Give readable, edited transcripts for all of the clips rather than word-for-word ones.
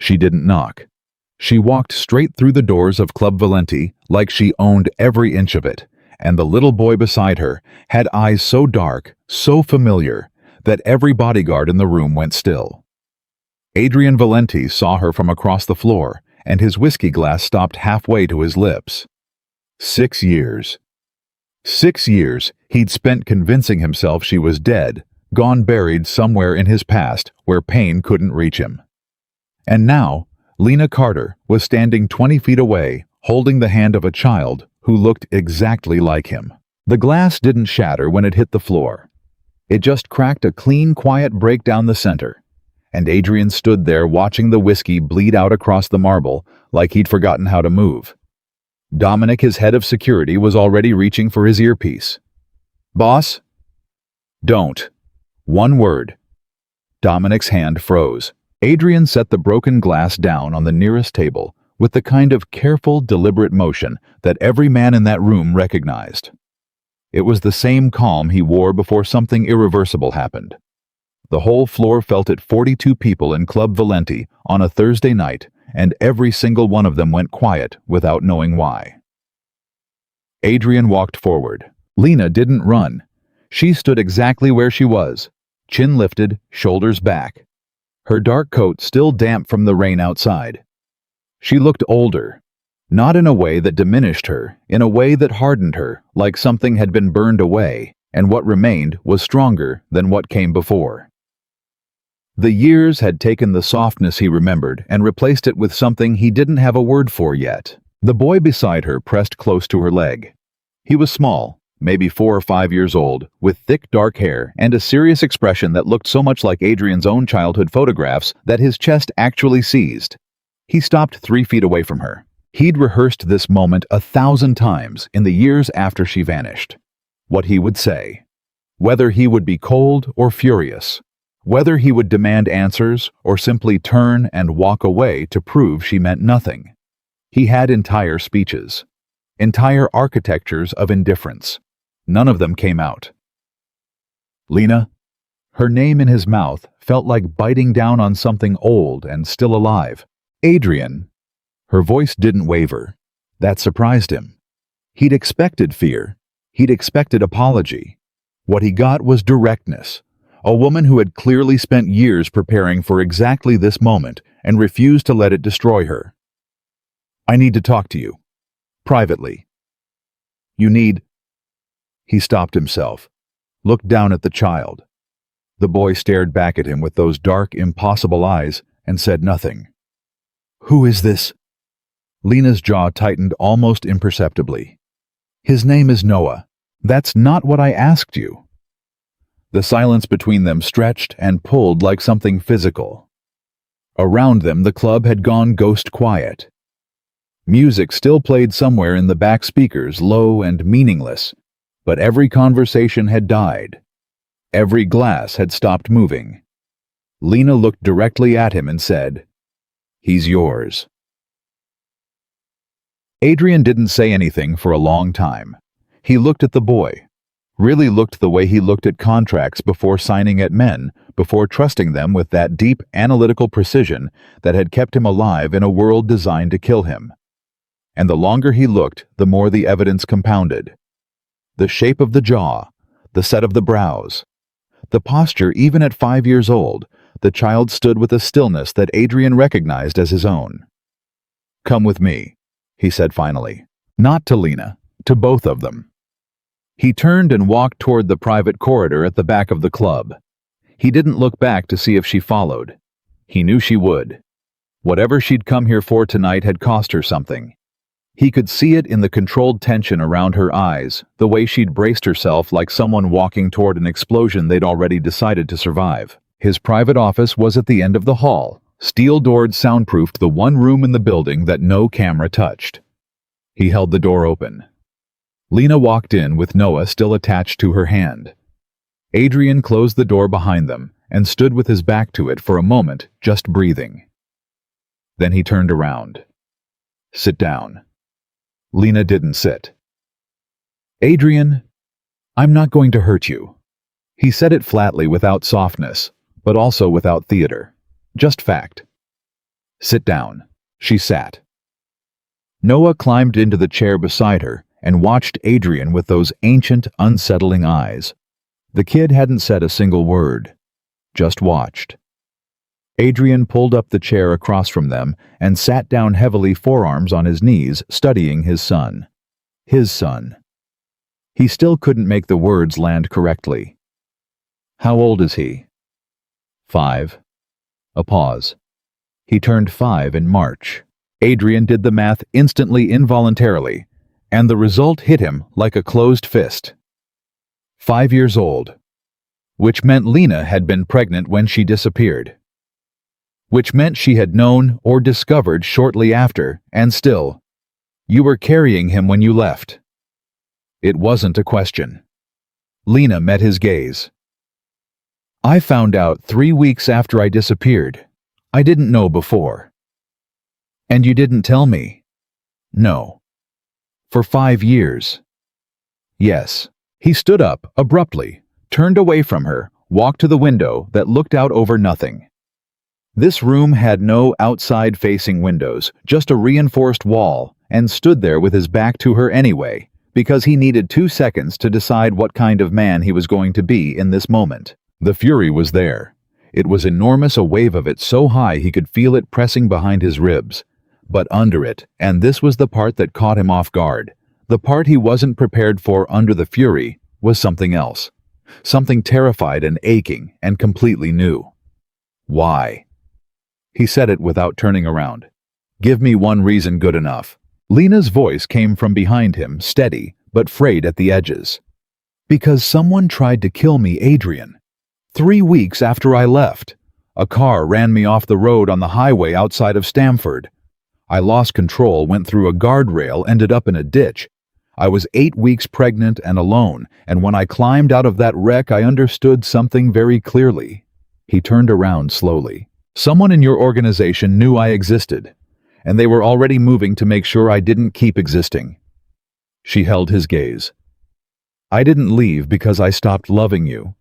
She didn't knock. She walked straight through the doors of Club Valenti like she owned every inch of it, and the little boy beside her had eyes so dark, so familiar, that every bodyguard in the room went still. Adrian Valenti saw her from across the floor, and his whiskey glass stopped halfway to his lips. 6 years. 6 years he'd spent convincing himself she was dead, gone buried somewhere in his past where pain couldn't reach him. And now, Lena Carter was standing 20 feet away, holding the hand of a child who looked exactly like him. The glass didn't shatter when it hit the floor. It just cracked a clean, quiet break down the center, and Adrian stood there watching the whiskey bleed out across the marble like he'd forgotten how to move. Dominic, his head of security, was already reaching for his earpiece. "Boss?" "Don't. One word." Dominic's hand froze. Adrian set the broken glass down on the nearest table with the kind of careful, deliberate motion that every man in that room recognized. It was the same calm he wore before something irreversible happened. The whole floor felt it. 42 people in Club Valenti on a Thursday night, and every single one of them went quiet without knowing why. Adrian walked forward. Lena didn't run. She stood exactly where she was, chin lifted, shoulders back. Her dark coat still damp from the rain outside. She looked older, not in a way that diminished her, in a way that hardened her, like something had been burned away, and what remained was stronger than what came before. The years had taken the softness he remembered and replaced it with something he didn't have a word for yet. The boy beside her pressed close to her leg. He was small, maybe 4 or 5 years old, with thick dark hair and a serious expression that looked so much like Adrian's own childhood photographs that his chest actually seized. He stopped 3 feet away from her. He'd rehearsed this moment 1,000 times in the years after she vanished. What he would say. Whether he would be cold or furious. Whether he would demand answers or simply turn and walk away to prove she meant nothing. He had entire speeches. Entire architectures of indifference. None of them came out. Lena? Her name in his mouth felt like biting down on something old and still alive. Adrian. Her voice didn't waver. That surprised him. He'd expected fear. He'd expected apology. What he got was directness. A woman who had clearly spent years preparing for exactly this moment and refused to let it destroy her. "I need to talk to you. Privately." "You need..." He stopped himself, looked down at the child. The boy stared back at him with those dark, impossible eyes and said nothing. "Who is this?" Lena's jaw tightened almost imperceptibly. "His name is Noah. That's not what I asked you." The silence between them stretched and pulled like something physical. Around them, the club had gone ghost quiet. Music still played somewhere in the back speakers, low and meaningless, but every conversation had died. Every glass had stopped moving. Lena looked directly at him and said, "He's yours." Adrian didn't say anything for a long time. He looked at the boy. Really looked the way he looked at contracts before signing at men, before trusting them with that deep, analytical precision that had kept him alive in a world designed to kill him. And the longer he looked, the more the evidence compounded. The shape of the jaw, the set of the brows, the posture even at 5 years old, the child stood with a stillness that Adrian recognized as his own. "Come with me," he said finally. Not to Lena, to both of them. He turned and walked toward the private corridor at the back of the club. He didn't look back to see if she followed. He knew she would. Whatever she'd come here for tonight had cost her something. He could see it in the controlled tension around her eyes, the way she'd braced herself like someone walking toward an explosion they'd already decided to survive. His private office was at the end of the hall, steel-doored, soundproofed, the one room in the building that no camera touched. He held the door open. Lena walked in with Noah still attached to her hand. Adrian closed the door behind them and stood with his back to it for a moment, just breathing. Then he turned around. "Sit down." Lena didn't sit. "Adrian, I'm not going to hurt you." He said it flatly, without softness, but also without theater. Just fact. Sit down. She sat. Noah climbed into the chair beside her and watched Adrian with those ancient, unsettling eyes. The kid hadn't said a single word, just watched. Adrian pulled up the chair across from them and sat down heavily, forearms on his knees, studying his son. His son. He still couldn't make the words land correctly. How old is he? 5. A pause. He turned 5 in March. Adrian did the math instantly, involuntarily, and the result hit him like a closed fist. 5 years old. Which meant Lena had been pregnant when she disappeared. Which meant she had known or discovered shortly after, and still, you were carrying him when you left. It wasn't a question. Lena met his gaze. I found out 3 weeks after I disappeared. I didn't know before. And you didn't tell me? No. For 5 years. Yes. He stood up, abruptly, turned away from her, walked to the window that looked out over nothing. This room had no outside-facing windows, just a reinforced wall, and stood there with his back to her anyway, because he needed 2 seconds to decide what kind of man he was going to be in this moment. The fury was there. It was enormous, a wave of it so high he could feel it pressing behind his ribs. But under it, and this was the part that caught him off guard, the part he wasn't prepared for under the fury, was something else. Something terrified and aching and completely new. Why? He said it without turning around. Give me one reason good enough. Lena's voice came from behind him, steady, but frayed at the edges. Because someone tried to kill me, Adrian. 3 weeks after I left. A car ran me off the road on the highway outside of Stamford. I lost control, went through a guardrail, ended up in a ditch. I was 8 weeks pregnant and alone, and when I climbed out of that wreck, I understood something very clearly. He turned around slowly. Someone in your organization knew I existed, and they were already moving to make sure I didn't keep existing. She held his gaze. I didn't leave because I stopped loving you.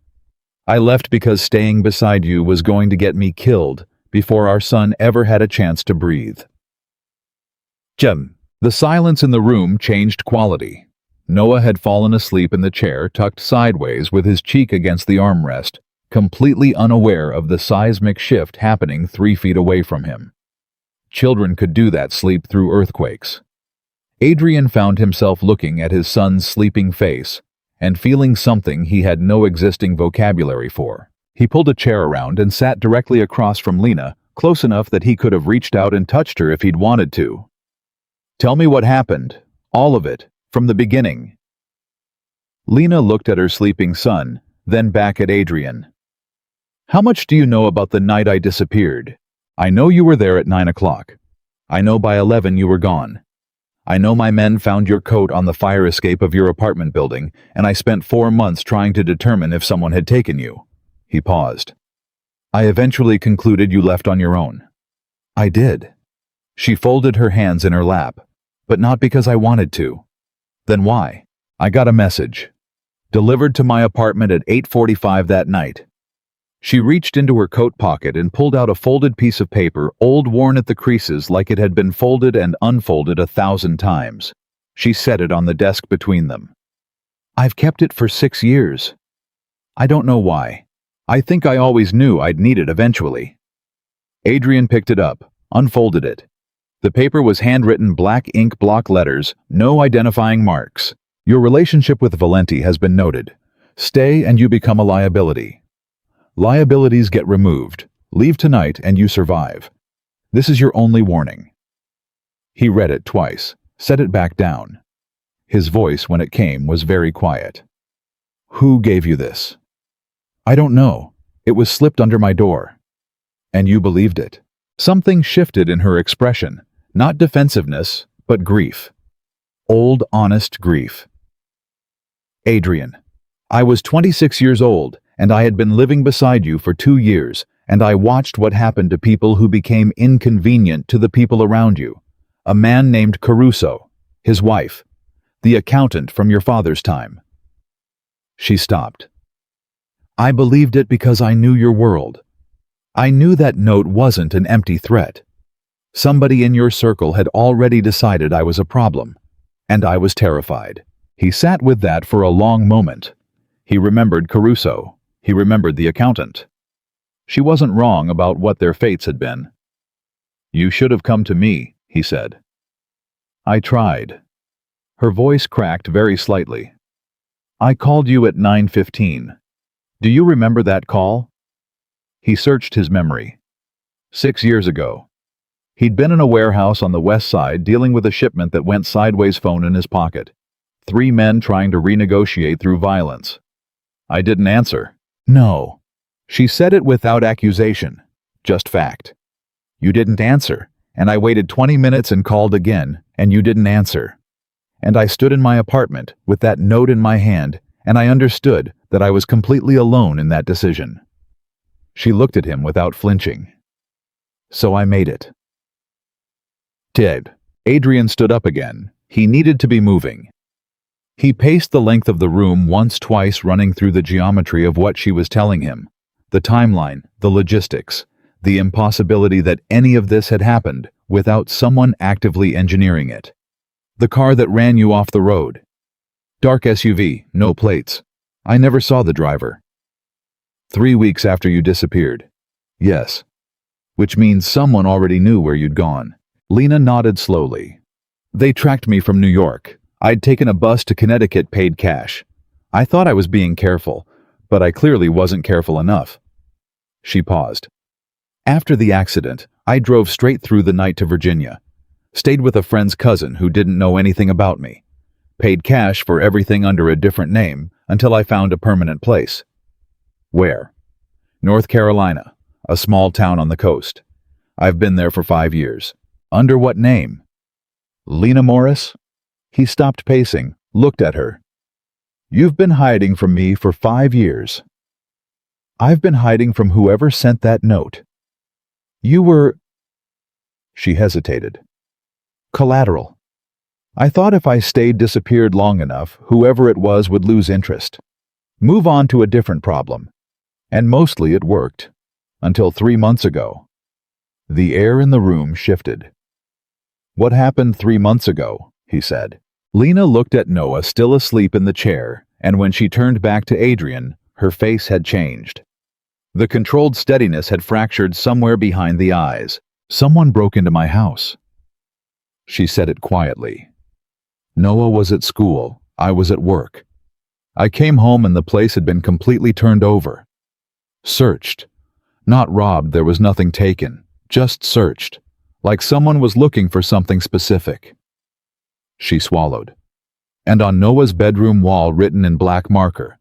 I left because staying beside you was going to get me killed before our son ever had a chance to breathe. Jim. The silence in the room changed quality. Noah had fallen asleep in the chair, tucked sideways with his cheek against the armrest, completely unaware of the seismic shift happening 3 feet away from him. Children could do that, sleep through earthquakes. Adrian found himself looking at his son's sleeping face and feeling something he had no existing vocabulary for. He pulled a chair around and sat directly across from Lena, close enough that he could have reached out and touched her if he'd wanted to. Tell me what happened. All of it. From the beginning. Lena looked at her sleeping son, then back at Adrian. How much do you know about the night I disappeared? I know you were there at 9 o'clock. I know by 11 you were gone. I know my men found your coat on the fire escape of your apartment building, and I spent 4 months trying to determine if someone had taken you. He paused. I eventually concluded you left on your own. I did. She folded her hands in her lap, but not because I wanted to. Then why? I got a message. Delivered to my apartment at 8:45 that night. She reached into her coat pocket and pulled out a folded piece of paper, old, worn at the creases like it had been folded and unfolded 1,000 times. She set it on the desk between them. I've kept it for 6 years. I don't know why. I think I always knew I'd need it eventually. Adrian picked it up, unfolded it. The paper was handwritten black ink block letters, no identifying marks. Your relationship with Valenti has been noted. Stay and you become a liability. Liabilities get removed. Leave tonight and you survive. This is your only warning. He read it twice, set it back down. His voice, when it came, was very quiet. Who gave you this? I don't know. It was slipped under my door. And you believed it. Something shifted in her expression, not defensiveness, but grief. Old, honest grief. Adrian, I was 26 years old, and I had been living beside you for 2 years, and I watched what happened to people who became inconvenient to the people around you. A man named Caruso, his wife, the accountant from your father's time. She stopped. I believed it because I knew your world. I knew that note wasn't an empty threat. Somebody in your circle had already decided I was a problem, and I was terrified. He sat with that for a long moment. He remembered Caruso. He remembered the accountant. She wasn't wrong about what their fates had been. "You should have come to me," he said. "I tried." Her voice cracked very slightly. "I called you at 9:15. Do you remember that call?" He searched his memory. 6 years ago. He'd been in a warehouse on the west side dealing with a shipment that went sideways, phone in his pocket. 3 men trying to renegotiate through violence. I didn't answer. "No." She said it without accusation, just fact. "You didn't answer, and I waited 20 minutes and called again, and you didn't answer. And I stood in my apartment with that note in my hand, and I understood that I was completely alone in that decision." She looked at him without flinching. "So I made it." Ted. Adrian stood up again. He needed to be moving. He paced the length of the room once, twice, running through the geometry of what she was telling him. The timeline, the logistics, the impossibility that any of this had happened without someone actively engineering it. The car that ran you off the road. Dark SUV, no plates. I never saw the driver. 3 weeks after you disappeared. Yes. Which means someone already knew where you'd gone. Lena nodded slowly. They tracked me from New York. I'd taken a bus to Connecticut, paid cash. I thought I was being careful, but I clearly wasn't careful enough. She paused. After the accident, I drove straight through the night to Virginia. Stayed with a friend's cousin who didn't know anything about me. Paid cash for everything under a different name until I found a permanent place. Where? North Carolina, a small town on the coast. I've been there for 5 years. Under what name? Lena Morris? He stopped pacing, looked at her. You've been hiding from me for 5 years. I've been hiding from whoever sent that note. You were... She hesitated. Collateral. I thought if I stayed disappeared long enough, whoever it was would lose interest. Move on to a different problem. And mostly it worked. Until 3 months ago. The air in the room shifted. What happened 3 months ago? He said. Lena looked at Noah still asleep in the chair, and when she turned back to Adrian, her face had changed. The controlled steadiness had fractured somewhere behind the eyes. Someone broke into my house. She said it quietly. Noah was at school. I was at work. I came home and the place had been completely turned over. Searched. Not robbed, there was nothing taken. Just searched. Like someone was looking for something specific. She swallowed. And on Noah's bedroom wall, written in black marker.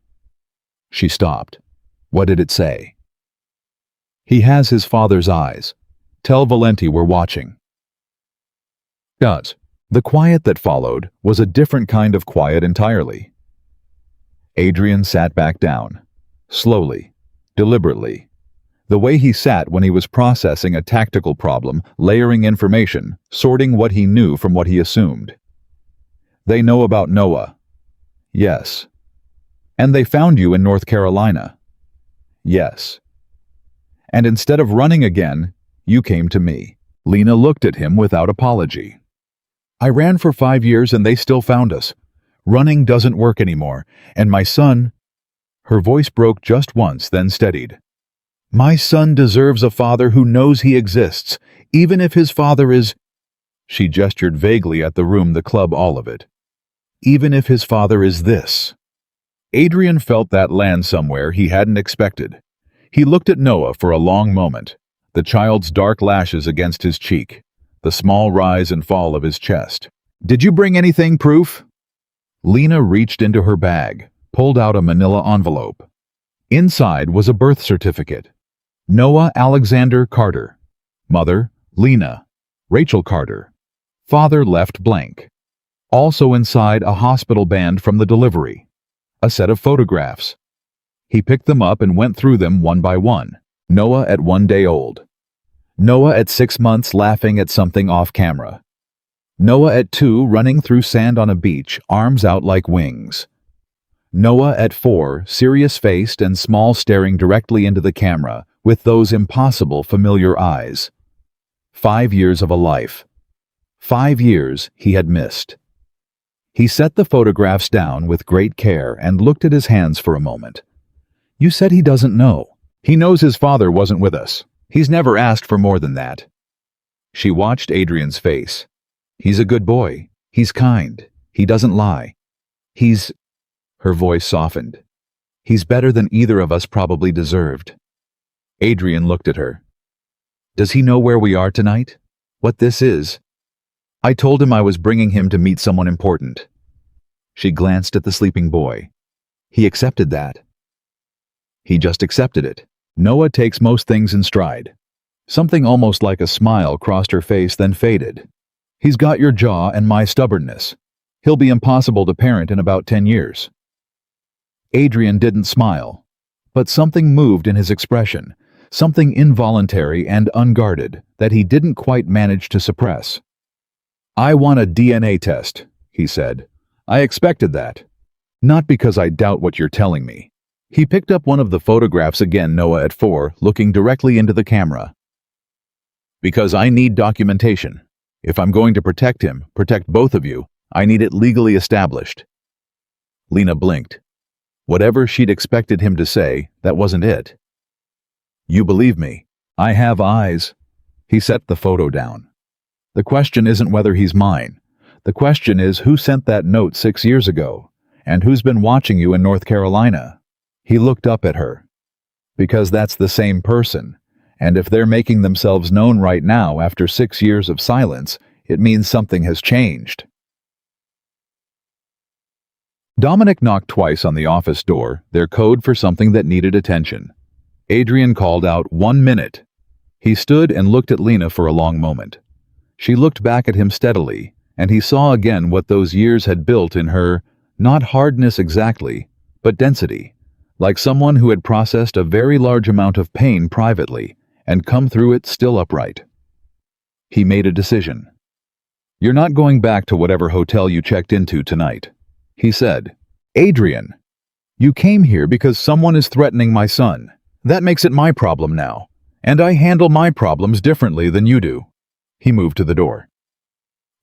She stopped. What did it say? He has his father's eyes. Tell Valenti we're watching. Does. The quiet that followed was a different kind of quiet entirely. Adrian sat back down. Slowly. Deliberately. The way he sat when he was processing a tactical problem, layering information, sorting what he knew from what he assumed. They know about Noah. Yes. And they found you in North Carolina. Yes. And instead of running again, you came to me. Lena looked at him without apology. I ran for 5 years and they still found us. Running doesn't work anymore, and my son... Her voice broke just once, then steadied. My son deserves a father who knows he exists, even if his father is... She gestured vaguely at the room, the club, all of it. Even if his father is this. Adrian felt that land somewhere he hadn't expected. He looked at Noah for a long moment, the child's dark lashes against his cheek, the small rise and fall of his chest. Did you bring anything, proof? Lena reached into her bag, pulled out a manila envelope. Inside was a birth certificate. Noah Alexander Carter. Mother, Lena. Rachel Carter. Father left blank. Also inside a hospital band from the delivery. A set of photographs. He picked them up and went through them one by one. Noah at 1 day old. Noah at 6 months laughing at something off camera. Noah at 2 running through sand on a beach, arms out like wings. Noah at 4, serious-faced and small, staring directly into the camera with those impossible familiar eyes. 5 years of a life. 5 years he had missed. He set the photographs down with great care and looked at his hands for a moment. You said he doesn't know. He knows his father wasn't with us. He's never asked for more than that. She watched Adrian's face. He's a good boy. He's kind. He doesn't lie. Her voice softened. He's better than either of us probably deserved. Adrian looked at her. Does he know where we are tonight? What this is? I told him I was bringing him to meet someone important. She glanced at the sleeping boy. He accepted that. He just accepted it. Noah takes most things in stride. Something almost like a smile crossed her face, then faded. He's got your jaw and my stubbornness. He'll be impossible to parent in about 10 years. Adrian didn't smile, but something moved in his expression, something involuntary and unguarded that he didn't quite manage to suppress. I want a DNA test, he said. I expected that. Not because I doubt what you're telling me. He picked up one of the photographs again, Noah at 4, looking directly into the camera. Because I need documentation. If I'm going to protect him, protect both of you, I need it legally established. Lena blinked. Whatever she'd expected him to say, that wasn't it. You believe me. I have eyes. He set the photo down. The question isn't whether he's mine. The question is who sent that note 6 years ago, and who's been watching you in North Carolina. He looked up at her. Because that's the same person, and if they're making themselves known right now after 6 years of silence, it means something has changed. Dominic knocked twice on the office door, their code for something that needed attention. Adrian called out, 1 minute. He stood and looked at Lena for a long moment. She looked back at him steadily, and he saw again what those years had built in her, not hardness exactly, but density, like someone who had processed a very large amount of pain privately and come through it still upright. He made a decision. You're not going back to whatever hotel you checked into tonight. He said, Adrian, you came here because someone is threatening my son. That makes it my problem now, and I handle my problems differently than you do. He moved to the door.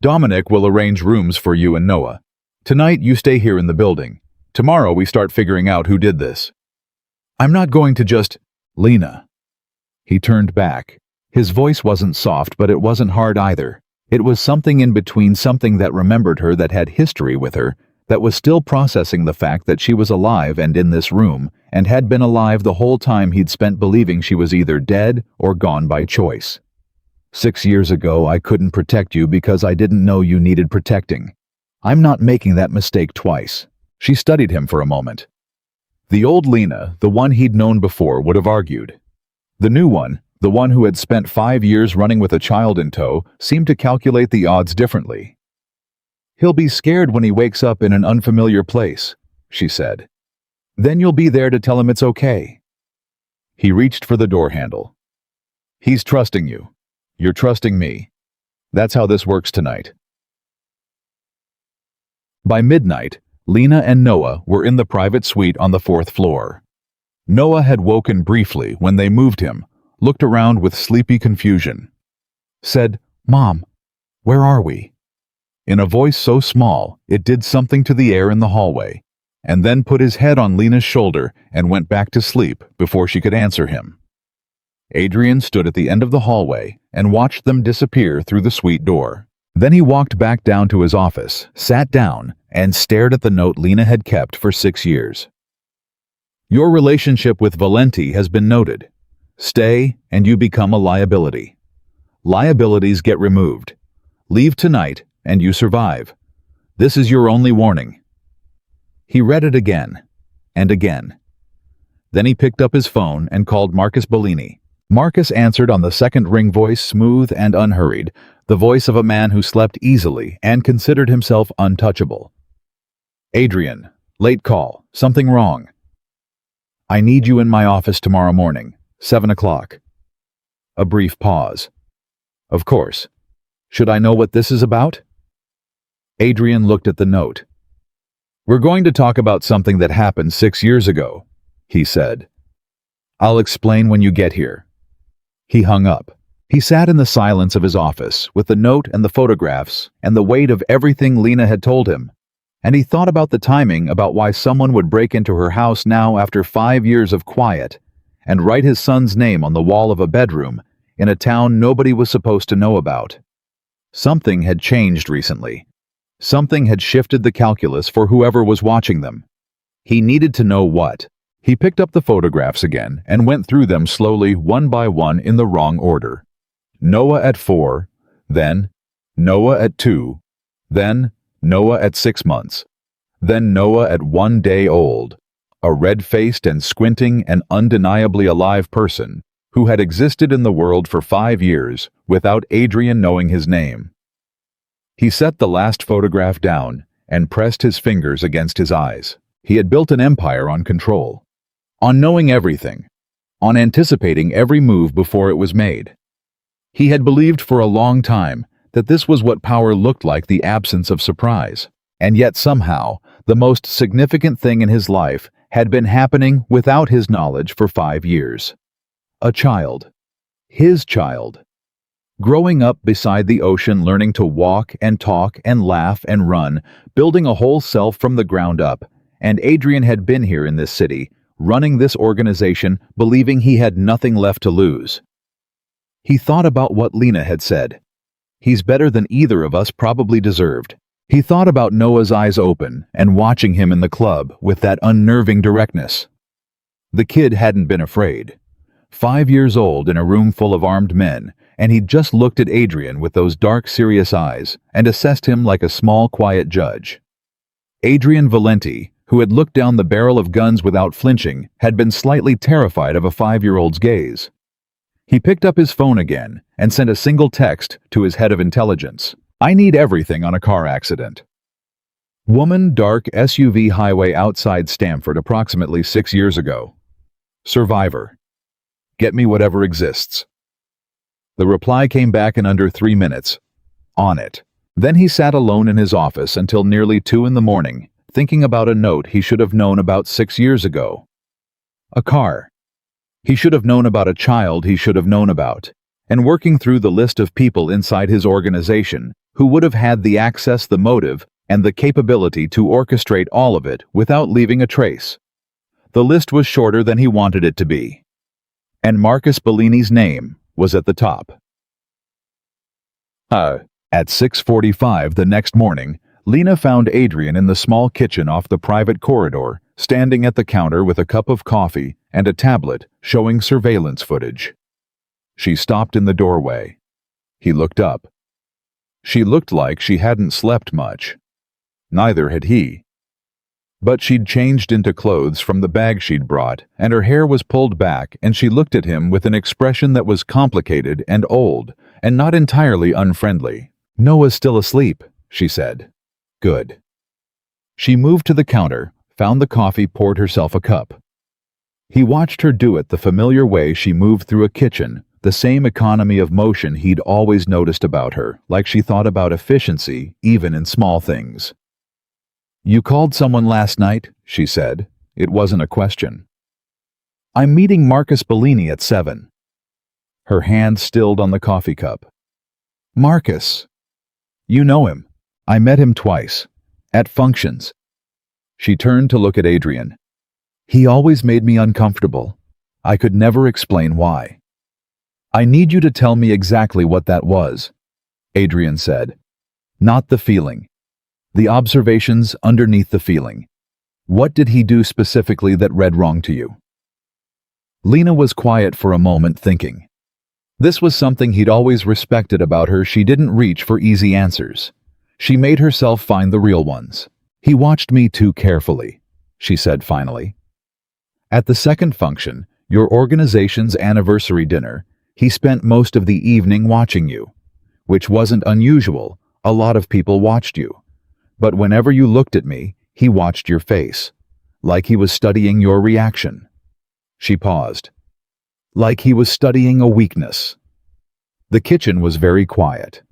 Dominic will arrange rooms for you and Noah. Tonight you stay here in the building. Tomorrow we start figuring out who did this. I'm not going to just... Lena. He turned back. His voice wasn't soft, but it wasn't hard either. It was something in between, something that remembered her, that had history with her, that was still processing the fact that she was alive and in this room, and had been alive the whole time he'd spent believing she was either dead or gone by choice. 6 years ago, I couldn't protect you because I didn't know you needed protecting. I'm not making that mistake twice. She studied him for a moment. The old Lena, the one he'd known before, would have argued. The new one, the one who had spent 5 years running with a child in tow, seemed to calculate the odds differently. He'll be scared when he wakes up in an unfamiliar place, she said. Then you'll be there to tell him it's okay. He reached for the door handle. He's trusting you. You're trusting me. That's how this works tonight. By midnight, Lena and Noah were in the private suite on the 4th floor. Noah had woken briefly when they moved him, looked around with sleepy confusion. Said, Mom, where are we? In a voice so small, it did something to the air in the hallway, and then put his head on Lena's shoulder and went back to sleep before she could answer him. Adrian stood at the end of the hallway and watched them disappear through the suite door. Then he walked back down to his office, sat down, and stared at the note Lena had kept for 6 years. Your relationship with Valenti has been noted. Stay, and you become a liability. Liabilities get removed. Leave tonight, and you survive. This is your only warning. He read it again, and again. Then he picked up his phone and called Marcus Bellini. Marcus answered on the second ring, voice smooth and unhurried, the voice of a man who slept easily and considered himself untouchable. Adrian, late call. Something wrong. I need you in my office tomorrow morning, 7 o'clock. A brief pause. Of course. Should I know what this is about? Adrian looked at the note. We're going to talk about something that happened 6 years ago, he said. I'll explain when you get here. He hung up. He sat in the silence of his office with the note and the photographs and the weight of everything Lena had told him. And he thought about the timing, about why someone would break into her house now after 5 years of quiet and write his son's name on the wall of a bedroom in a town nobody was supposed to know about. Something had changed recently. Something had shifted the calculus for whoever was watching them. He needed to know what. He picked up the photographs again and went through them slowly, one by one, in the wrong order. Noah at 4, then Noah at 2, then Noah at 6 months, then Noah at 1 day old, a red-faced and squinting and undeniably alive person who had existed in the world for 5 years without Adrian knowing his name. He set the last photograph down and pressed his fingers against his eyes. He had built an empire on control, on knowing everything, on anticipating every move before it was made. He had believed for a long time that this was what power looked like, the absence of surprise. And yet somehow, the most significant thing in his life had been happening without his knowledge for 5 years. A child. His child. Growing up beside the ocean, learning to walk and talk and laugh and run, building a whole self from the ground up. And Adrian had been here in this city, running this organization, believing he had nothing left to lose. He thought about what Lena had said. He's better than either of us probably deserved. He thought about Noah's eyes open and watching him in the club with that unnerving directness. The kid hadn't been afraid. 5 years old in a room full of armed men, and he'd just looked at Adrian with those dark, serious eyes and assessed him like a small, quiet judge. Adrian Valenti, who had looked down the barrel of guns without flinching, had been slightly terrified of a 5-year-old's gaze. He picked up his phone again and sent a single text to his head of intelligence. "I need everything on a car accident. Woman, dark SUV, highway outside Stamford approximately 6 years ago. Survivor. Get me whatever exists." The reply came back in under 3 minutes. On it. Then he sat alone in his office until nearly 2 in the morning, thinking about a note he should have known about 6 years ago. A car. He should have known about a child he should have known about, and working through the list of people inside his organization who would have had the access, the motive, and the capability to orchestrate all of it without leaving a trace. The list was shorter than he wanted it to be. And Marcus Bellini's name was at the top. At 6:45 the next morning, Lena found Adrian in the small kitchen off the private corridor, standing at the counter with a cup of coffee and a tablet showing surveillance footage. She stopped in the doorway. He looked up. She looked like she hadn't slept much. Neither had he. But she'd changed into clothes from the bag she'd brought, and her hair was pulled back, and she looked at him with an expression that was complicated and old, and not entirely unfriendly. "Noah's still asleep," she said. "Good." She moved to the counter, found the coffee, poured herself a cup. He watched her do it the familiar way she moved through a kitchen, the same economy of motion he'd always noticed about her, like she thought about efficiency even in small things. "You called someone last night," she said. It wasn't a question. "I'm meeting Marcus Bellini at 7. Her hand stilled on the coffee cup. "Marcus. You know him. I met him twice. At functions." She turned to look at Adrian. "He always made me uncomfortable. I could never explain why." "I need you to tell me exactly what that was," Adrian said. "Not the feeling. The observations underneath the feeling. What did he do specifically that read wrong to you?" Lena was quiet for a moment, thinking. This was something he'd always respected about her. She didn't reach for easy answers. She made herself find the real ones. "He watched me too carefully," she said finally. "At the second function, your organization's anniversary dinner, he spent most of the evening watching you, which wasn't unusual. A lot of people watched you. But whenever you looked at me, he watched your face, like he was studying your reaction." She paused. "Like he was studying a weakness." The kitchen was very quiet.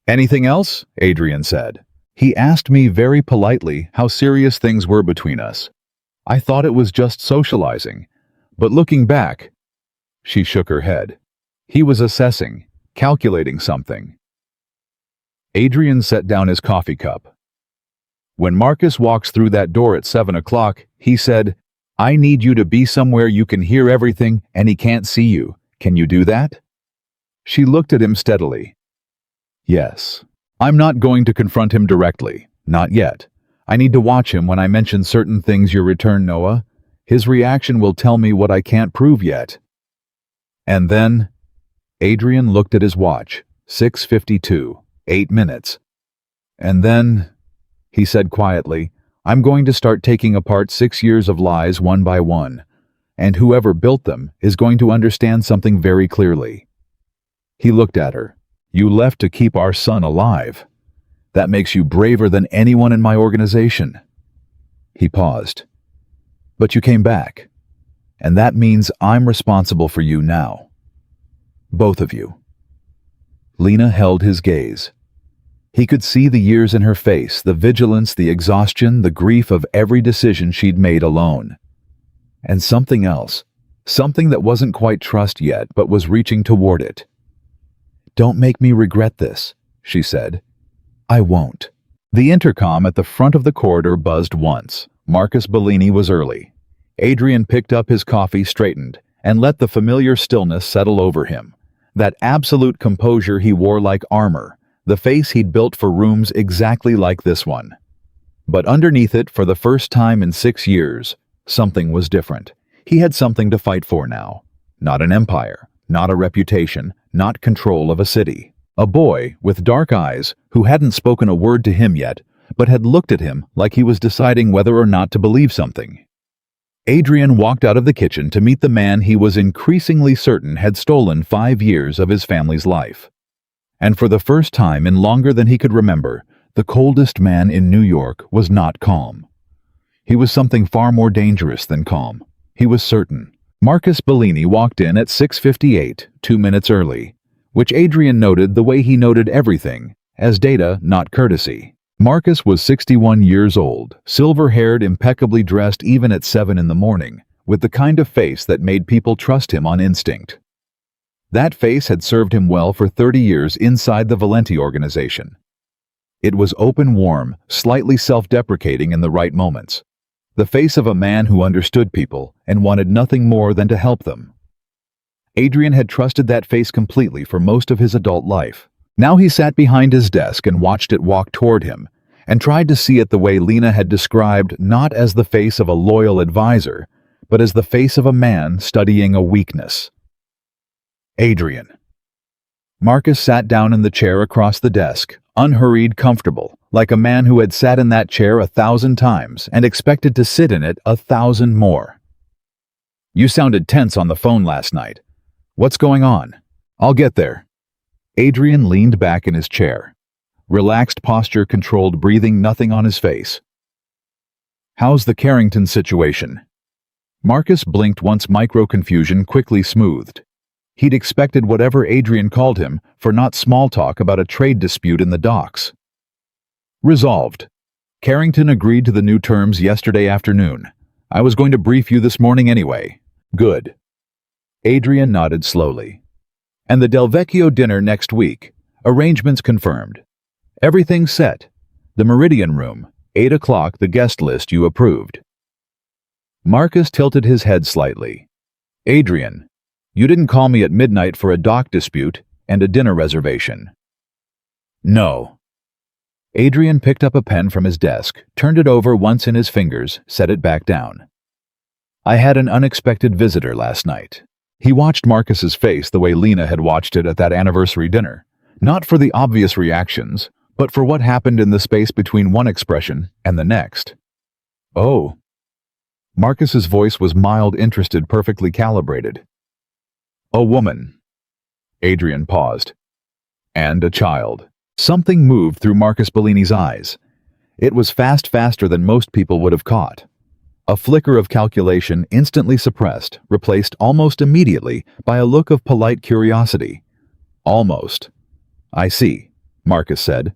"Anything else?" Adrian said. "He asked me very politely how serious things were between us. I thought it was just socializing. But looking back..." She shook her head. He was assessing, calculating something. Adrian set down his coffee cup. When Marcus walks through that door at 7 o'clock, he said, "I need you to be somewhere you can hear everything and he can't see you. Can you do that?" She looked at him steadily. "Yes. I'm not going to confront him directly. Not yet. I need to watch him when I mention certain things your return, Noah. His reaction will tell me what I can't prove yet." And then, Adrian looked at his watch. 6:52. 8 minutes. "And then," he said quietly, "I'm going to start taking apart 6 years of lies one by one. And whoever built them is going to understand something very clearly." He looked at her. "You left to keep our son alive. That makes you braver than anyone in my organization." He paused. "But you came back. And that means I'm responsible for you now. Both of you." Lena held his gaze. He could see the years in her face, the vigilance, the exhaustion, the grief of every decision she'd made alone. And something else, something that wasn't quite trust yet but was reaching toward it. "Don't make me regret this," she said. "I won't." The intercom at the front of the corridor buzzed once. Marcus Bellini was early. Adrian picked up his coffee, straightened, and let the familiar stillness settle over him. That absolute composure he wore like armor, the face he'd built for rooms exactly like this one. But underneath it, for the first time in 6 years, something was different. He had something to fight for now. Not an empire, not a reputation, not control of a city. A boy with dark eyes who hadn't spoken a word to him yet, but had looked at him like he was deciding whether or not to believe something. Adrian walked out of the kitchen to meet the man he was increasingly certain had stolen 5 years of his family's life. And for the first time in longer than he could remember, the coldest man in New York was not calm. He was something far more dangerous than calm. He was certain. Marcus Bellini walked in at 6:58, 2 minutes early, which Adrian noted the way he noted everything, as data, not courtesy. Marcus was 61 years old, silver-haired, impeccably dressed even at 7 in the morning, with the kind of face that made people trust him on instinct. That face had served him well for 30 years inside the Valenti organization. It was open, warm, slightly self-deprecating in the right moments. The face of a man who understood people and wanted nothing more than to help them. Adrian had trusted that face completely for most of his adult life. Now he sat behind his desk and watched it walk toward him, and tried to see it the way Lena had described, not as the face of a loyal advisor, but as the face of a man studying a weakness. Adrian. Marcus sat down in the chair across the desk, unhurried, comfortable, like a man who had sat in that chair 1,000 times and expected to sit in it 1,000 more. "You sounded tense on the phone last night. What's going on?" "I'll get there." Adrian leaned back in his chair. Relaxed posture, controlled breathing, nothing on his face. "How's the Carrington situation?" Marcus blinked once, micro-confusion quickly smoothed. He'd expected whatever Adrian called him for not small talk about a trade dispute in the docks. "Resolved. Carrington agreed to the new terms yesterday afternoon. I was going to brief you this morning anyway." "Good." Adrian nodded slowly. "And the Del Vecchio dinner next week. Arrangements confirmed. Everything set. The Meridian Room, 8 o'clock, the guest list you approved." Marcus tilted his head slightly. "Adrian, you didn't call me at midnight for a dock dispute and a dinner reservation." "No." Adrian picked up a pen from his desk, turned it over once in his fingers, set it back down. "I had an unexpected visitor last night." He watched Marcus's face the way Lena had watched it at that anniversary dinner, not for the obvious reactions, but for what happened in the space between one expression and the next. "Oh." Marcus's voice was mild, interested, perfectly calibrated. "A woman." Adrian paused. "And a child." Something moved through Marcus Bellini's eyes. It was faster than most people would have caught. A flicker of calculation instantly suppressed, replaced almost immediately by a look of polite curiosity. "Almost." "I see," Marcus said.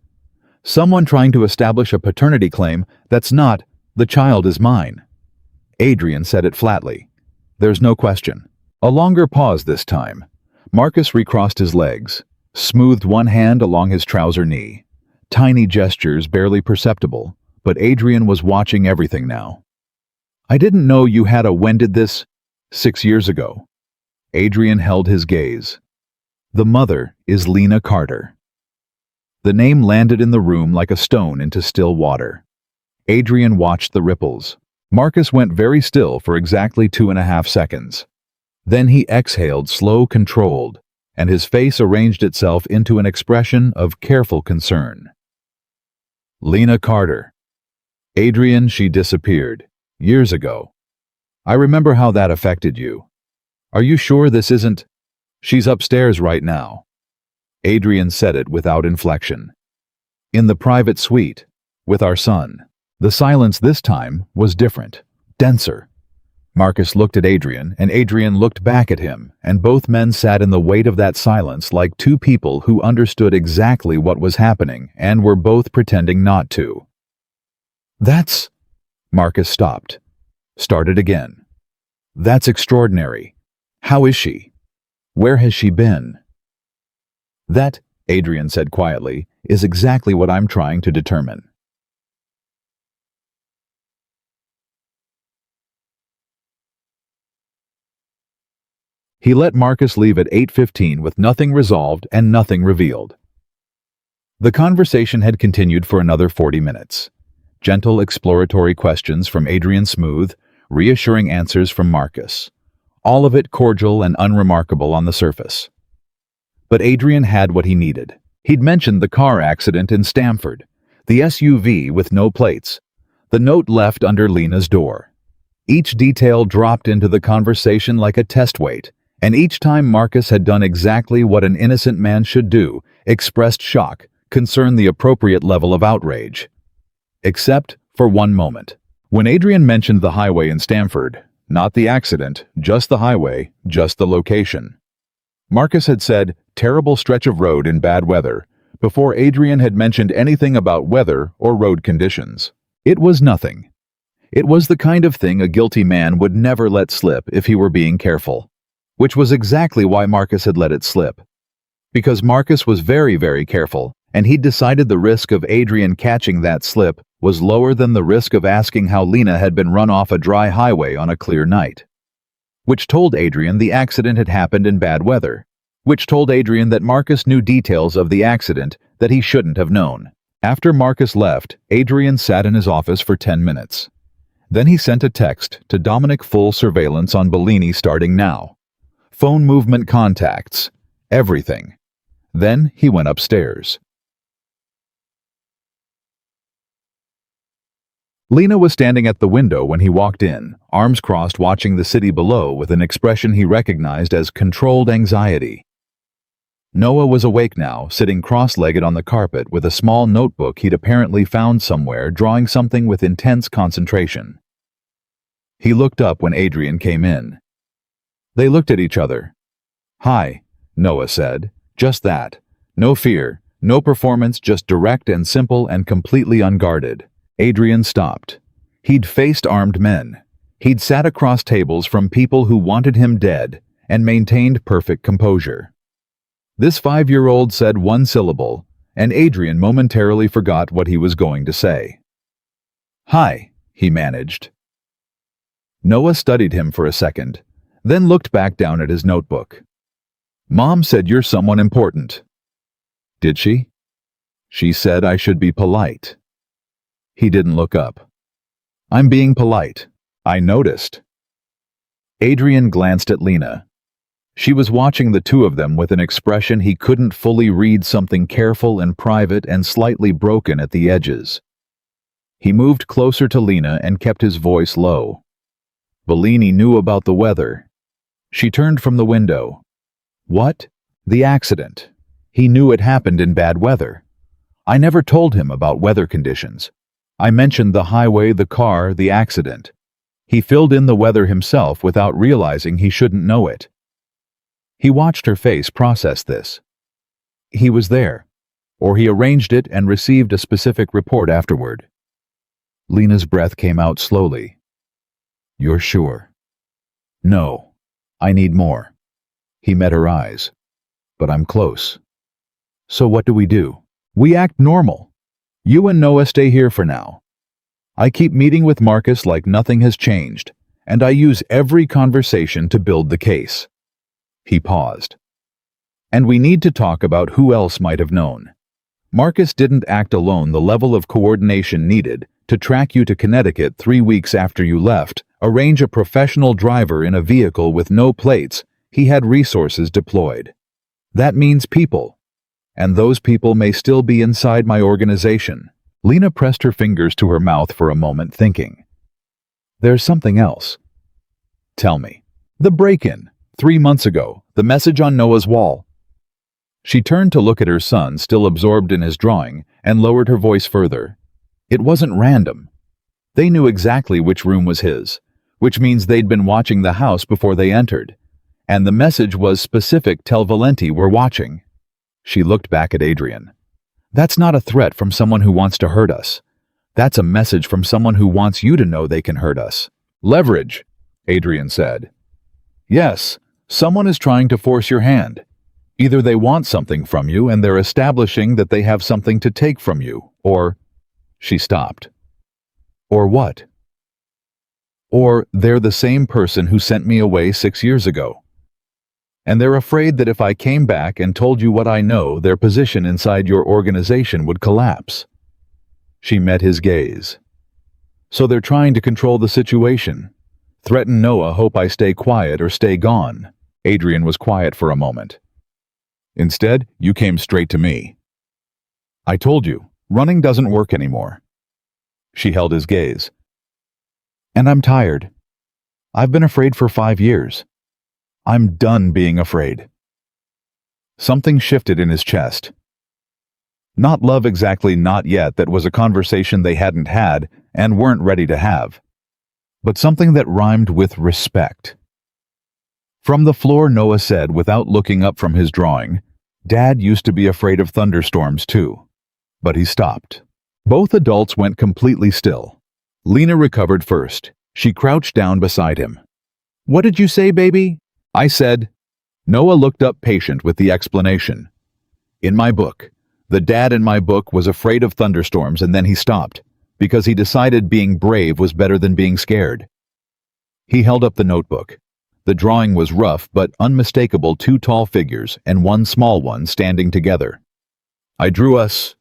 "Someone trying to establish a paternity claim that's not, 'The child is mine.'" Adrian said it flatly. "There's no question." A longer pause this time. Marcus recrossed his legs, smoothed one hand along his trouser knee. Tiny gestures barely perceptible, but Adrian was watching everything now. I didn't know you had a when did this? 6 years ago. Adrian held his gaze. The mother is Lena Carter. The name landed in the room like a stone into still water. Adrian watched the ripples. Marcus went very still for exactly 2.5 seconds. Then he exhaled, slow, controlled, and his face arranged itself into an expression of careful concern. Lena Carter. Adrian, she disappeared. Years ago. I remember how that affected you. Are you sure this isn't? She's upstairs right now. Adrian said it without inflection. In the private suite, with our son. The silence this time was different, denser. Marcus looked at Adrian, and Adrian looked back at him, and both men sat in the weight of that silence like two people who understood exactly what was happening and were both pretending not to. That's... Marcus stopped. Started again. That's extraordinary. How is she? Where has she been? That, Adrian said quietly, is exactly what I'm trying to determine. He let Marcus leave at 8:15 with nothing resolved and nothing revealed. The conversation had continued for another 40 minutes. Gentle exploratory questions from Adrian, smooth, reassuring answers from Marcus. All of it cordial and unremarkable on the surface. But Adrian had what he needed. He'd mentioned the car accident in Stamford, the SUV with no plates, the note left under Lena's door. Each detail dropped into the conversation like a test weight, and each time Marcus had done exactly what an innocent man should do, expressed shock, concerned the appropriate level of outrage. Except for one moment. When Adrian mentioned the highway in Stamford, not the accident, just the highway, just the location. Marcus had said, terrible stretch of road in bad weather, before Adrian had mentioned anything about weather or road conditions. It was nothing. It was the kind of thing a guilty man would never let slip if he were being careful. Which was exactly why Marcus had let it slip. Because Marcus was very, very careful, and he'd decided the risk of Adrian catching that slip was lower than the risk of asking how Lena had been run off a dry highway on a clear night. Which told Adrian the accident had happened in bad weather. Which told Adrian that Marcus knew details of the accident that he shouldn't have known. After Marcus left, Adrian sat in his office for 10 minutes. Then he sent a text to Dominic, full surveillance on Bellini starting now. Phone movement, contacts, everything. Then he went upstairs. Lena was standing at the window when he walked in, arms crossed, watching the city below with an expression he recognized as controlled anxiety. Noah was awake now, sitting cross-legged on the carpet with a small notebook he'd apparently found somewhere, drawing something with intense concentration. He looked up when Adrian came in. They looked at each other. "Hi," Noah said. Just that. No fear, no performance, just direct and simple and completely unguarded. Adrian stopped. He'd faced armed men. He'd sat across tables from people who wanted him dead and maintained perfect composure. This 5-year-old said one syllable, and Adrian momentarily forgot what he was going to say. "Hi," he managed. Noah studied him for a second, then looked back down at his notebook. "Mom said you're someone important." "Did she?" "She said I should be polite." He didn't look up. "I'm being polite. I noticed." Adrian glanced at Lena. She was watching the two of them with an expression he couldn't fully read, something careful and private and slightly broken at the edges. He moved closer to Lena and kept his voice low. "Bellini knew about the weather." She turned from the window. "What?" "The accident. He knew it happened in bad weather. I never told him about weather conditions. I mentioned the highway, the car, the accident. He filled in the weather himself without realizing he shouldn't know it." He watched her face process this. He was there, or he arranged it and received a specific report afterward. Lena's breath came out slowly. "You're sure?" "No. I need more." He met her eyes. but I'm close. So what do? We act normal. You and Noah stay here for now. I keep meeting with Marcus like nothing has changed, and I use every conversation to build the case." He paused. "And we need to talk about who else might have known. Marcus didn't act alone. The level of coordination needed to track you to Connecticut 3 weeks after you left, arrange a professional driver in a vehicle with no plates. He had resources deployed. That means people. And those people may still be inside my organization." Lena pressed her fingers to her mouth for a moment, thinking. "There's something else." "Tell me." "The break-in, 3 months ago, the message on Noah's wall." She turned to look at her son, still absorbed in his drawing, and lowered her voice further. "It wasn't random. They knew exactly which room was his, which means they'd been watching the house before they entered. And the message was specific. Tell Valenti we're watching." She looked back at Adrian. "That's not a threat from someone who wants to hurt us. That's a message from someone who wants you to know they can hurt us." "Leverage," Adrian said. "Yes, someone is trying to force your hand. Either they want something from you and they're establishing that they have something to take from you, or—" She stopped. "Or what?" "Or they're the same person who sent me away 6 years ago. And they're afraid that if I came back and told you what I know, their position inside your organization would collapse." She met his gaze. "So they're trying to control the situation. Threaten Noah, hope I stay quiet or stay gone." Adrian was quiet for a moment. "Instead, you came straight to me. I told you, running doesn't work anymore." She held his gaze. "And I'm tired. I've been afraid for 5 years. I'm done being afraid." Something shifted in his chest. Not love exactly, not yet. That was a conversation they hadn't had and weren't ready to have. But something that rhymed with respect. From the floor, Noah said, without looking up from his drawing, "Dad used to be afraid of thunderstorms too." But he stopped. Both adults went completely still. Lena recovered first. She crouched down beside him. "What did you say, baby?" "I said—" Noah looked up, patient with the explanation. "In my book, the dad in my book was afraid of thunderstorms, and then he stopped, because he decided being brave was better than being scared." He held up the notebook. The drawing was rough but unmistakable, 2 tall figures and 1 small one standing together. "I drew us,"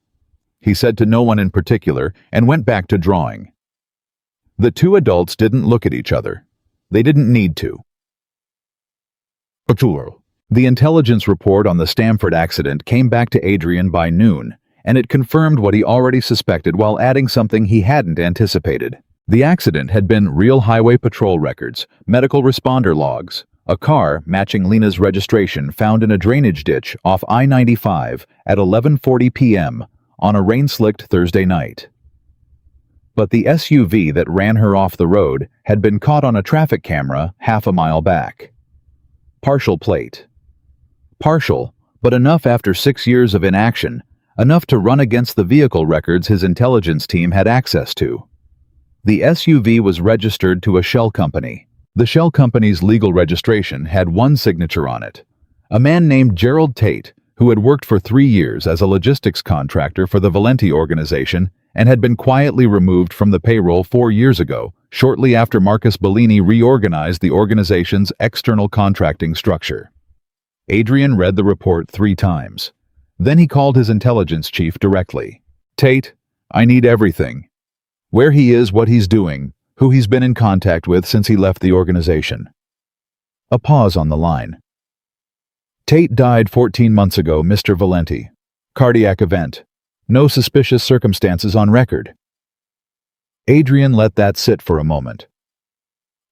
he said to no one in particular, and went back to drawing. The 2 adults didn't look at each other. They didn't need to. The intelligence report on the Stamford accident came back to Adrian by noon, and it confirmed what he already suspected while adding something he hadn't anticipated. The accident had been real highway patrol records, medical responder logs, a car matching Lena's registration found in a drainage ditch off I-95 at 11:40 p.m. on a rain-slicked Thursday night. But the SUV that ran her off the road had been caught on a traffic camera half a mile back. Partial plate. Partial, but enough after 6 years of inaction, enough to run against the vehicle records his intelligence team had access to. The SUV was registered to a shell company. The shell company's legal registration had one signature on it, a man named Gerald Tate, who had worked for 3 years as a logistics contractor for the Valenti organization and had been quietly removed from the payroll 4 years ago, shortly after Marcus Bellini reorganized the organization's external contracting structure. Adrian read the report 3 times. Then he called his intelligence chief directly. "Tate, I need everything. Where he is, what he's doing, who he's been in contact with since he left the organization." A pause on the line. "Tate died 14 months ago, Mr. Valenti. Cardiac event. No suspicious circumstances on record." Adrian let that sit for a moment.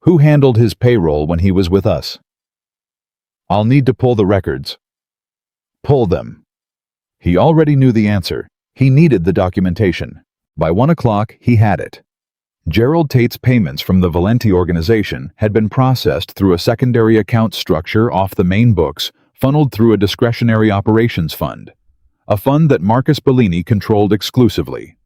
"Who handled his payroll when he was with us?" "I'll need to pull the records." "Pull them." He already knew the answer. He needed the documentation. By 1 o'clock, he had it. Gerald Tate's payments from the Valenti organization had been processed through a secondary account structure off the main books, funneled through a discretionary operations fund, a fund that Marcus Bellini controlled exclusively.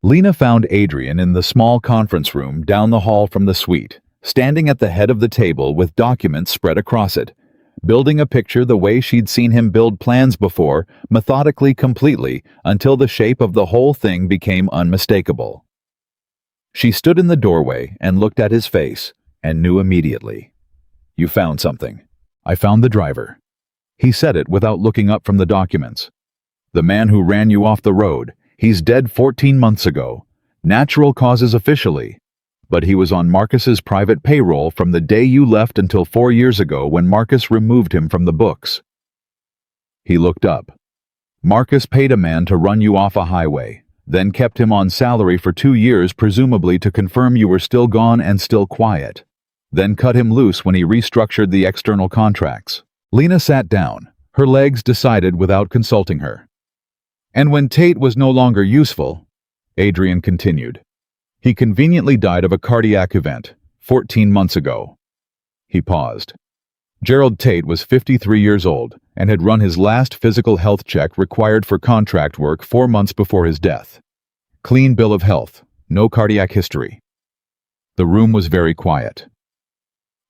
Lena found Adrian in the small conference room down the hall from the suite, standing at the head of the table with documents spread across it, building a picture the way she'd seen him build plans before, methodically, completely, until the shape of the whole thing became unmistakable. She stood in the doorway and looked at his face, and knew immediately. "You found something." "I found the driver." He said it without looking up from the documents. "The man who ran you off the road, he's dead 14 months ago. Natural causes officially. But he was on Marcus's private payroll from the day you left until 4 years ago when Marcus removed him from the books." He looked up. "Marcus paid a man to run you off a highway, then kept him on salary for 2 years, presumably to confirm you were still gone and still quiet. Then cut him loose when he restructured the external contracts." Lena sat down, her legs decided without consulting her. "And when Tate was no longer useful," Adrian continued, "he conveniently died of a cardiac event 14 months ago." He paused. Gerald Tate was 53 years old and had run his last physical health check required for contract work 4 months before his death. Clean bill of health, no cardiac history. The room was very quiet.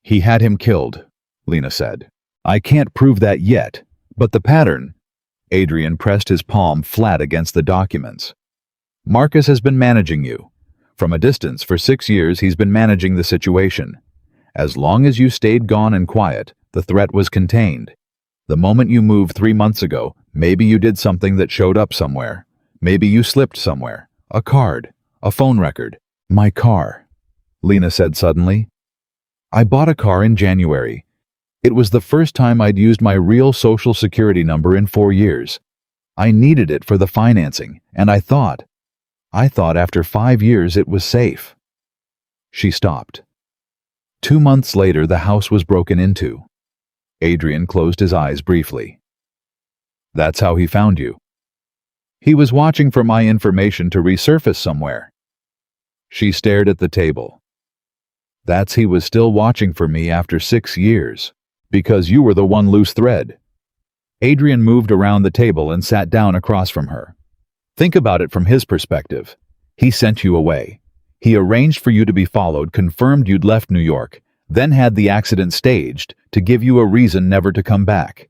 "He had him killed," Lena said. "I can't prove that yet, but the pattern—" Adrian pressed his palm flat against the documents. "Marcus has been managing you. From a distance for 6 years he's been managing the situation. As long as you stayed gone and quiet, the threat was contained. The moment you moved 3 months ago, maybe you did something that showed up somewhere. Maybe you slipped somewhere. A card, a phone record. My car," Lena said suddenly. "I bought a car in January. It was the first time I'd used my real social security number in 4 years. I needed it for the financing, and I thought after 5 years it was safe." She stopped. 2 months later, the house was broken into. Adrian closed his eyes briefly. "That's how he found you." "He was watching for my information to resurface somewhere." She stared at the table. "That's he was still watching for me after 6 years. Because you were the one loose thread." Adrian moved around the table and sat down across from her. "Think about it from his perspective. He sent you away. He arranged for you to be followed, confirmed you'd left New York, then had the accident staged to give you a reason never to come back.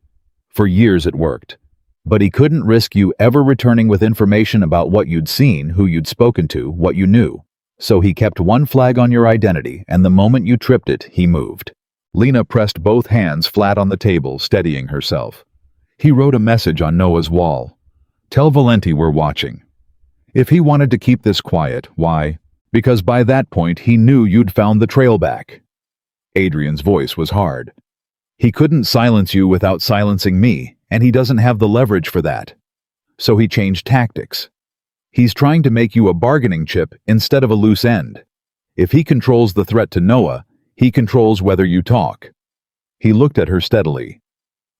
For years it worked. But he couldn't risk you ever returning with information about what you'd seen, who you'd spoken to, what you knew. So he kept one flag on your identity, and the moment you tripped it, he moved." Lena pressed both hands flat on the table, steadying herself. "He wrote a message on Noah's wall. 'Tell Valenti we're watching.' If he wanted to keep this quiet, why? Because by that point he knew you'd found the trail back." Adrian's voice was hard. "He couldn't silence you without silencing me, and he doesn't have the leverage for that. So he changed tactics. He's trying to make you a bargaining chip instead of a loose end. If he controls the threat to Noah, he controls whether you talk." He looked at her steadily.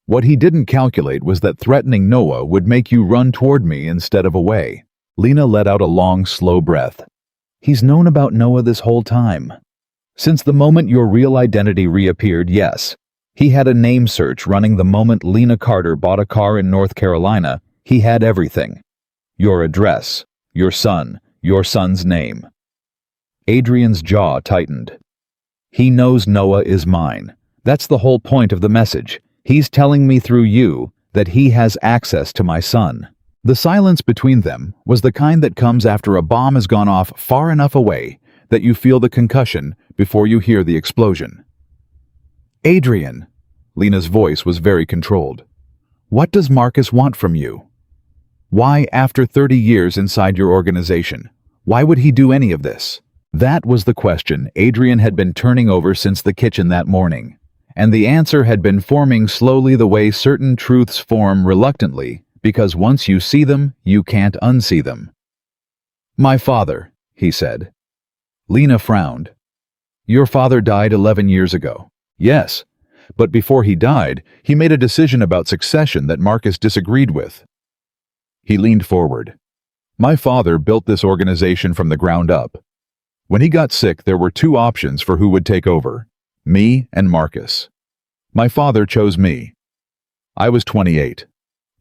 "What he didn't calculate was that threatening Noah would make you run toward me instead of away." Lena let out a long, slow breath. "He's known about Noah this whole time. Since the moment your real identity reappeared, yes. He had a name search running the moment Lena Carter bought a car in North Carolina. He had everything. Your address, your son, your son's name." Adrian's jaw tightened. "He knows Noah is mine. That's the whole point of the message. He's telling me through you that he has access to my son." The silence between them was the kind that comes after a bomb has gone off far enough away that you feel the concussion before you hear the explosion. "Adrian," Lena's voice was very controlled, "what does Marcus want from you? Why, after 30 years inside your organization, why would he do any of this?" That was the question Adrian had been turning over since the kitchen that morning, and the answer had been forming slowly the way certain truths form reluctantly, because once you see them, you can't unsee them. "My father," he said. Lena frowned. "Your father died 11 years ago." "Yes, but before he died, he made a decision about succession that Marcus disagreed with." He leaned forward. "My father built this organization from the ground up. When he got sick, there were 2 options for who would take over, me and Marcus. My father chose me. I was 28.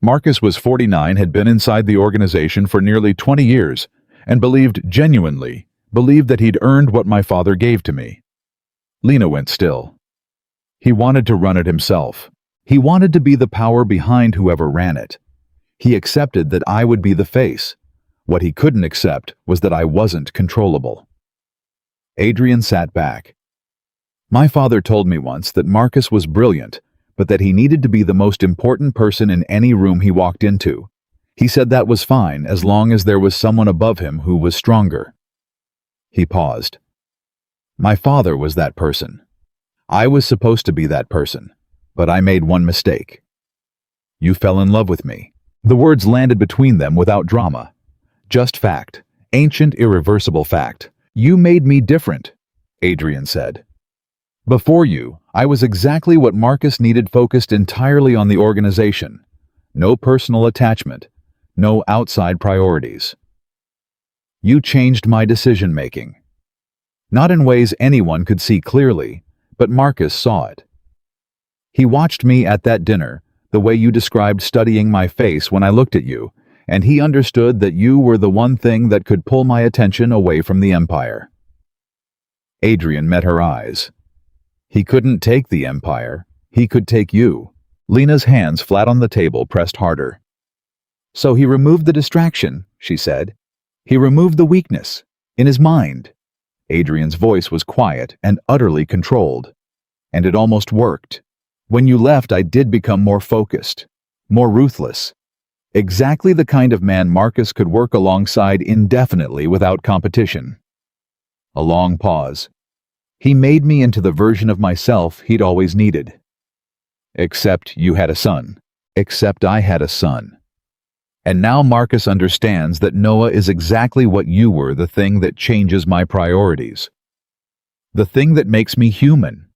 Marcus was 49, had been inside the organization for nearly 20 years, and genuinely believed that he'd earned what my father gave to me." Lena went still. "He wanted to run it himself. He wanted to be the power behind whoever ran it. He accepted that I would be the face. What he couldn't accept was that I wasn't controllable. Adrian sat back. My father told me once that Marcus was brilliant, but that he needed to be the most important person in any room he walked into. He said that was fine as long as there was someone above him who was stronger. He paused. My father was that person. I was supposed to be that person, but I made one mistake. You fell in love with me. The words landed between them without drama. Just fact. Ancient, irreversible fact. You made me different, Adrian said. Before you, I was exactly what Marcus needed, focused entirely on the organization. No personal attachment. No outside priorities. You changed my decision-making. Not in ways anyone could see clearly, but Marcus saw it. He watched me at that dinner, the way you described studying my face when I looked at you, and he understood that you were the one thing that could pull my attention away from the Empire. Adrian met her eyes. He couldn't take the Empire. He could take you. Lena's hands, flat on the table, pressed harder. So he removed the distraction, she said. He removed the weakness. In his mind. Adrian's voice was quiet and utterly controlled. And it almost worked. When you left, I did become more focused. More ruthless. Exactly the kind of man Marcus could work alongside indefinitely without competition. A long pause. He made me into the version of myself he'd always needed. Except you had a son. Except I had a son. And now Marcus understands that Noah is exactly what you were, the thing that changes my priorities. The thing that makes me human.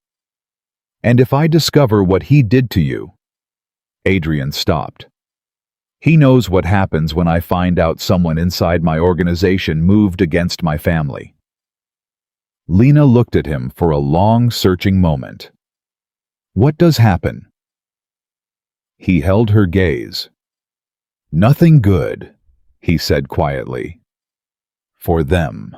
And if I discover what he did to you... Adrian stopped. He knows what happens when I find out someone inside my organization moved against my family. Lena looked at him for a long, searching moment. What does happen? He held her gaze. Nothing good, he said quietly. For them.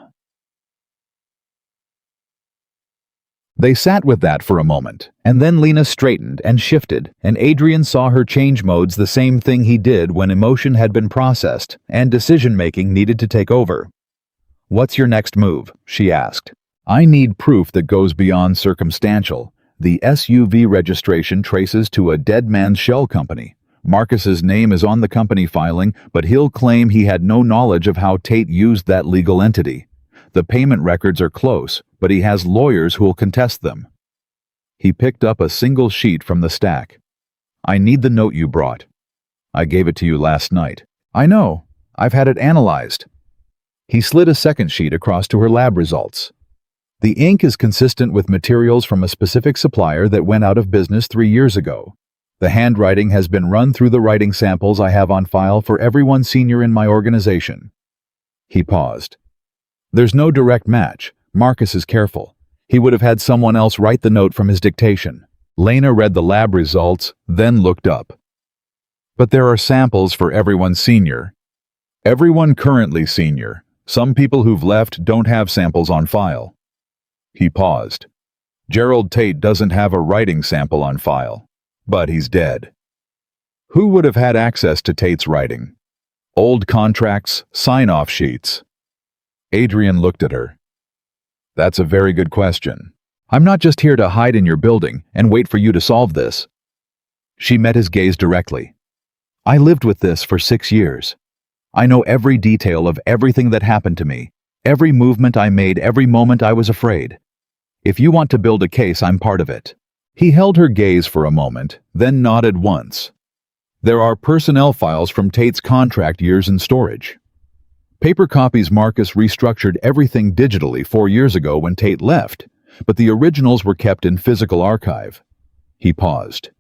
They sat with that for a moment, and then Lena straightened and shifted, and Adrian saw her change modes, the same thing he did when emotion had been processed and decision-making needed to take over. What's your next move? She asked. I need proof that goes beyond circumstantial. The SUV registration traces to a dead man's shell company. Marcus's name is on the company filing, but he'll claim he had no knowledge of how Tate used that legal entity. The payment records are close, but he has lawyers who'll contest them. He picked up a single sheet from the stack. I need the note you brought. I gave it to you last night. I know. I've had it analyzed. He slid a second sheet across to her lab results. The ink is consistent with materials from a specific supplier that went out of business 3 years ago. The handwriting has been run through the writing samples I have on file for everyone senior in my organization. He paused. There's no direct match. Marcus is careful. He would have had someone else write the note from his dictation. Lena read the lab results, then looked up. But there are samples for everyone senior. Everyone currently senior. Some people who've left don't have samples on file. He paused. Gerald Tate doesn't have a writing sample on file. But he's dead. Who would have had access to Tate's writing? Old contracts, sign-off sheets. Adrian looked at her. That's a very good question. I'm not just here to hide in your building and wait for you to solve this. She met his gaze directly. I lived with this for 6 years. I know every detail of everything that happened to me, every movement I made, every moment I was afraid. If you want to build a case, I'm part of it. He held her gaze for a moment, then nodded once. There are personnel files from Tate's contract years in storage. Paper copies. Marcus restructured everything digitally 4 years ago when Tate left, but the originals were kept in physical archive. He paused.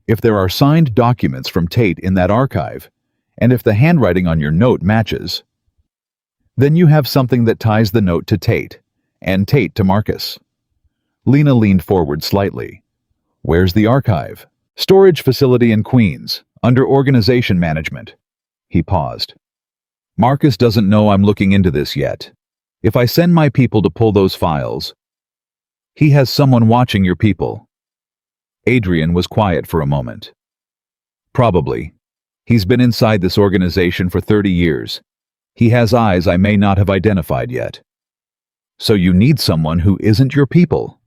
If there are signed documents from Tate in that archive, and if the handwriting on your note matches, then you have something that ties the note to Tate, and Tate to Marcus. Lena leaned forward slightly. Where's the archive? Storage facility in Queens, under organization management. He paused. Marcus doesn't know I'm looking into this yet. If I send my people to pull those files, he has someone watching your people. Adrian was quiet for a moment. Probably. He's been inside this organization for 30 years. He has eyes I may not have identified yet. So you need someone who isn't your people.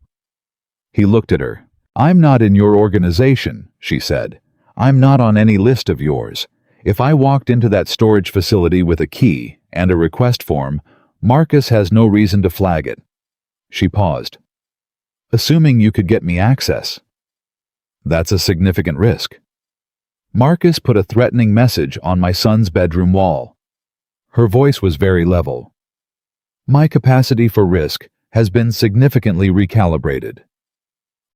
He looked at her. I'm not in your organization, she said. I'm not on any list of yours. If I walked into that storage facility with a key and a request form, Marcus has no reason to flag it. She paused. Assuming you could get me access. That's a significant risk. Marcus put a threatening message on my son's bedroom wall. Her voice was very level. My capacity for risk has been significantly recalibrated.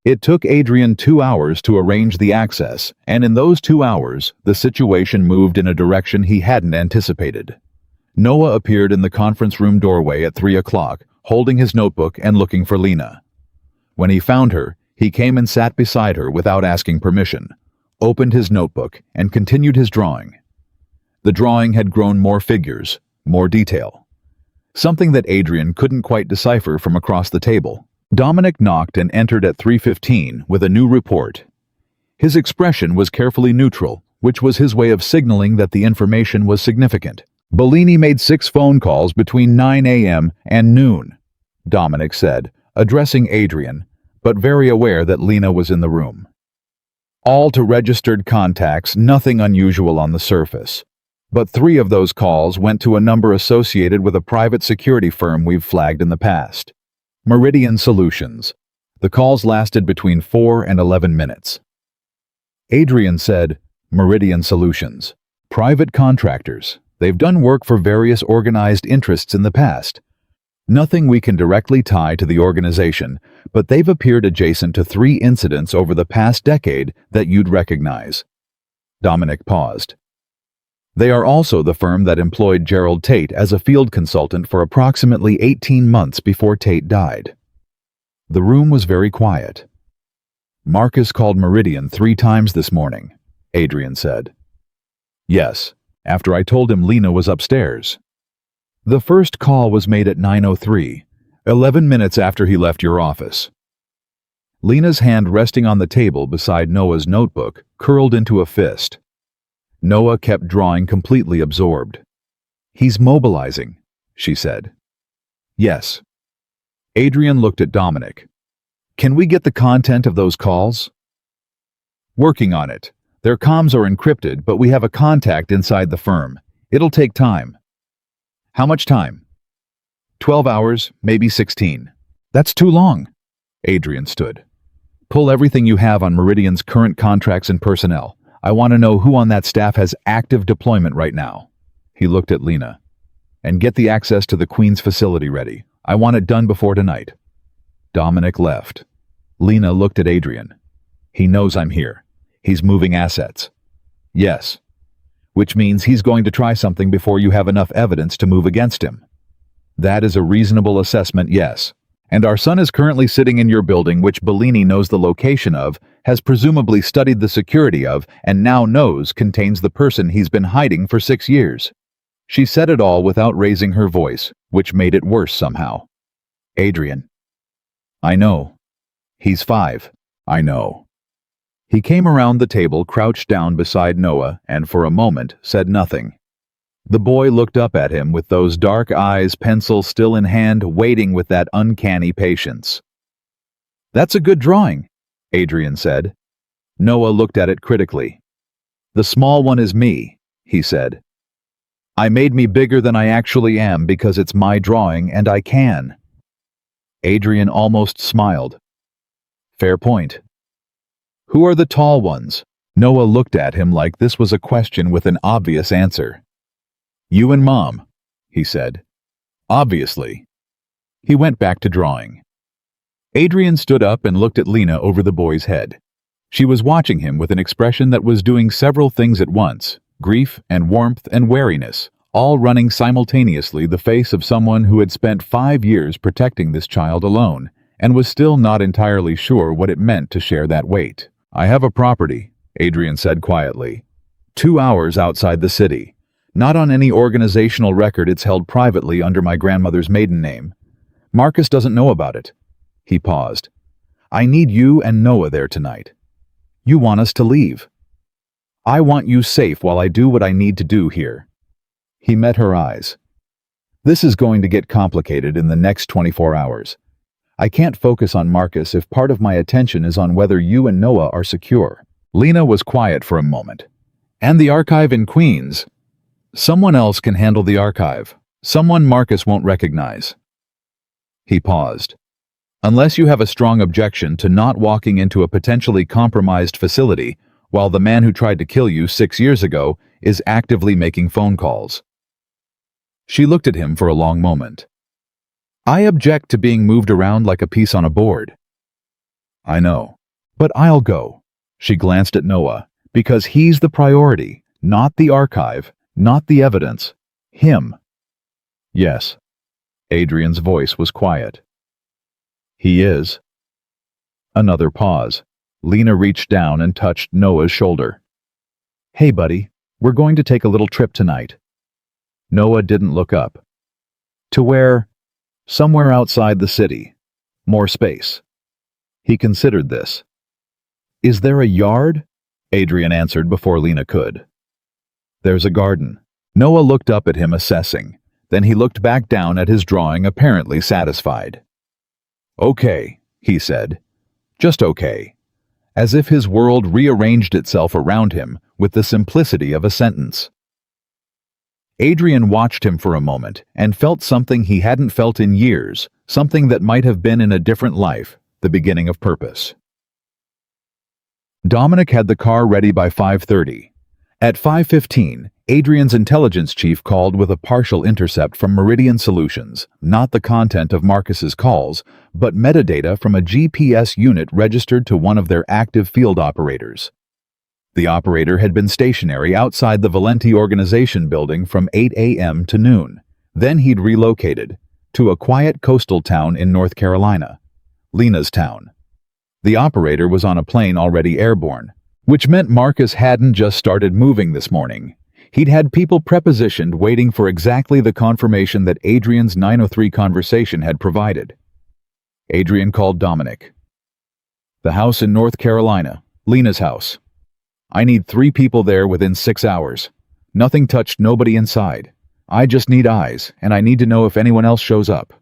It took Adrian 2 hours to arrange the access, and in those 2 hours, the situation moved in a direction he hadn't anticipated. Noah appeared in the conference room doorway at 3 o'clock, holding his notebook and looking for Lena. When he found her, he came and sat beside her without asking permission, opened his notebook, and continued his drawing. The drawing had grown more figures, more detail. Something that Adrian couldn't quite decipher from across the table. Dominic knocked and entered at 3:15 with a new report. His expression was carefully neutral, which was his way of signaling that the information was significant. Bellini made 6 phone calls between 9 a.m. and noon, Dominic said, addressing Adrian, but very aware that Lena was in the room. All to registered contacts, nothing unusual on the surface. But 3 of those calls went to a number associated with a private security firm we've flagged in the past. Meridian Solutions. The calls lasted between 4 and 11 minutes. Adrian said, Meridian Solutions. Private contractors. They've done work for various organized interests in the past. Nothing we can directly tie to the organization, but they've appeared adjacent to 3 incidents over the past decade that you'd recognize. Dominic paused. They are also the firm that employed Gerald Tate as a field consultant for approximately 18 months before Tate died. The room was very quiet. Marcus called Meridian 3 times this morning, Adrian said. Yes, after I told him Lena was upstairs. The first call was made at 9:03, 11 minutes after he left your office. Lena's hand resting on the table beside Noah's notebook curled into a fist. Noah kept drawing, completely absorbed. He's mobilizing, she said. Yes. Adrian looked at Dominic. Can we get the content of those calls? Working on it. Their comms are encrypted, but we have a contact inside the firm. It'll take time. How much time? 12 hours, maybe 16. That's too long. Adrian stood. Pull everything you have on Meridian's current contracts and personnel. I want to know who on that staff has active deployment right now. He looked at Lena. And get the access to the Queen's facility ready. I want it done before tonight. Dominic left. Lena looked at Adrian. He knows I'm here. He's moving assets. Yes. Which means he's going to try something before you have enough evidence to move against him. That is a reasonable assessment, yes. And our son is currently sitting in your building, which Bellini knows the location of, has presumably studied the security of, and now knows contains the person he's been hiding for 6 years. She said it all without raising her voice, which made it worse somehow. Adrian. I know. He's 5. I know. He came around the table, crouched down beside Noah, and for a moment said nothing. The boy looked up at him with those dark eyes, pencil still in hand, waiting with that uncanny patience. That's a good drawing, Adrian said. Noah looked at it critically. The small one is me, he said. I made me bigger than I actually am because it's my drawing and I can. Adrian almost smiled. Fair point. Who are the tall ones? Noah looked at him like this was a question with an obvious answer. You and Mom, he said. Obviously. He went back to drawing. Adrian stood up and looked at Lena over the boy's head. She was watching him with an expression that was doing several things at once, grief and warmth and wariness, all running simultaneously the face of someone who had spent 5 years protecting this child alone, and was still not entirely sure what it meant to share that weight. I have a property, Adrian said quietly. 2 hours outside the city. Not on any organizational record, it's held privately under my grandmother's maiden name. Marcus doesn't know about it. He paused. I need you and Noah there tonight. You want us to leave. I want you safe while I do what I need to do here. He met her eyes. This is going to get complicated in the next 24 hours. I can't focus on Marcus if part of my attention is on whether you and Noah are secure. Lena was quiet for a moment. And the archive in Queens? Someone else can handle the archive. Someone Marcus won't recognize. He paused. Unless you have a strong objection to not walking into a potentially compromised facility while the man who tried to kill you 6 years ago is actively making phone calls. She looked at him for a long moment. I object to being moved around like a piece on a board. I know, but I'll go. She glanced at Noah, because he's the priority, not the archive, not the evidence. Him. Yes. Adrian's voice was quiet. He is. Another pause. Lena reached down and touched Noah's shoulder. Hey, buddy, we're going to take a little trip tonight. Noah didn't look up. To where? Somewhere outside the city. More space. He considered this. Is there a yard? Adrian answered before Lena could. There's a garden. Noah looked up at him, assessing. Then he looked back down at his drawing, apparently satisfied. Okay, he said. Just okay. As if his world rearranged itself around him with the simplicity of a sentence. Adrian watched him for a moment and felt something he hadn't felt in years, something that might have been in a different life, the beginning of purpose. Dominic had the car ready by 5:30. At 5:15, Adrian's intelligence chief called with a partial intercept from Meridian Solutions, not the content of Marcus's calls, but metadata from a GPS unit registered to one of their active field operators. The operator had been stationary outside the Valenti organization building from 8 a.m. to noon. Then he'd relocated to a quiet coastal town in North Carolina, Lena's town. The operator was on a plane already airborne, which meant Marcus hadn't just started moving this morning. He'd had people prepositioned waiting for exactly the confirmation that Adrian's 903 conversation had provided. Adrian called Dominic. The house in North Carolina, Lena's house. I need 3 people there within 6 hours. Nothing touched, nobody inside. I just need eyes, and I need to know if anyone else shows up.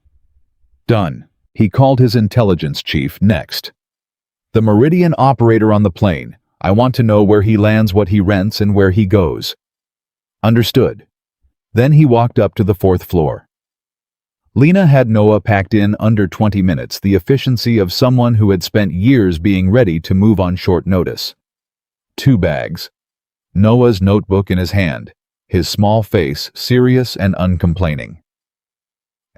Done. He called his intelligence chief next. The Meridian operator on the plane. I want to know where he lands, what he rents, and where he goes. Understood. Then he walked up to the 4th floor. Lena had Noah packed in under 20 minutes, the efficiency of someone who had spent years being ready to move on short notice. 2 bags. Noah's notebook in his hand, his small face serious and uncomplaining.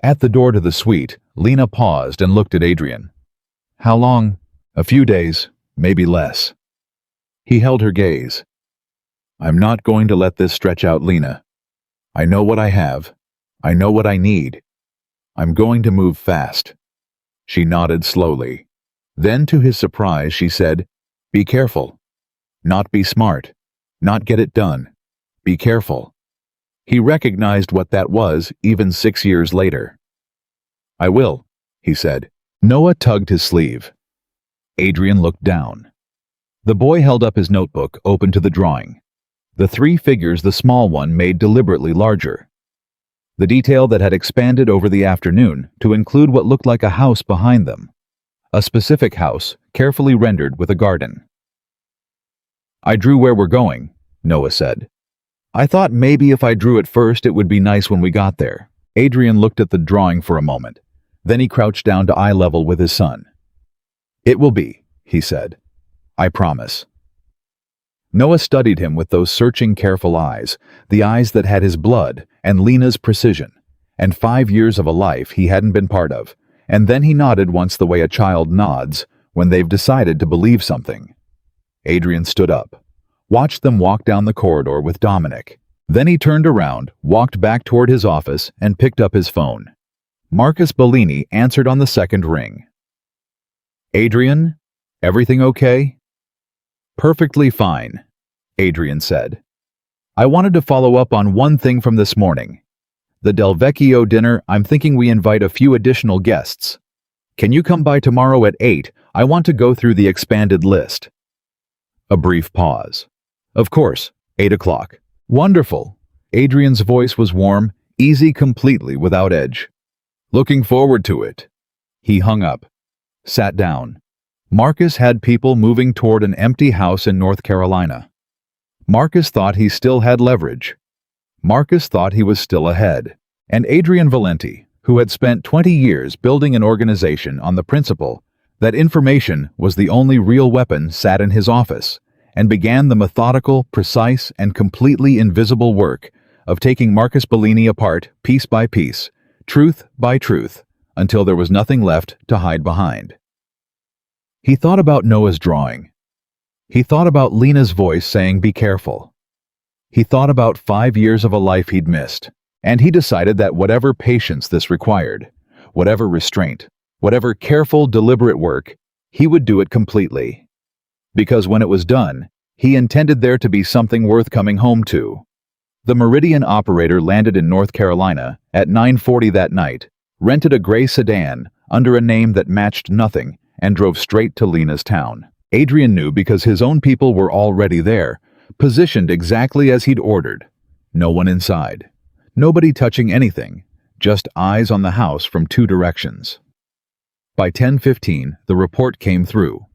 At the door to the suite, Lena paused and looked at Adrian. How long? A few days, maybe less. He held her gaze. I'm not going to let this stretch out, Lena. I know what I have. I know what I need. I'm going to move fast. She nodded slowly. Then, to his surprise, she said, Be careful. Not be smart. Not get it done. Be careful. He recognized what that was even 6 years later. I will, he said. Noah tugged his sleeve. Adrian looked down. The boy held up his notebook, open to the drawing. The 3 figures the small one made deliberately larger. The detail that had expanded over the afternoon to include what looked like a house behind them. A specific house, carefully rendered with a garden. I drew where we're going, Noah said. I thought maybe if I drew it first it would be nice when we got there. Adrian looked at the drawing for a moment. Then he crouched down to eye level with his son. It will be, he said. I promise. Noah studied him with those searching, careful eyes, the eyes that had his blood and Lena's precision, and 5 years of a life he hadn't been part of, and then he nodded once the way a child nods when they've decided to believe something. Adrian stood up, watched them walk down the corridor with Dominic. Then he turned around, walked back toward his office, and picked up his phone. Marcus Bellini answered on the 2nd ring. Adrian, everything okay? Perfectly fine, Adrian said. I wanted to follow up on one thing from this morning. The Del Vecchio dinner, I'm thinking we invite a few additional guests. Can you come by tomorrow at 8? I want to go through the expanded list. A brief pause. Of course, 8 o'clock. Wonderful. Adrian's voice was warm, easy completely without edge. Looking forward to it. He hung up. Sat down. Marcus had people moving toward an empty house in North Carolina. Marcus thought he still had leverage. Marcus thought he was still ahead. And Adrian Valenti, who had spent 20 years building an organization on the principle that information was the only real weapon, sat in his office and began the methodical, precise, and completely invisible work of taking Marcus Bellini apart piece by piece, truth by truth, until there was nothing left to hide behind. He thought about Noah's drawing. He thought about Lena's voice saying, "Be careful." He thought about 5 years of a life he'd missed, and he decided that whatever patience this required, whatever restraint, whatever careful, deliberate work, he would do it completely. Because when it was done, he intended there to be something worth coming home to. The Meridian operator landed in North Carolina at 9:40 that night, rented a gray sedan under a name that matched nothing, and drove straight to Lena's town. Adrian knew because his own people were already there, positioned exactly as he'd ordered. No one inside. Nobody touching anything, just eyes on the house from 2 directions. By 10:15, the report came through.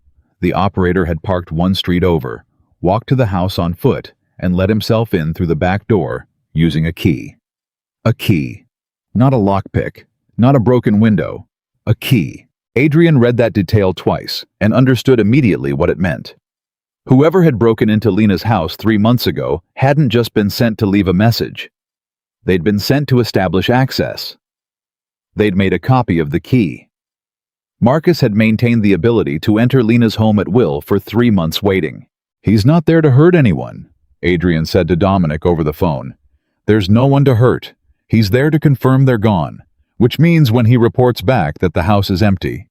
The operator had parked 1 street over, walked to the house on foot, and let himself in through the back door using a key. A key. Not a lockpick, not a broken window. A key. Adrian read that detail twice and understood immediately what it meant. Whoever had broken into Lena's house 3 months ago hadn't just been sent to leave a message. They'd been sent to establish access. They'd made a copy of the key. Marcus had maintained the ability to enter Lena's home at will for 3 months waiting. "He's not there to hurt anyone," Adrian said to Dominic over the phone. "There's no one to hurt. He's there to confirm they're gone, which means when he reports back that the house is empty.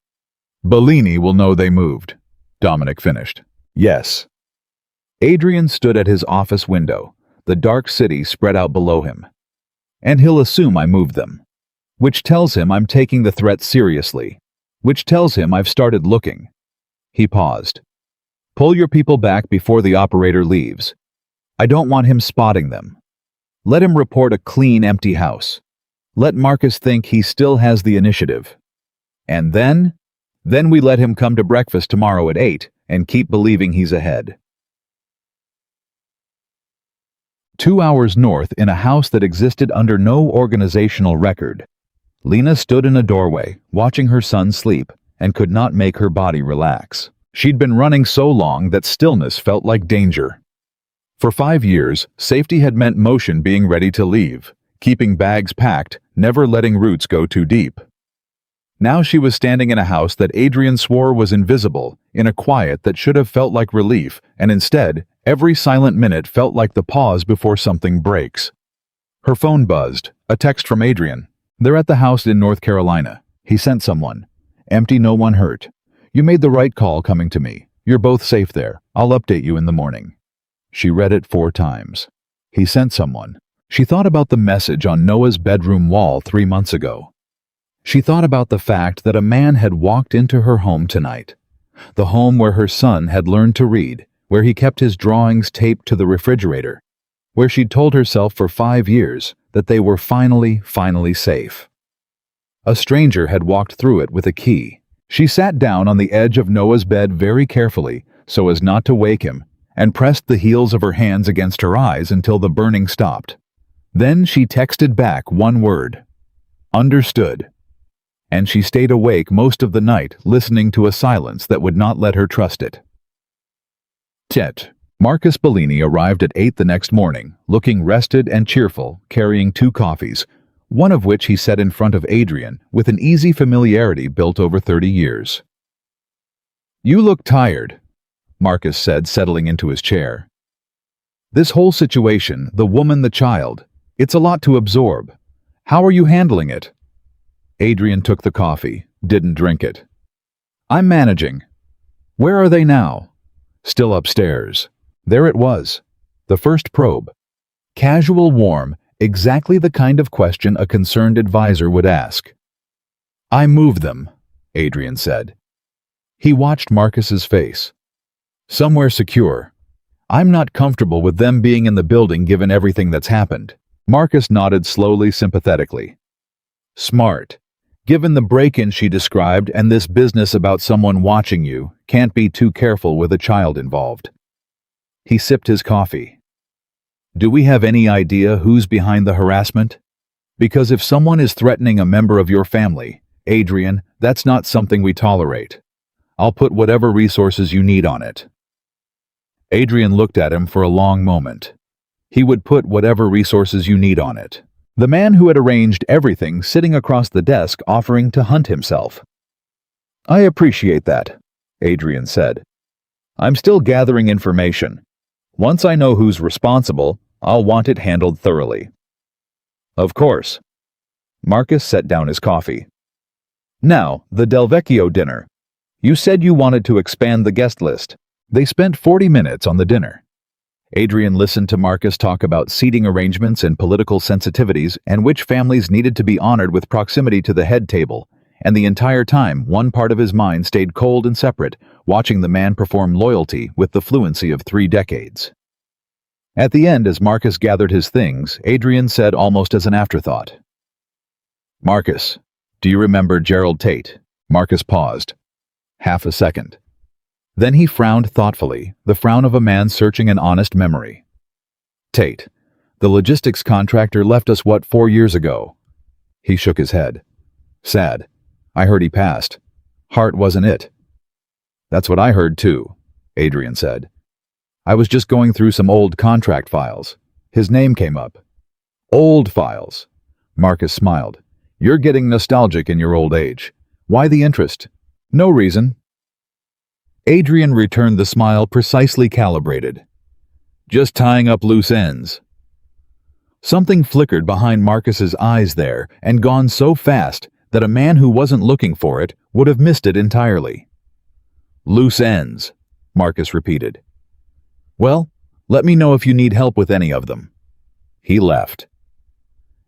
Bellini will know they moved," Dominic finished. "Yes." Adrian stood at his office window, the dark city spread out below him. "And he'll assume I moved them. Which tells him I'm taking the threat seriously. Which tells him I've started looking." He paused. "Pull your people back before the operator leaves. I don't want him spotting them. Let him report a clean, empty house. Let Marcus think he still has the initiative. And then we let him come to breakfast tomorrow at 8 and keep believing he's ahead." 2 hours north, in a house that existed under no organizational record, Lena stood in a doorway, watching her son sleep, and could not make her body relax. She'd been running so long that stillness felt like danger. For 5 years, safety had meant motion, being ready to leave, keeping bags packed, never letting roots go too deep. Now she was standing in a house that Adrian swore was invisible, in a quiet that should have felt like relief, and instead, every silent minute felt like the pause before something breaks. Her phone buzzed, a text from Adrian. "They're at the house in North Carolina. He sent someone. Empty, no one hurt. You made the right call coming to me. You're both safe there. I'll update you in the morning." She read it 4 times. He sent someone. She thought about the message on Noah's bedroom wall 3 months ago. She thought about the fact that a man had walked into her home tonight. The home where her son had learned to read, where he kept his drawings taped to the refrigerator, where she'd told herself for 5 years that they were finally safe. A stranger had walked through it with a key. She sat down on the edge of Noah's bed very carefully so as not to wake him, and pressed the heels of her hands against her eyes until the burning stopped. Then she texted back 1 word. "Understood." And she stayed awake most of the night, listening to a silence that would not let her trust it. Marcus Bellini arrived at 8 the next morning, looking rested and cheerful, carrying 2 coffees, one of which he set in front of Adrian with an easy familiarity built over 30 years. "You look tired," Marcus said, settling into his chair. "This whole situation, the woman, the child, it's a lot to absorb. How are you handling it?" Adrian took the coffee, didn't drink it. "I'm managing." "Where are they now?" "Still upstairs." There it was. The first probe. Casual, warm, exactly the kind of question a concerned advisor would ask. "I moved them," Adrian said. He watched Marcus's face. Somewhere secure. I'm not comfortable with them being in the building given everything that's happened. Marcus nodded slowly, sympathetically. Smart. Given the break-in she described and this business about someone watching you, can't be too careful with a child involved. He sipped his coffee. Do we have any idea who's behind the harassment? Because if someone is threatening a member of your family, Adrian, that's not something we tolerate. I'll put whatever resources you need on it. Adrian looked at him for a long moment. He would put whatever resources you need on it. The man who had arranged everything sitting across the desk offering to hunt himself. I appreciate that, Adrian said. I'm still gathering information. Once I know who's responsible, I'll want it handled thoroughly. Of course. Marcus set down his coffee. Now, the Del Vecchio dinner. You said you wanted to expand the guest list. They spent 40 minutes on the dinner. Adrian listened to Marcus talk about seating arrangements and political sensitivities and which families needed to be honored with proximity to the head table, and the entire time one part of his mind stayed cold and separate, watching the man perform loyalty with the fluency of 3 decades. At the end, as Marcus gathered his things, Adrian said almost as an afterthought. Marcus, do you remember Gerald Tate? Marcus paused. Half a second. Then he frowned thoughtfully, the frown of a man searching an honest memory. Tate, the logistics contractor, left us 4 years ago? He shook his head. Sad. I heard he passed. Heart wasn't it. That's what I heard too, Adrian said. I was just going through some old contract files. His name came up. Old files. Marcus smiled. You're getting nostalgic in your old age. Why the interest? No reason. Adrian returned the smile precisely calibrated. Just tying up loose ends. Something flickered behind Marcus's eyes there and gone so fast that a man who wasn't looking for it would have missed it entirely. Loose ends, Marcus repeated. Well, let me know if you need help with any of them. He left.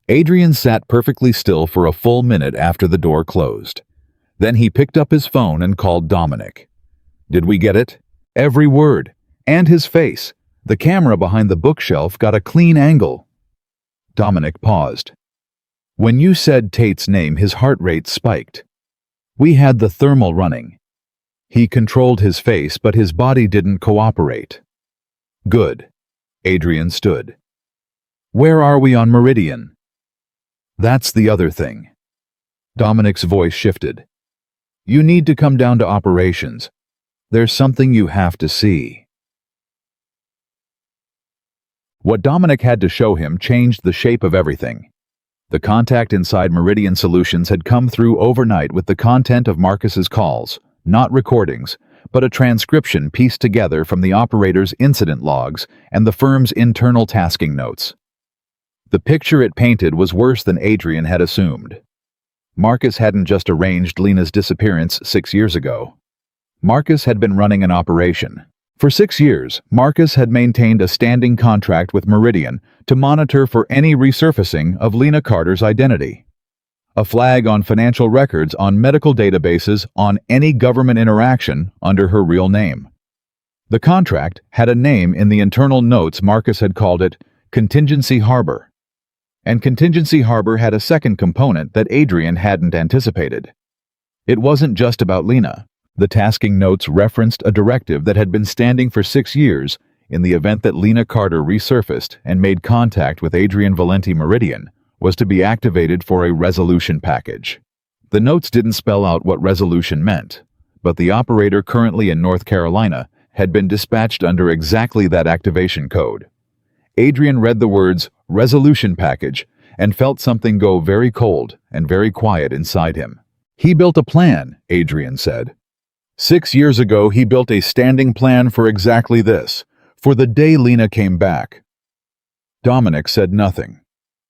Adrian sat perfectly still for a full minute after the door closed. Then he picked up his phone and called Dominic. Did we get it? Every word. And his face. The camera behind the bookshelf got a clean angle. Dominic paused. When you said Tate's name, his heart rate spiked. We had the thermal running. He controlled his face, but his body didn't cooperate. Good. Adrian stood. Where are we on Meridian? That's the other thing. Dominic's voice shifted. You need to come down to operations. There's something you have to see. What Dominic had to show him changed the shape of everything. The contact inside Meridian Solutions had come through overnight with the content of Marcus's calls, not recordings, but a transcription pieced together from the operator's incident logs and the firm's internal tasking notes. The picture it painted was worse than Adrian had assumed. Marcus hadn't just arranged Lena's disappearance 6 years ago. Marcus had been running an operation. For 6 years, Marcus had maintained a standing contract with Meridian to monitor for any resurfacing of Lena Carter's identity. A flag on financial records, on medical databases, on any government interaction under her real name. The contract had a name in the internal notes. Marcus had called it Contingency Harbor. And Contingency Harbor had a second component that Adrian hadn't anticipated. It wasn't just about Lena. The tasking notes referenced a directive that had been standing for 6 years in the event that Lena Carter resurfaced and made contact with Adrian Valenti. Meridian was to be activated for a resolution package. The notes didn't spell out what resolution meant, but the operator currently in North Carolina had been dispatched under exactly that activation code. Adrian read the words resolution package and felt something go very cold and very quiet inside him. He built a plan, Adrian said. 6 years ago, he built a standing plan for exactly this, for the day Lena came back. Dominic said nothing.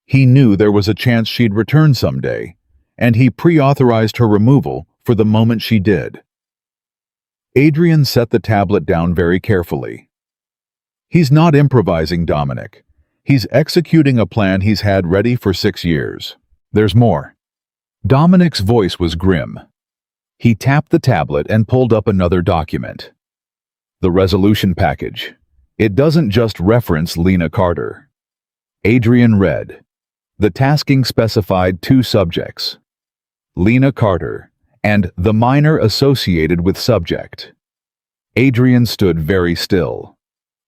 He knew there was a chance she'd return someday, and he pre-authorized her removal for the moment she did. Adrian set the tablet down very carefully. He's not improvising, Dominic. He's executing a plan he's had ready for 6 years. There's more. Dominic's voice was grim. He tapped the tablet and pulled up another document. The resolution package. It doesn't just reference Lena Carter. Adrian read. The tasking specified two subjects, Lena Carter and the minor associated with subject. Adrian stood very still.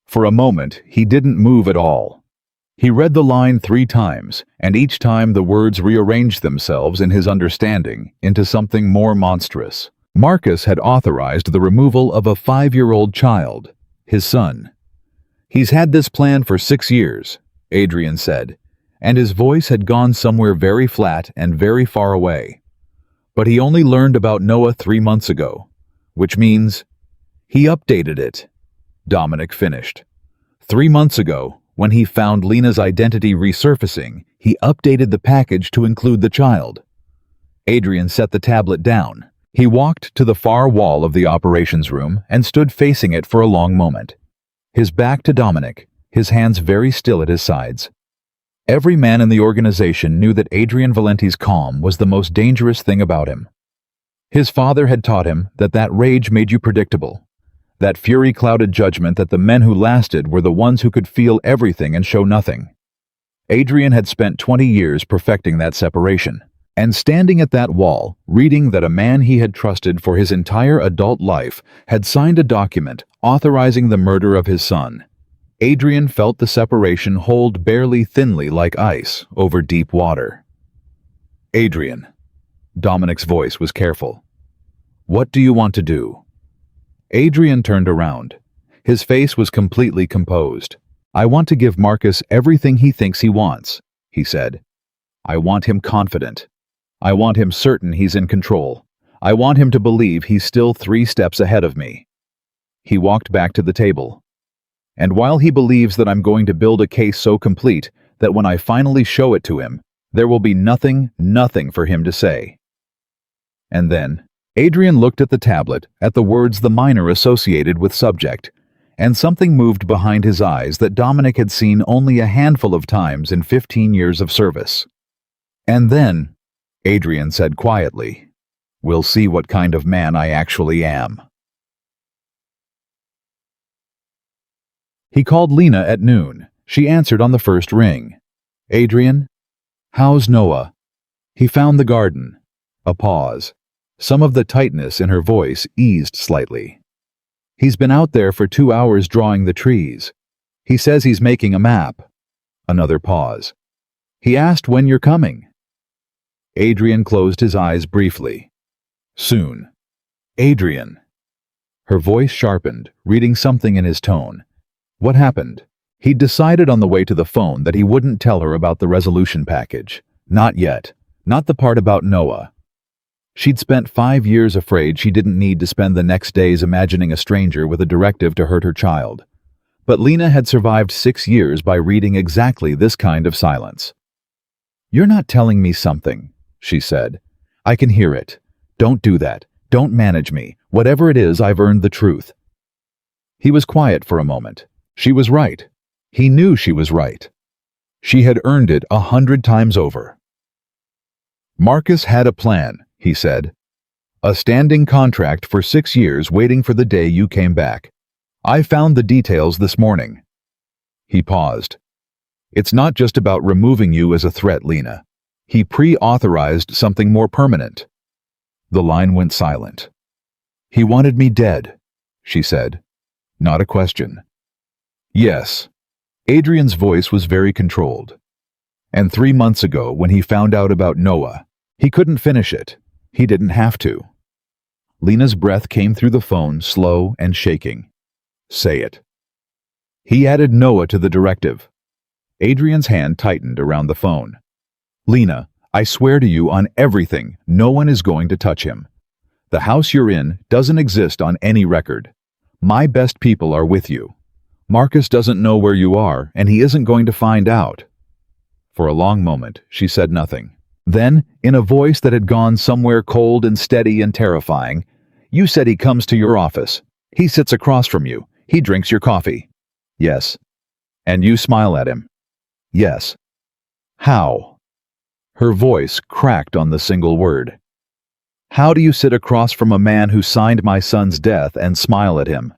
For a moment, he didn't move at all. He read the line 3 times, and each time the words rearranged themselves in his understanding into something more monstrous. Marcus had authorized the removal of a 5-year-old child, his son. He's had this plan for 6 years, Adrian said, and his voice had gone somewhere very flat and very far away. But he only learned about Noah 3 months ago, which means he updated it. Dominic finished. 3 months ago, when he found Lena's identity resurfacing, he updated the package to include the child. Adrian set the tablet down. He walked to the far wall of the operations room and stood facing it for a long moment. His back to Dominic, his hands very still at his sides. Every man in the organization knew that Adrian Valenti's calm was the most dangerous thing about him. His father had taught him that rage made you predictable. That fury-clouded judgment that the men who lasted were the ones who could feel everything and show nothing. Adrian had spent 20 years perfecting that separation. And standing at that wall, reading that a man he had trusted for his entire adult life had signed a document authorizing the murder of his son, Adrian felt the separation hold barely thinly like ice over deep water. Adrian. Dominic's voice was careful. What do you want to do? Adrian turned around. His face was completely composed. I want to give Marcus everything he thinks he wants, he said. I want him confident. I want him certain he's in control. I want him to believe he's still 3 steps ahead of me. He walked back to the table. And while he believes that I'm going to build a case so complete that when I finally show it to him, there will be nothing for him to say. And then, Adrian looked at the tablet, at the words the minor associated with subject, and something moved behind his eyes that Dominic had seen only a handful of times in 15 years of service. And then, Adrian said quietly, we'll see what kind of man I actually am. He called Lena at noon. She answered on the first ring. Adrian? How's Noah? He found the garden. A pause. Some of the tightness in her voice eased slightly. He's been out there for 2 hours drawing the trees. He says he's making a map. Another pause. He asked when you're coming. Adrian closed his eyes briefly. Soon. Adrian. Her voice sharpened, reading something in his tone. What happened? He'd decided on the way to the phone that he wouldn't tell her about the resolution package. Not yet. Not the part about Noah. She'd spent 5 years afraid she didn't need to spend the next days imagining a stranger with a directive to hurt her child. But Lena had survived 6 years by reading exactly this kind of silence. You're not telling me something, she said. I can hear it. Don't do that. Don't manage me. Whatever it is, I've earned the truth. He was quiet for a moment. She was right. He knew she was right. She had earned it 100 times over. Marcus had a plan, he said. A standing contract for 6 years waiting for the day you came back. I found the details this morning. He paused. It's not just about removing you as a threat, Lena. He pre-authorized something more permanent. The line went silent. He wanted me dead, she said. Not a question. Yes. Adrian's voice was very controlled. And 3 months ago, when he found out about Noah, he couldn't finish it. He didn't have to. Lena's breath came through the phone, slow and shaking. Say it. He added Noah to the directive. Adrian's hand tightened around the phone. Lena, I swear to you on everything, no one is going to touch him. The house you're in doesn't exist on any record. My best people are with you. Marcus doesn't know where you are, and he isn't going to find out. For a long moment, she said nothing. Then, in a voice that had gone somewhere cold and steady and terrifying, you said he comes to your office. He sits across from you. He drinks your coffee. Yes. And you smile at him. Yes. How? Her voice cracked on the single word. How do you sit across from a man who signed my son's death and smile at him?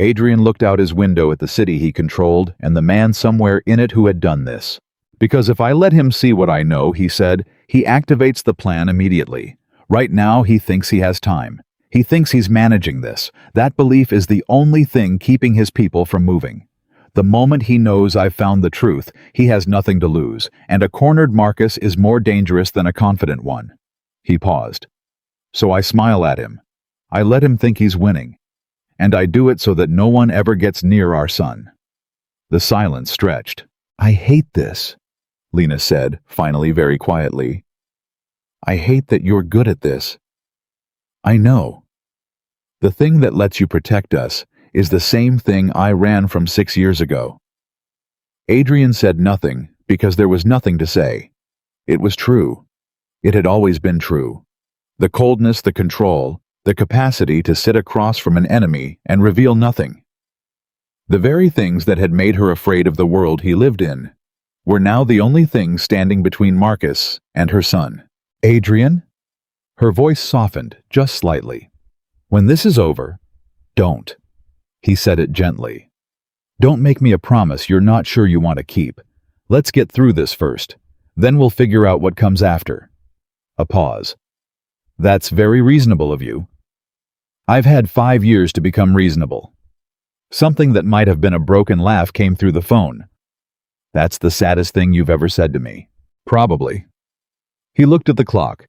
Adrian looked out his window at the city he controlled and the man somewhere in it who had done this. Because if I let him see what I know, he said, he activates the plan immediately. Right now, he thinks he has time. He thinks he's managing this. That belief is the only thing keeping his people from moving. The moment he knows I've found the truth, he has nothing to lose, and a cornered Marcus is more dangerous than a confident one. He paused. So I smile at him. I let him think he's winning. And I do it so that no one ever gets near our son. The silence stretched. I hate this, Lena said, finally very quietly. I hate that you're good at this. I know. The thing that lets you protect us is the same thing I ran from 6 years ago. Adrian said nothing because there was nothing to say. It was true. It had always been true. The coldness, the control, the capacity to sit across from an enemy and reveal nothing. The very things that had made her afraid of the world he lived in were now the only things standing between Marcus and her son. Adrian? Her voice softened just slightly. When this is over, don't. He said it gently. Don't make me a promise you're not sure you want to keep. Let's get through this first. Then we'll figure out what comes after. A pause. That's very reasonable of you. I've had 5 years to become reasonable. Something that might have been a broken laugh came through the phone. That's the saddest thing you've ever said to me. Probably. He looked at the clock.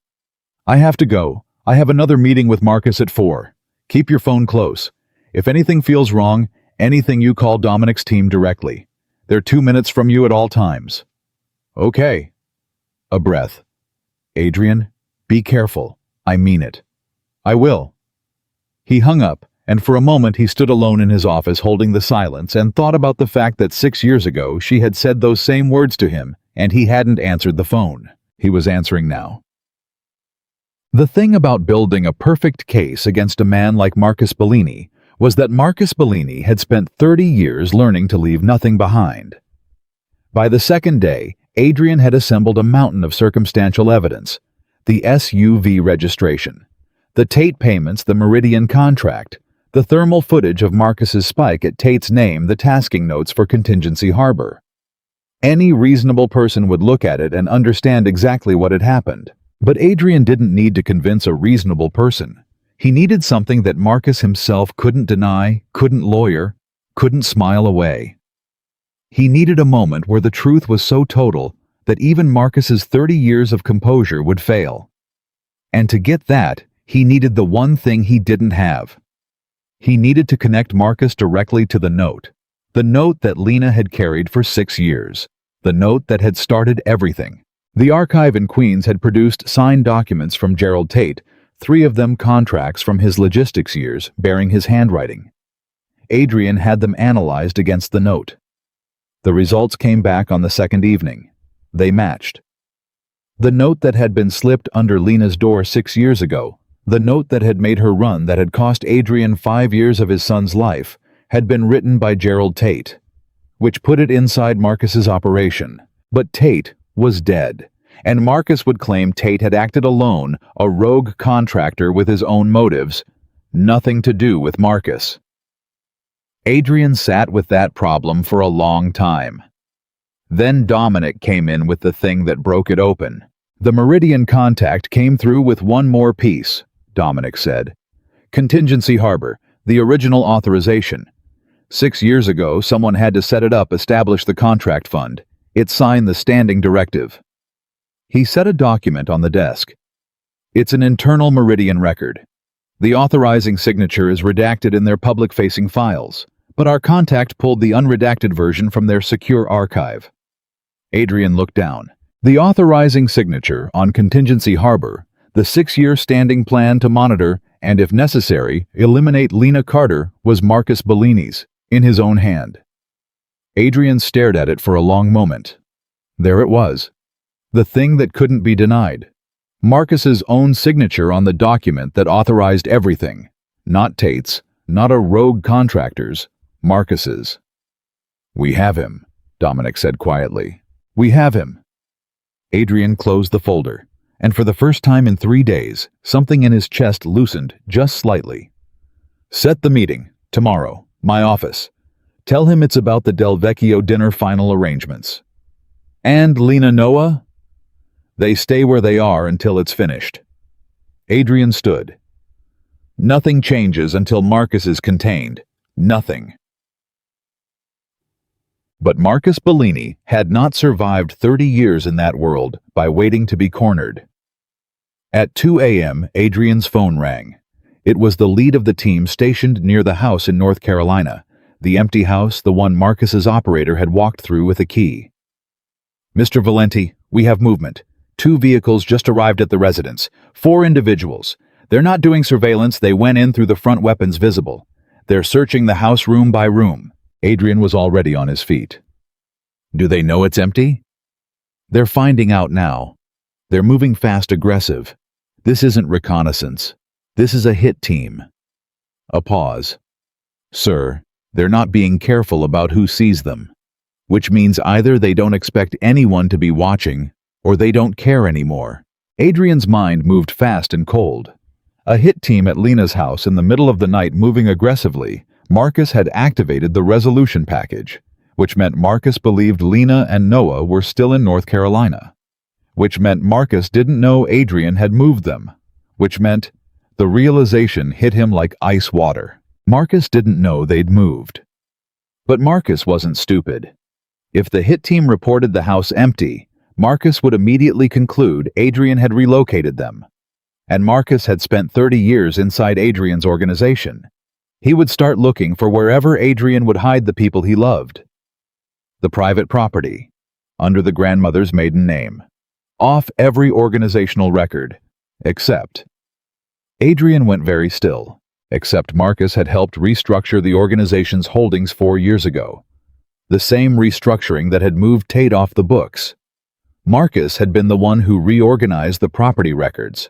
I have to go. I have another meeting with Marcus at 4. Keep your phone close. If anything feels wrong, anything, you call Dominic's team directly. They're 2 minutes from you at all times. Okay. A breath. Adrian, be careful. I mean it. I will. He hung up, and for a moment he stood alone in his office holding the silence and thought about the fact that 6 years ago she had said those same words to him, and he hadn't answered the phone. He was answering now. The thing about building a perfect case against a man like Marcus Bellini was that Marcus Bellini had spent 30 years learning to leave nothing behind. By the second day, Adrian had assembled a mountain of circumstantial evidence: the SUV registration, the Tate payments, the Meridian contract, the thermal footage of Marcus's spike at Tate's name, the tasking notes for Contingency Harbor. Any reasonable person would look at it and understand exactly what had happened. But Adrian didn't need to convince a reasonable person. He needed something that Marcus himself couldn't deny, couldn't lawyer, couldn't smile away. He needed a moment where the truth was so total that even Marcus's 30 years of composure would fail. And to get that, he needed the one thing he didn't have. He needed to connect Marcus directly to the note that Lena had carried for 6 years, the note that had started everything. The archive in Queens had produced signed documents from Gerald Tate, 3 of them contracts from his logistics years bearing his handwriting. Adrian had them analyzed against the note. The results came back on the second evening. They matched. The note that had been slipped under Lena's door 6 years ago, the note that had made her run, that had cost Adrian 5 years of his son's life, had been written by Gerald Tate, which put it inside Marcus's operation. But Tate was dead, and Marcus would claim Tate had acted alone, a rogue contractor with his own motives, nothing to do with Marcus. Adrian sat with that problem for a long time. Then Dominic came in with the thing that broke it open. The Meridian contact came through with one more piece, Dominic said. Contingency Harbor, the original authorization. 6 years ago, someone had to set it up, establish the contract fund. It signed the standing directive. He set a document on the desk. It's an internal Meridian record. The authorizing signature is redacted in their public-facing files, but our contact pulled the unredacted version from their secure archive. Adrian looked down. The authorizing signature on Contingency Harbor, the 6-year standing plan to monitor and, if necessary, eliminate Lena Carter, was Marcus Bellini's, in his own hand. Adrian stared at it for a long moment. There it was. The thing that couldn't be denied. Marcus's own signature on the document that authorized everything. Not Tate's, not a rogue contractor's, Marcus's. We have him, Dominic said quietly. We have him. Adrian closed the folder, and for the first time in 3 days, something in his chest loosened just slightly. Set the meeting, tomorrow, My office. Tell him it's about the Del Vecchio dinner final arrangements. And Lena Noah? They stay where they are until it's finished. Adrian stood. Nothing changes until Marcus is contained. Nothing. But Marcus Bellini had not survived 30 years in that world by waiting to be cornered. At 2 a.m., Adrian's phone rang. It was the lead of the team stationed near the house in North Carolina, the empty house the one Marcus's operator had walked through with a key. Mr. Valenti, we have movement. 2 vehicles just arrived at the residence. 4 individuals. They're not doing surveillance, they went in through the front, weapons visible. They're searching the house room by room. Adrian was already on his feet. Do they know it's empty? They're finding out now. They're moving fast, aggressive. This isn't reconnaissance. This is a hit team. A pause. Sir, they're not being careful about who sees them, which means either they don't expect anyone to be watching, or they don't care anymore. Adrian's mind moved fast and cold. A hit team at Lena's house in the middle of the night moving aggressively. Marcus had activated the resolution package, which meant Marcus believed Lena and Noah were still in North Carolina, which meant Marcus didn't know Adrian had moved them, which meant the realization hit him like ice water. Marcus didn't know they'd moved. But Marcus wasn't stupid. If the hit team reported the house empty, Marcus would immediately conclude Adrian had relocated them. And Marcus had spent 30 years inside Adrian's organization. He would start looking for wherever Adrian would hide the people he loved. The private property, under the grandmother's maiden name, off every organizational record, except. Adrian went very still, except Marcus had helped restructure the organization's holdings 4 years ago. The same restructuring that had moved Tate off the books. Marcus had been the one who reorganized the property records,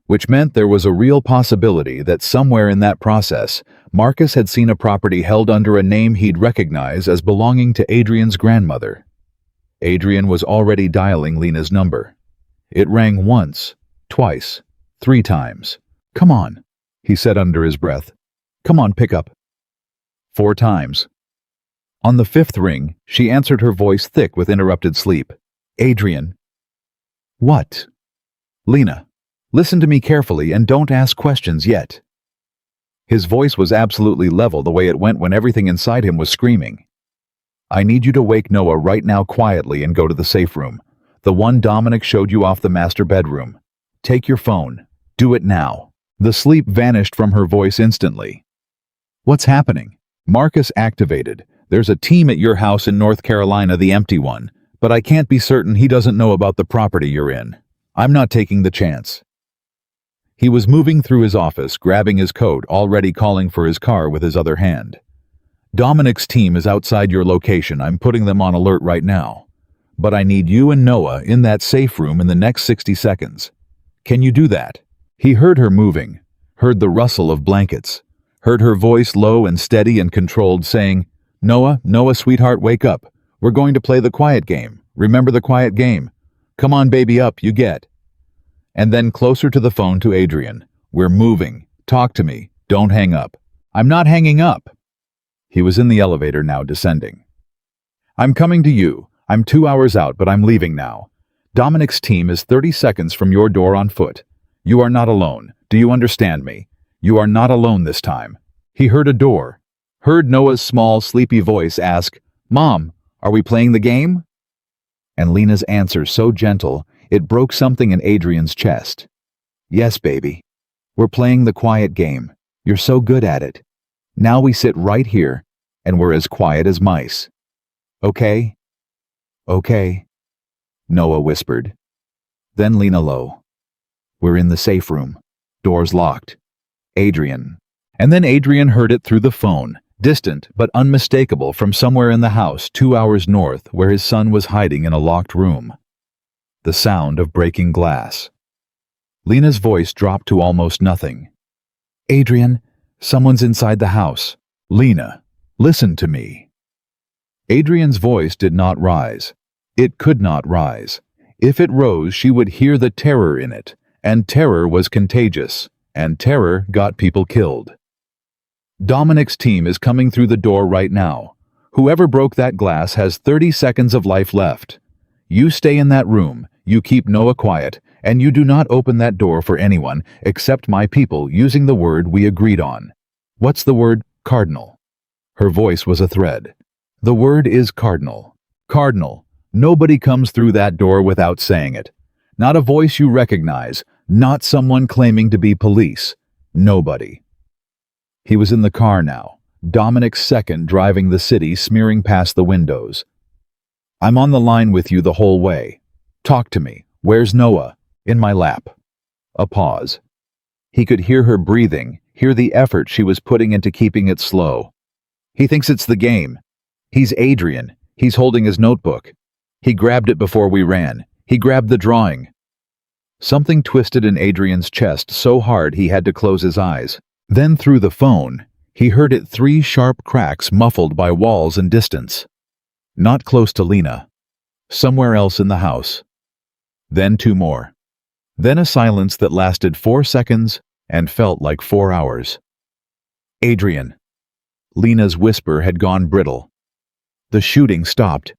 which meant there was a real possibility that somewhere in that process, Marcus had seen a property held under a name he'd recognize as belonging to Adrian's grandmother. Adrian was already dialing Lena's number. It rang once, twice, 3 times. Come on, he said under his breath. Come on, pick up. 4 times. On the 5th ring, she answered, her voice thick with interrupted sleep. Adrian. What? Lena. Listen to me carefully and don't ask questions yet. His voice was absolutely level the way it went when everything inside him was screaming. I need you to wake Noah right now quietly and go to the safe room, the one Dominic showed you off the master bedroom. Take your phone. Do it now. The sleep vanished from her voice instantly. What's happening? Marcus activated. There's a team at your house in North Carolina, the empty one, but I can't be certain he doesn't know about the property you're in. I'm not taking the chance. He was moving through his office, grabbing his coat, already calling for his car with his other hand. Dominic's team is outside your location. I'm putting them on alert right now. But I need you and Noah in that safe room in the next 60 seconds. Can you do that? He heard her moving, heard the rustle of blankets, heard her voice low and steady and controlled saying, Noah, sweetheart, wake up. We're going to play the quiet game. Remember the quiet game. Come on, baby, up, you get. And then closer to the phone to Adrian. We're moving. Talk to me. Don't hang up. I'm not hanging up. He was in the elevator now, descending. I'm coming to you. I'm 2 hours out, but I'm leaving now. Dominic's team is 30 seconds from your door on foot. You are not alone. Do you understand me? You are not alone this time. He heard a door. Heard Noah's small, sleepy voice ask, Mom, are we playing the game? And Lena's answer so gentle, it broke something in Adrian's chest. Yes, baby. We're playing the quiet game. You're so good at it. Now we sit right here, and we're as quiet as mice. Okay? Okay, Noah whispered. Then Lena low. We're in the safe room. Doors locked. Adrian. And then Adrian heard it through the phone, distant but unmistakable from somewhere in the house 2 hours north where his son was hiding in a locked room. The sound of breaking glass. Lena's voice dropped to almost nothing. Adrian, someone's inside the house. Lena, listen to me. Adrian's voice did not rise. It could not rise. If it rose, she would hear the terror in it, and terror was contagious, and terror got people killed. Dominic's team is coming through the door right now. Whoever broke that glass has 30 seconds of life left. You stay in that room, you keep Noah quiet, and you do not open that door for anyone except my people using the word we agreed on. What's the word? Cardinal. Her voice was a thread. The word is cardinal. Cardinal. Nobody comes through that door without saying it. Not a voice you recognize, not someone claiming to be police. Nobody. He was in the car now, Dominic's second driving the city, smearing past the windows. I'm on the line with you the whole way. Talk to me. Where's Noah? In my lap. A pause. He could hear her breathing, hear the effort she was putting into keeping it slow. He thinks it's the game. He's Adrian. He's holding his notebook. He grabbed it before we ran. He grabbed the drawing. Something twisted in Adrian's chest so hard he had to close his eyes. Then through the phone, he heard it 3 sharp cracks muffled by walls and distance. Not close to Lena. Somewhere else in the house. Then 2 more. Then a silence that lasted 4 seconds and felt like 4 hours. Adrian. Lena's whisper had gone brittle. The shooting stopped.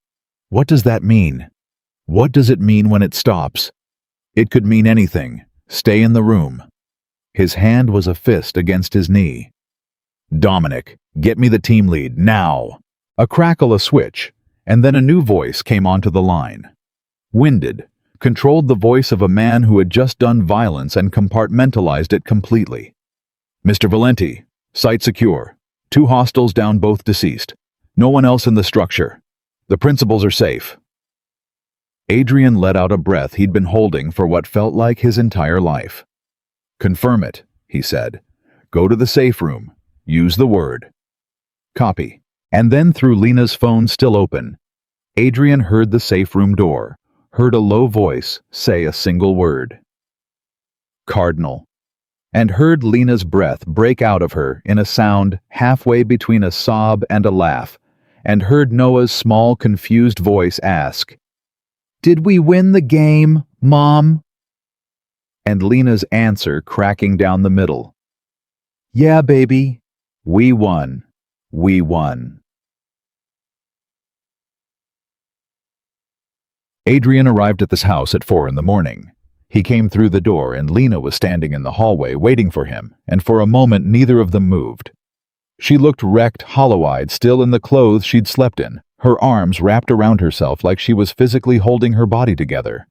What does that mean? What does it mean when it stops? It could mean anything. Stay in the room. His hand was a fist against his knee. Dominic, get me the team lead, now! A crackle, a switch, and then a new voice came onto the line. Winded, controlled the voice of a man who had just done violence and compartmentalized it completely. Mr. Valenti, site secure. 2 hostiles down, both deceased. No one else in the structure. The principals are safe. Adrian let out a breath he'd been holding for what felt like his entire life. Confirm it, he said. Go to the safe room. Use the word. Copy. And then through Lena's phone still open, Adrian heard the safe room door, heard a low voice say a single word. Cardinal. And heard Lena's breath break out of her in a sound halfway between a sob and a laugh, and heard Noah's small, confused voice ask, "Did we win the game, Mom?" And Lena's answer cracking down the middle. "Yeah, baby. We won. We won." Adrian arrived at this house at 4 in the morning. He came through the door and Lena was standing in the hallway waiting for him, and for a moment neither of them moved. She looked wrecked, hollow-eyed, still in the clothes she'd slept in, her arms wrapped around herself like she was physically holding her body together.